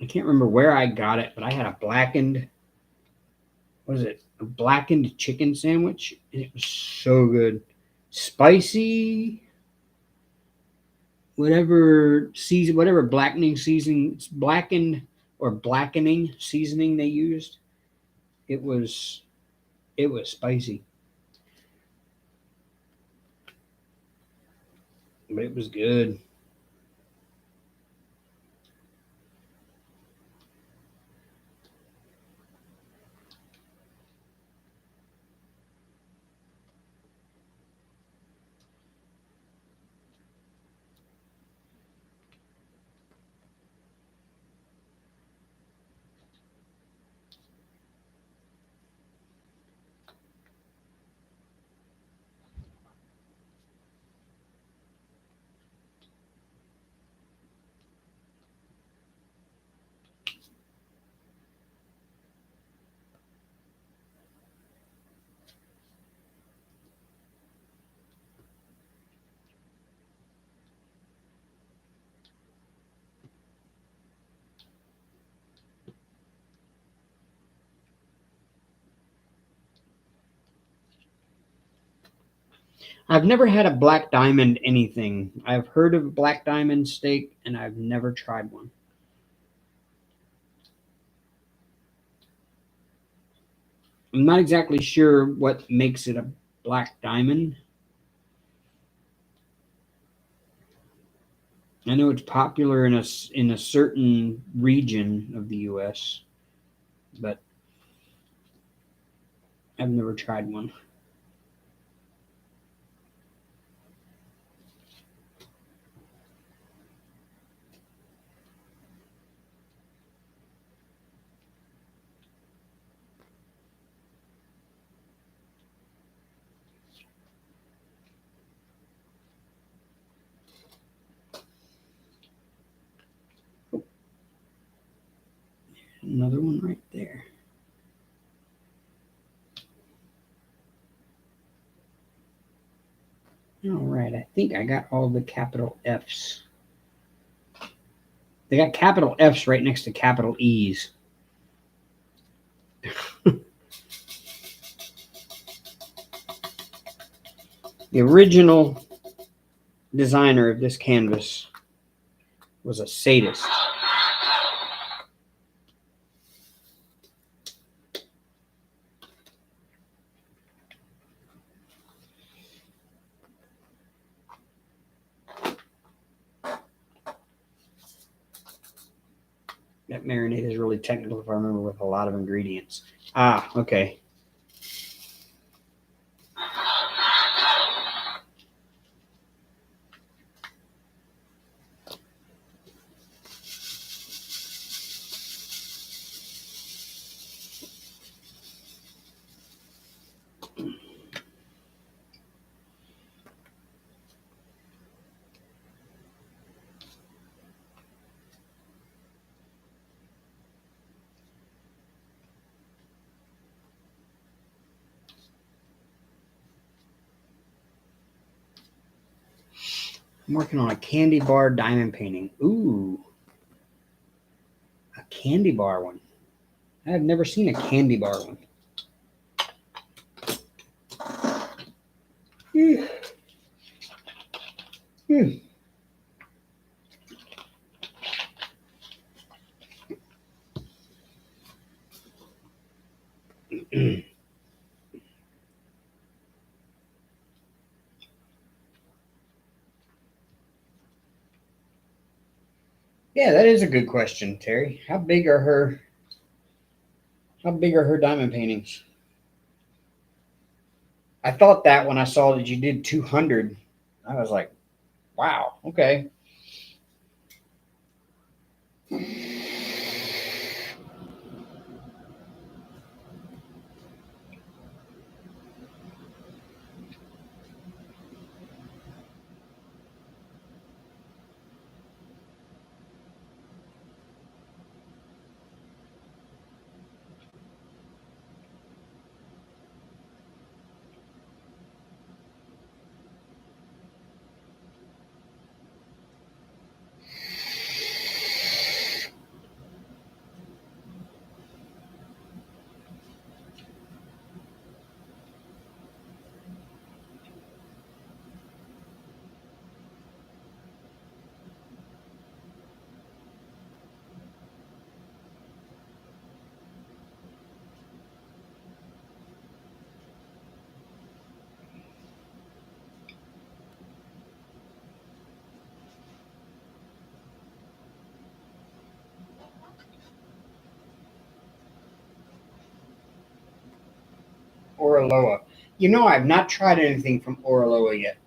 Speaker 1: I can't remember where I got it, but I had a blackened, what is it? A blackened chicken sandwich, and it was so good. Spicy, whatever blackening seasoning, blackened or blackening seasoning they used. It was it was spicy, but it was good. I've never had a black diamond anything. I've heard of a black diamond steak, and I've never tried one. I'm not exactly sure what makes it a black diamond. I know it's popular in a certain region of the U.S., but I've never tried one. Oh, another one right there. All right, I think I got all the capital F's. They got capital F's right next to capital E's. The original designer of this canvas was a sadist. That marinade is really technical if I remember, with a lot of ingredients. Ah, okay. I'm working on a candy bar diamond painting. Ooh, a candy bar one. I have never seen a candy bar one. Mm. Mm. Yeah, that is a good question, Terry. How big are her diamond paintings? I thought that when I saw that you did 200, I was like, wow, okay. Oraloa. You know, I've not tried anything from Oraloa yet.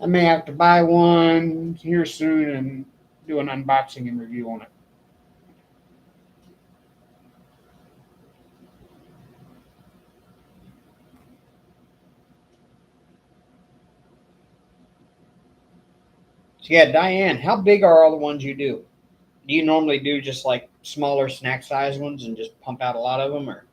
Speaker 1: I may have to buy one here soon and do an unboxing and review on it. So yeah, Diane, how big are all the ones you do? Do you normally do just like smaller snack size ones and just pump out a lot of them, or?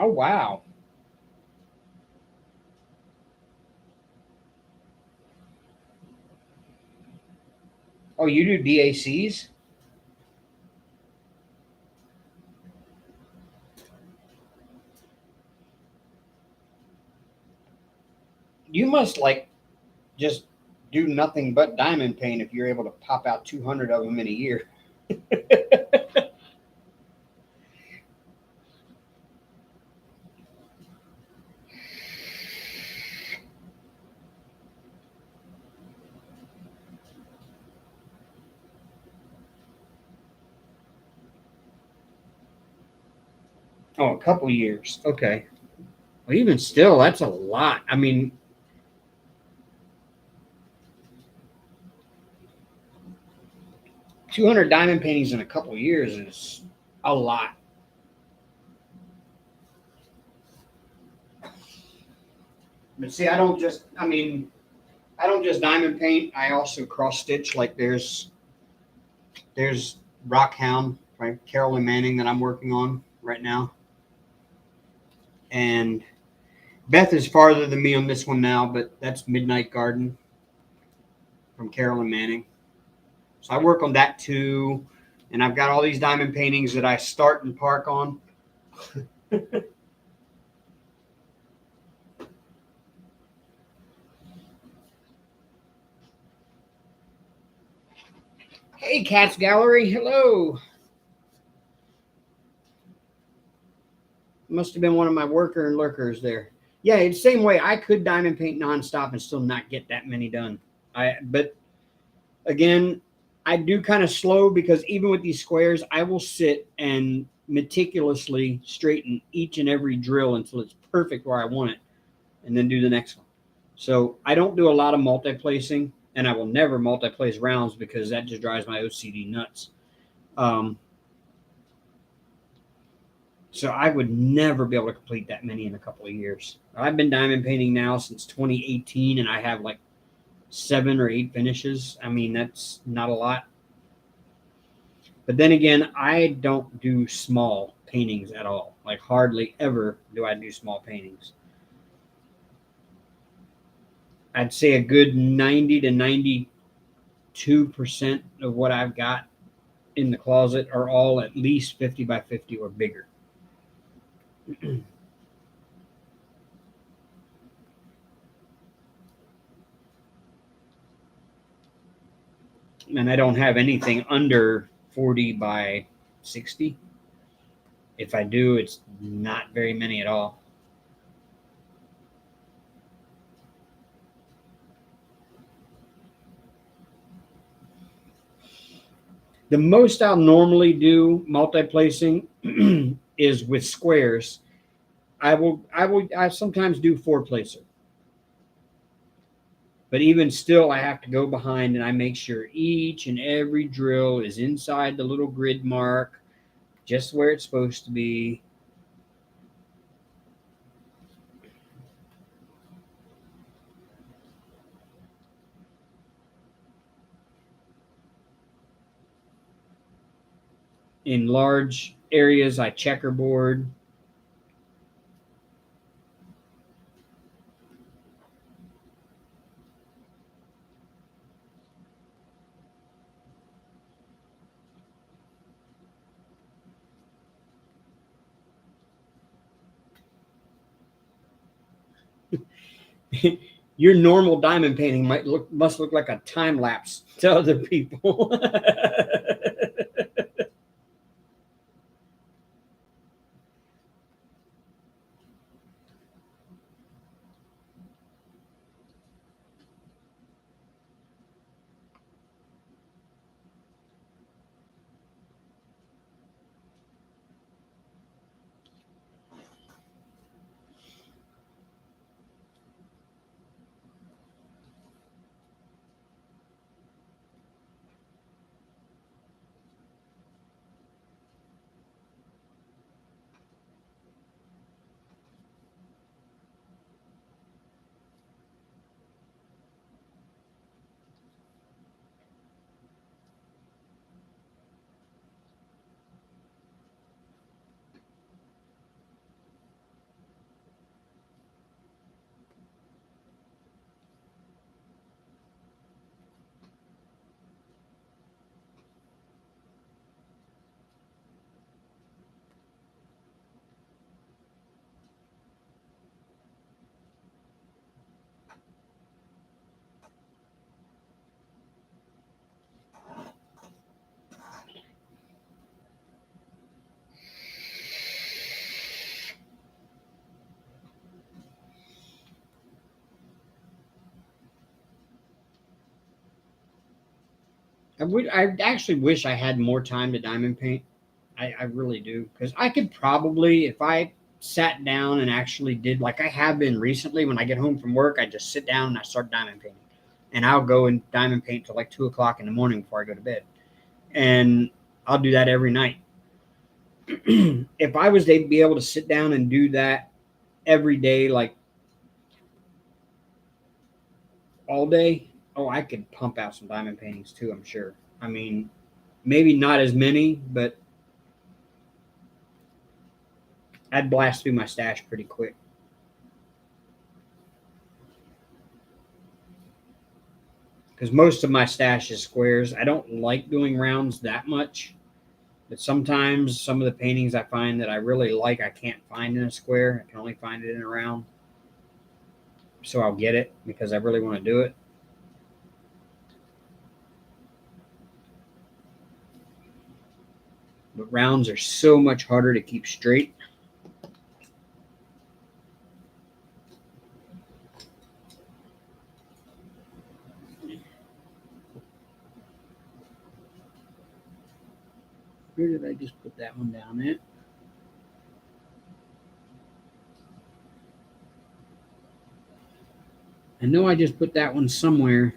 Speaker 1: Oh wow! Oh, you do DACs? You must like just do nothing but diamond paint if you're able to pop out 200 of them in a year. Oh, a couple years. Okay. Well, even still, that's a lot. I mean, 200 diamond paintings in a couple years is a lot. But see, I don't just diamond paint. I also cross stitch. Like there's Rockhound, right? Carolyn Manning that I'm working on right now. And Beth is farther than me on this one now, but that's Midnight Garden from Carolyn Manning. So I work on that too. And I've got all these diamond paintings that I start and park on. Hey, Cats Gallery. Hello. Must have been one of my worker and lurkers there. Yeah, it's the same way. I could diamond paint nonstop and still not get that many done. But again, I do kind of slow because even with these squares, I will sit and meticulously straighten each and every drill until it's perfect where I want it, and then do the next one. So I don't do a lot of multi-placing, and I will never multi-place rounds because that just drives my OCD nuts. Um, so I would never be able to complete that many in a couple of years. I've been diamond painting now since 2018, and I have like 7 or 8 finishes. I mean, that's not a lot. But then again, I don't do small paintings at all. Like hardly ever do I do small paintings. I'd say a good 90 to 92% of what I've got in the closet are all at least 50 by 50 or bigger. And I don't have anything under 40 by 60. If I do, it's not very many at all. The most I'll normally do multi-placing is with squares. I sometimes do 4-placer. But even still, I have to go behind and I make sure each and every drill is inside the little grid mark, just where it's supposed to be. In large areas, I checkerboard. Your normal diamond painting must look like a time lapse to other people. I actually wish I had more time to diamond paint. I really do, because I could probably, if I sat down and actually did like I have been recently, when I get home from work, I just sit down and I start diamond painting, and I'll go and diamond paint till like 2 o'clock in the morning before I go to bed, and I'll do that every night. If I was to be able to sit down and do that every day, like all day, oh, I could pump out some diamond paintings too. I'm sure. I mean, maybe not as many, but I'd blast through my stash pretty quick. Because most of my stash is squares. I don't like doing rounds that much, but sometimes some of the paintings I find that I really like, I can't find in a square. I can only find it in a round. So I'll get it because I really want to do it. But rounds are so much harder to keep straight. Where did I just put that one down at? I know I just put that one somewhere,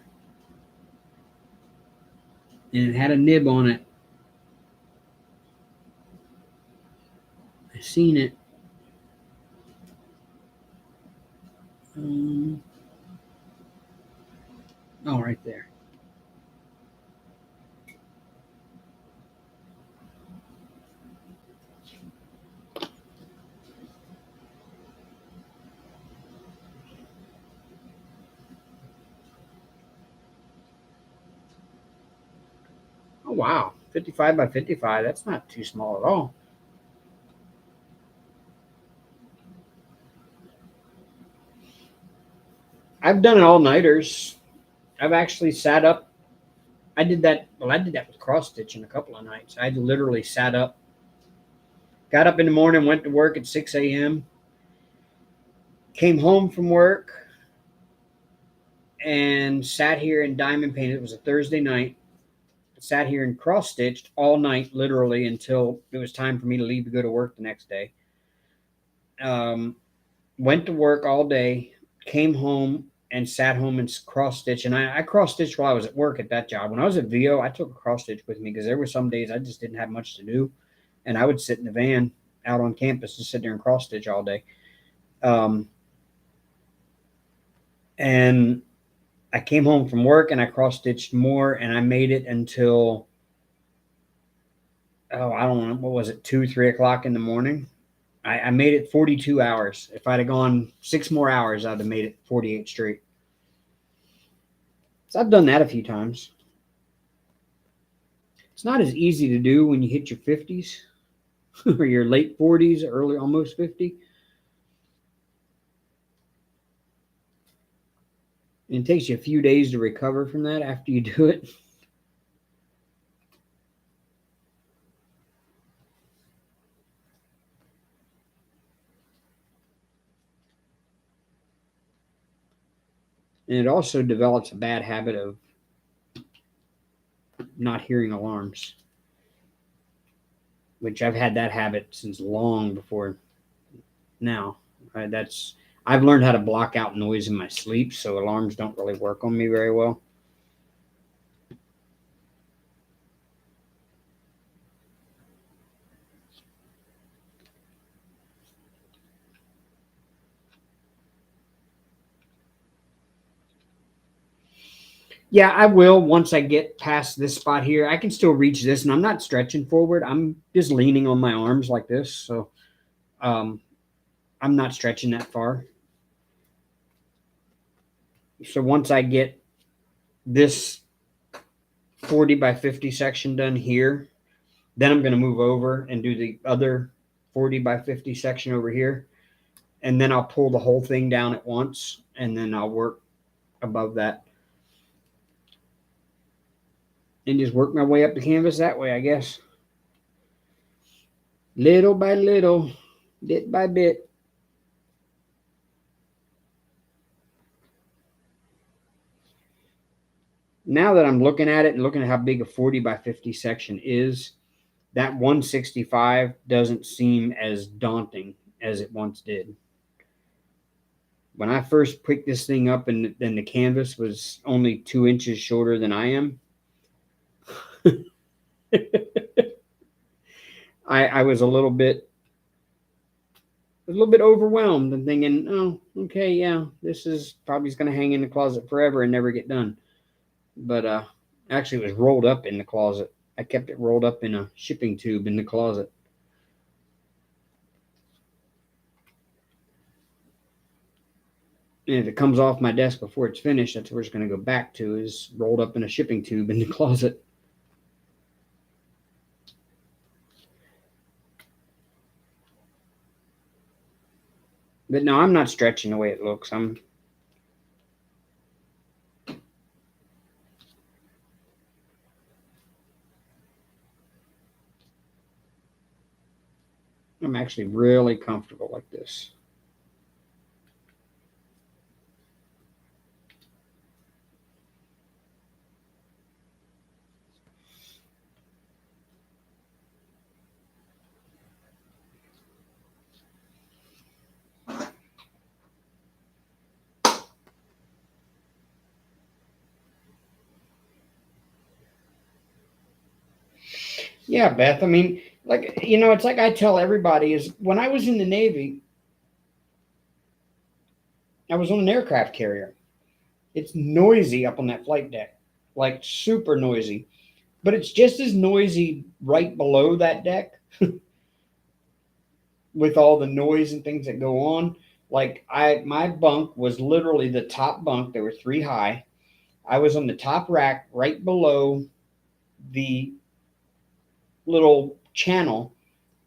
Speaker 1: and it had a nib on it. I seen it. Oh, right there. Oh, wow. 55 by 55. That's not too small at all. I've done it all nighters. I've actually sat up. I did that. Well, I did that with cross stitching a couple of nights. I literally sat up, got up in the morning, went to work at 6 a.m., came home from work, and sat here and diamond painted. It was a Thursday night. Sat here and cross stitched all night, literally, until it was time for me to leave to go to work the next day. Um, Went to work all day, came home and sat home and cross stitch. And I cross stitched while I was at work at that job. When I was at VO, I took a cross stitch with me because there were some days I just didn't have much to do, and I would sit in the van out on campus and sit there and cross stitch all day. Um, and I came home from work and I cross stitched more, and I made it until, oh, I don't know, what was it, 2, 3 o'clock in the morning. I made it 42 hours. If I'd have gone 6 more hours, I'd have made it 48 straight. So I've done that a few times. It's not as easy to do when you hit your 50s or your late 40s, early almost 50. And it takes you a few days to recover from that after you do it. And it also develops a bad habit of not hearing alarms, which I've had that habit since long before now. That's I've learned how to block out noise in my sleep, so alarms don't really work on me very well. Yeah, I will once I get past this spot here. I can still reach this, and I'm not stretching forward. I'm just leaning on my arms like this, so um, I'm not stretching that far. So once I get this 40 by 50 section done here, then I'm going to move over and do the other 40 by 50 section over here. And then I'll pull the whole thing down at once, and then I'll work above that and just work my way up the canvas that way, I guess. Little by little, bit by bit. Now that I'm looking at it and looking at how big a 40 by 50 section is, that 165 doesn't seem as daunting as it once did. When I first picked this thing up and then the canvas was only 2 inches shorter than I am, I was a little bit overwhelmed and thinking, oh, okay, yeah, this is probably going to hang in the closet forever and never get done. But actually, it was rolled up in the closet. I kept it rolled up in a shipping tube in the closet. And if it comes off my desk before it's finished, that's where it's going to go back to, is rolled up in a shipping tube in the closet. But no, I'm not stretching the way it looks. I'm actually really comfortable like this. Yeah, Beth. I mean, like, it's like I tell everybody is when I was in the Navy, I was on an aircraft carrier. It's noisy up on that flight deck, like super noisy. But it's just as noisy right below that deck with all the noise and things that go on. Like my bunk was literally the top bunk. There were three high. I was on the top rack right below the little channel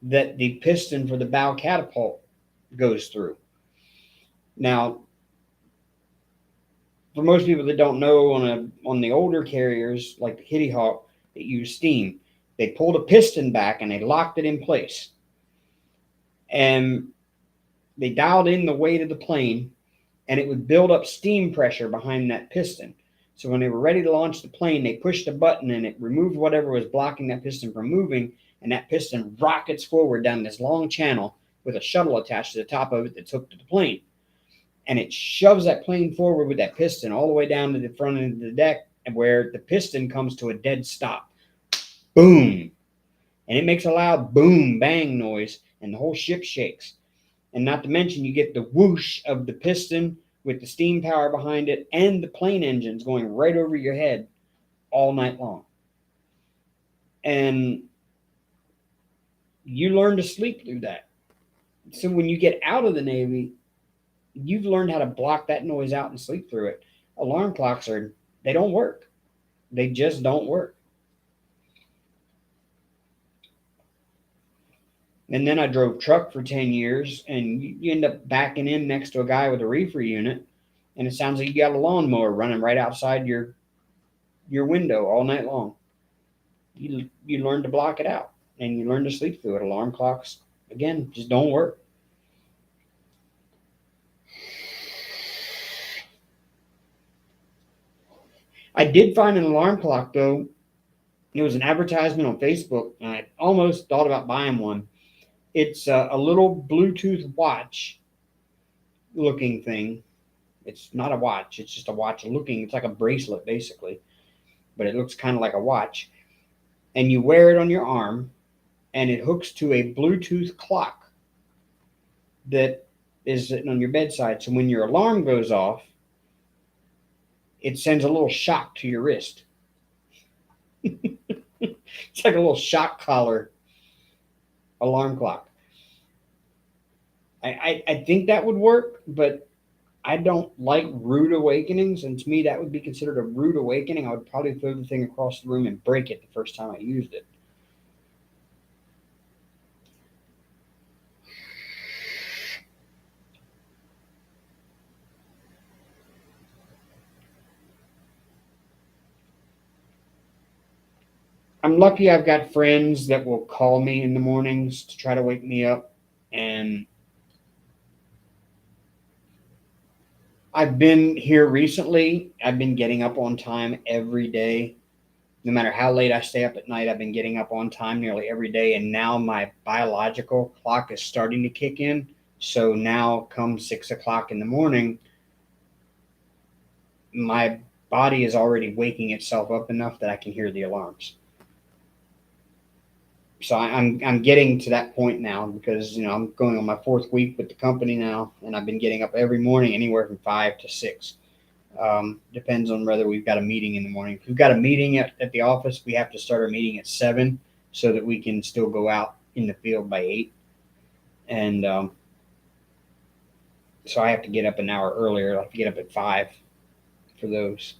Speaker 1: that the piston for the bow catapult goes through. Now, for most people that don't know, on the older carriers like the Kitty Hawk that use steam, they pulled a piston back and they locked it in place, and they dialed in the weight of the plane, and it would build up steam pressure behind that piston. So when they were ready to launch the plane, they pushed a button and it removed whatever was blocking that piston from moving, and that piston rockets forward down this long channel with a shuttle attached to the top of it that's hooked to the plane. And it shoves that plane forward with that piston all the way down to the front end of the deck, where the piston comes to a dead stop. Boom! And it makes a loud boom, bang noise, and the whole ship shakes. And not to mention, you get the whoosh of the piston with the steam power behind it and the plane engines going right over your head all night long. And you learn to sleep through that. So when you get out of the Navy, you've learned how to block that noise out and sleep through it. Alarm clocks they don't work. They just don't work. And then I drove truck for 10 years, and you end up backing in next to a guy with a reefer unit, and it sounds like you got a lawnmower running right outside your window all night long. You learn to block it out, and you learn to sleep through it. Alarm clocks, again, just don't work. I did find an alarm clock though. It was an advertisement on Facebook, and I almost thought about buying one. It's a little Bluetooth watch looking thing. It's not a watch. It's just a watch looking. It's like a bracelet basically, but it looks kind of like a watch. And you wear it on your arm, and it hooks to a Bluetooth clock that is sitting on your bedside. So when your alarm goes off, it sends a little shock to your wrist. It's like a little shock collar alarm clock. I think that would work, but I don't like rude awakenings, and to me that would be considered a rude awakening. I would probably throw the thing across the room and break it the first time I used it. I'm lucky I've got friends that will call me in the mornings to try to wake me up, and I've been here recently. I've been getting up on time every day. No matter how late I stay up at night, I've been getting up on time nearly every day. And now my biological clock is starting to kick in. So now, come 6 o'clock in the morning, my body is already waking itself up enough that I can hear the alarms. So I'm getting to that point now because I'm going on my fourth week with the company now, and I've been getting up every morning anywhere from 5 to 6. Depends on whether we've got a meeting in the morning. If we've got a meeting at the office, we have to start our meeting at 7 so that we can still go out in the field by 8. And so I have to get up an hour earlier. I have to get up at 5 for those.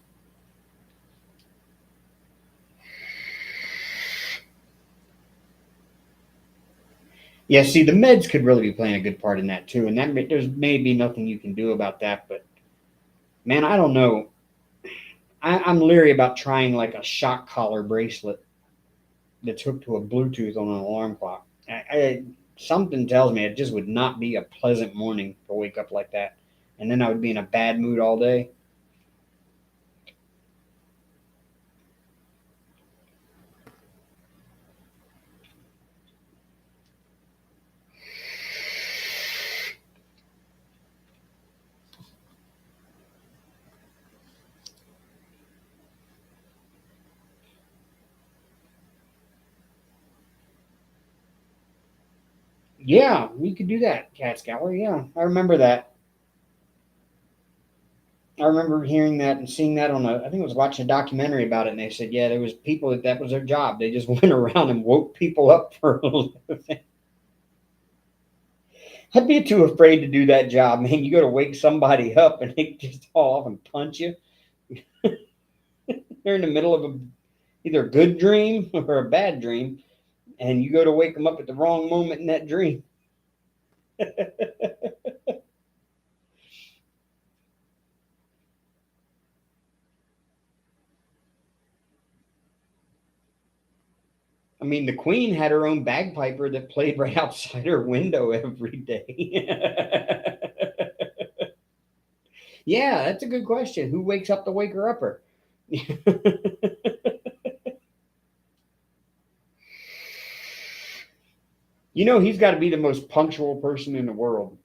Speaker 1: Yeah, see, the meds could really be playing a good part in that too, and there's maybe nothing you can do about that. But man, I don't know. I'm leery about trying like a shock collar bracelet that's hooked to a Bluetooth on an alarm clock. Something tells me it just would not be a pleasant morning to wake up like that, and then I would be in a bad mood all day. Yeah, we could do that, Cat Scour. Yeah, I remember that. I remember hearing that and seeing that on I think I was watching a documentary about it, and they said, yeah, there was people that was their job. They just went around and woke people up for a living. I'd be too afraid to do that job, man. You go to wake somebody up and they just fall off and punch you. They're in the middle of either a good dream or a bad dream, and you go to wake them up at the wrong moment in that dream. I mean, the queen had her own bagpiper that played right outside her window every day. Yeah, that's a good question. Who wakes up the waker upper? He's got to be the most punctual person in the world.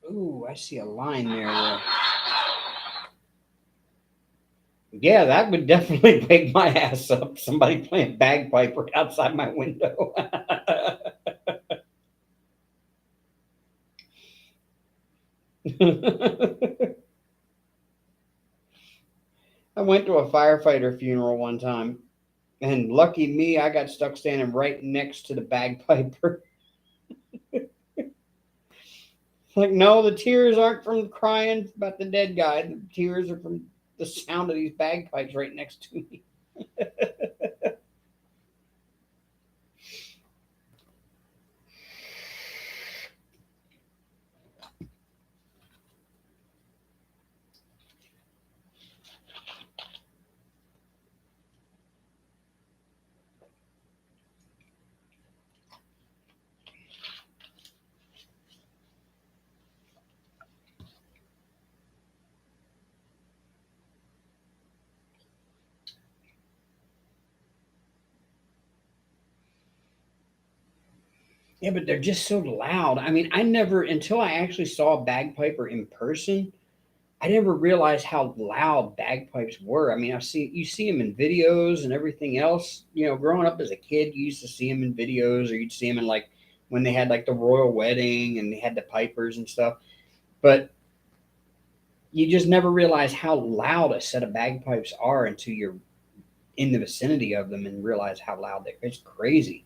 Speaker 1: Ooh, I see a line there. Yeah, that would definitely wake my ass up. Somebody playing bagpipe right outside my window. I went to a firefighter funeral one time, and lucky me, I got stuck standing right next to the bagpiper. Like, no, the tears aren't from crying about the dead guy. The tears are from the sound of these bagpipes right next to me. Yeah, but they're just so loud. I mean, I never, until I actually saw a bagpiper in person, I never realized how loud bagpipes were. I mean, you see them in videos and everything else. You know, growing up as a kid, you used to see them in videos, or you'd see them in like when they had like the royal wedding and they had the pipers and stuff. But you just never realize how loud a set of bagpipes are until you're in the vicinity of them and realize how loud they're. It's crazy.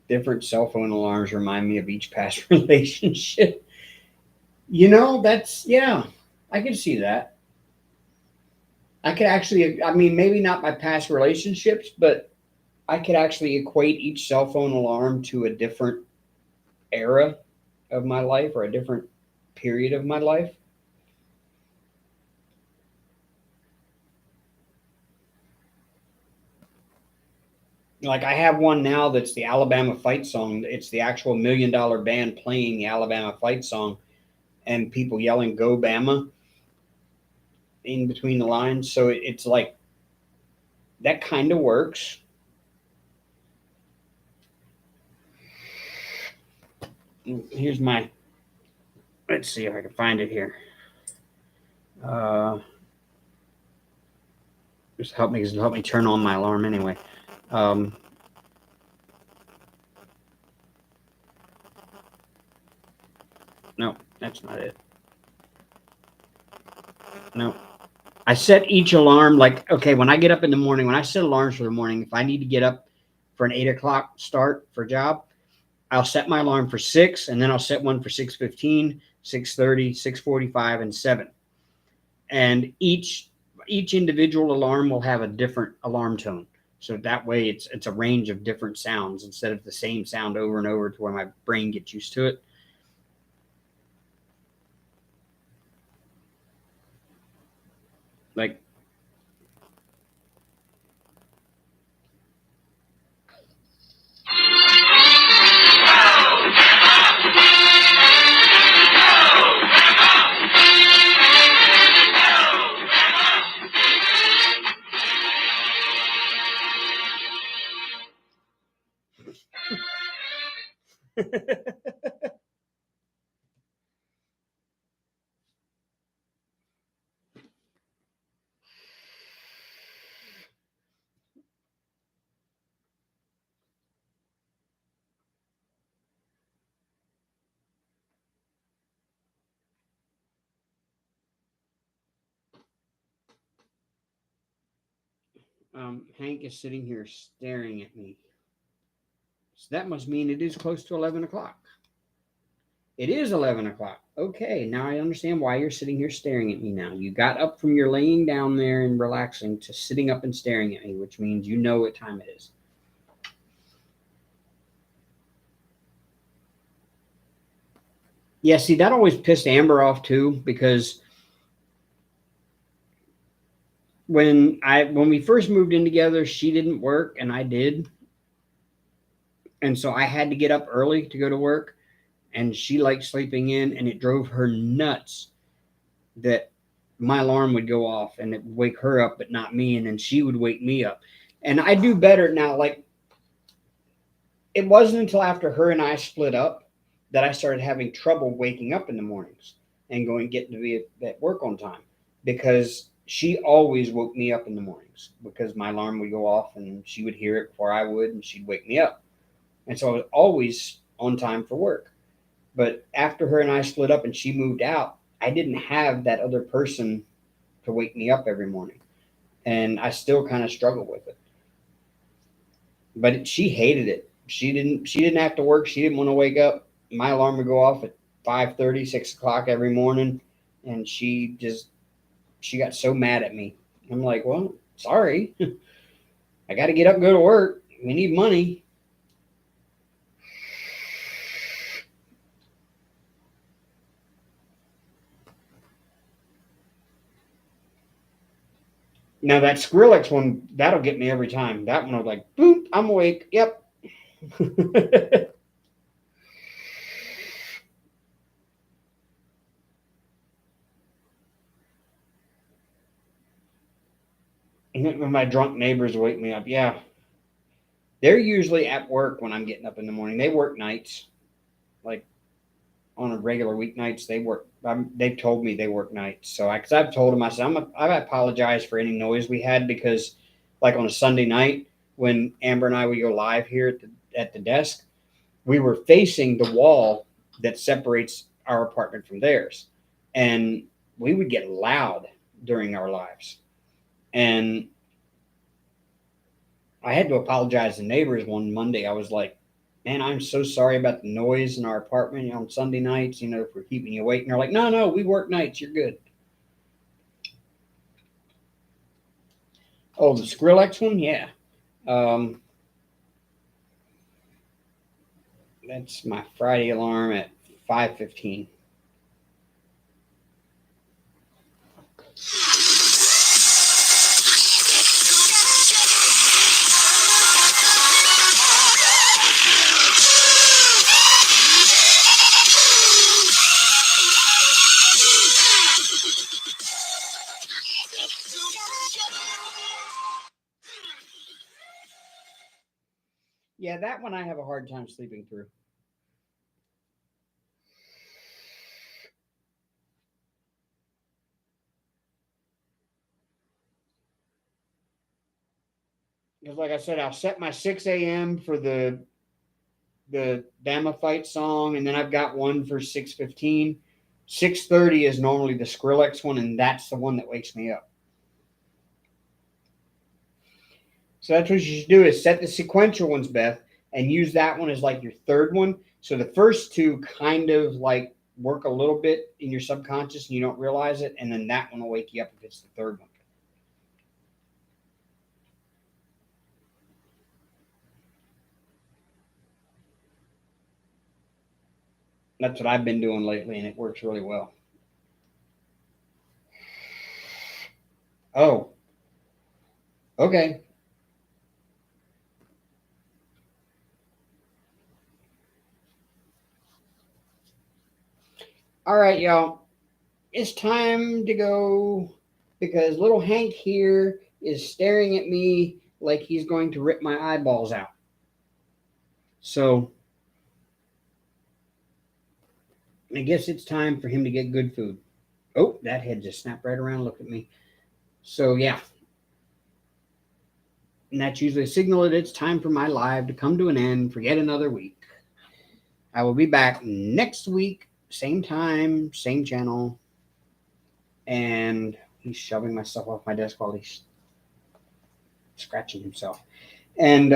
Speaker 1: Different cell phone alarms remind me of each past relationship. That's, yeah, I can see that. I could actually, I mean, maybe not my past relationships, but I could actually equate each cell phone alarm to a different era of my life or a different period of my life. Like I have one now that's the Alabama fight song. It's the actual $1 million band playing the Alabama fight song and people yelling "Go Bama" in between the lines. So it's like that kind of works. Here's my. Let's see if I can find it here. Uh, just help me turn on my alarm anyway. Um, no, that's not it. No, I set each alarm like okay. When I get up in the morning, when I set alarms for the morning, if I need to get up for an 8 o'clock start for a job, I'll set my alarm for 6, and then I'll set one for 6:15, 6:30, 6:45, and 7. And each individual alarm will have a different alarm tone. So that way it's a range of different sounds instead of the same sound over and over to where my brain gets used to it. Like Hank is sitting here staring at me. So that must mean it is close to 11 o'clock. It is 11 o'clock. Okay, now I understand why you're sitting here staring at me now. You got up from your laying down there and relaxing to sitting up and staring at me, which means you know what time it is. Yeah, see, that always pissed Amber off too because when we first moved in together, she didn't work and I did. And so I had to get up early to go to work and she liked sleeping in and it drove her nuts that my alarm would go off and it would wake her up but not me and then she would wake me up. And I do better now. Like it wasn't until after her and I split up that I started having trouble waking up in the mornings and getting to be at work on time because she always woke me up in the mornings because my alarm would go off and she would hear it before I would, and she'd wake me up. And so I was always on time for work. But after her and I split up and she moved out, I didn't have that other person to wake me up every morning. And I still kind of struggle with it. But she hated it. She didn't have to work. She didn't want to wake up. My alarm would go off at 5:30, 6 o'clock every morning, and she got so mad at me. I'm like, well, sorry. I got to get up and go to work. We need money. Now that Skrillex one, that'll get me every time. That one was like, boom, I'm awake. Yep. And then when my drunk neighbors wake me up, yeah, they're usually at work when I'm getting up in the morning. They work nights, like on a regular weeknights. They work. They've told me they work nights. So because I've told them, I said I apologize for any noise we had because, like on a Sunday night when Amber and I would go live here at the desk, we were facing the wall that separates our apartment from theirs, and we would get loud during our lives. And I had to apologize to neighbors one Monday. I was like, man, I'm so sorry about the noise in our apartment on Sunday nights, if we're keeping you awake. And they're like, no, no, we work nights. You're good. Oh, the Skrillex one? Yeah. Um, that's my Friday alarm at 5:15. Yeah, that one I have a hard time sleeping through. Because, like I said, I'll set my 6 a.m. for the Dama fight song, and then I've got one for 6:15. 6:30 is normally the Skrillex one, and that's the one that wakes me up. So that's what you should do is set the sequential ones, Beth, and use that one as like your third one. So the first two kind of like work a little bit in your subconscious and you don't realize it, and then that one will wake you up if it's the third one. That's what I've been doing lately, and it works really well. Oh, okay. All right, y'all. It's time to go because little Hank here is staring at me like he's going to rip my eyeballs out. So I guess it's time for him to get good food. Oh, that head just snapped right around and looked at me. So yeah, and that's usually a signal that it's time for my live to come to an end for yet another week. I will be back next week, same time, same channel. And he's shoving my stuff off my desk while he's scratching himself. And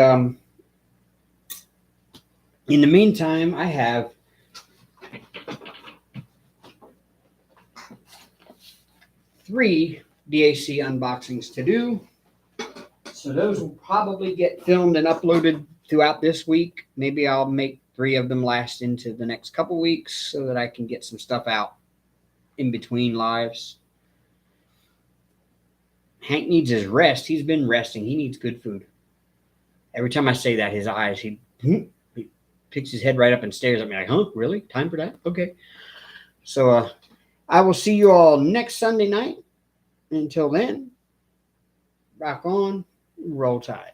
Speaker 1: in the meantime, I have three DAC unboxings to do. So those will probably get filmed and uploaded throughout this week. Maybe I'll make three of them last into the next couple weeks so that I can get some stuff out in between lives. Hank needs his rest. He's been resting. He needs good food. Every time I say that, his eyes, he picks his head right up and stares at me like, huh, really? Time for that? Okay. So I will see you all next Sunday night. Until then, rock on, roll tide.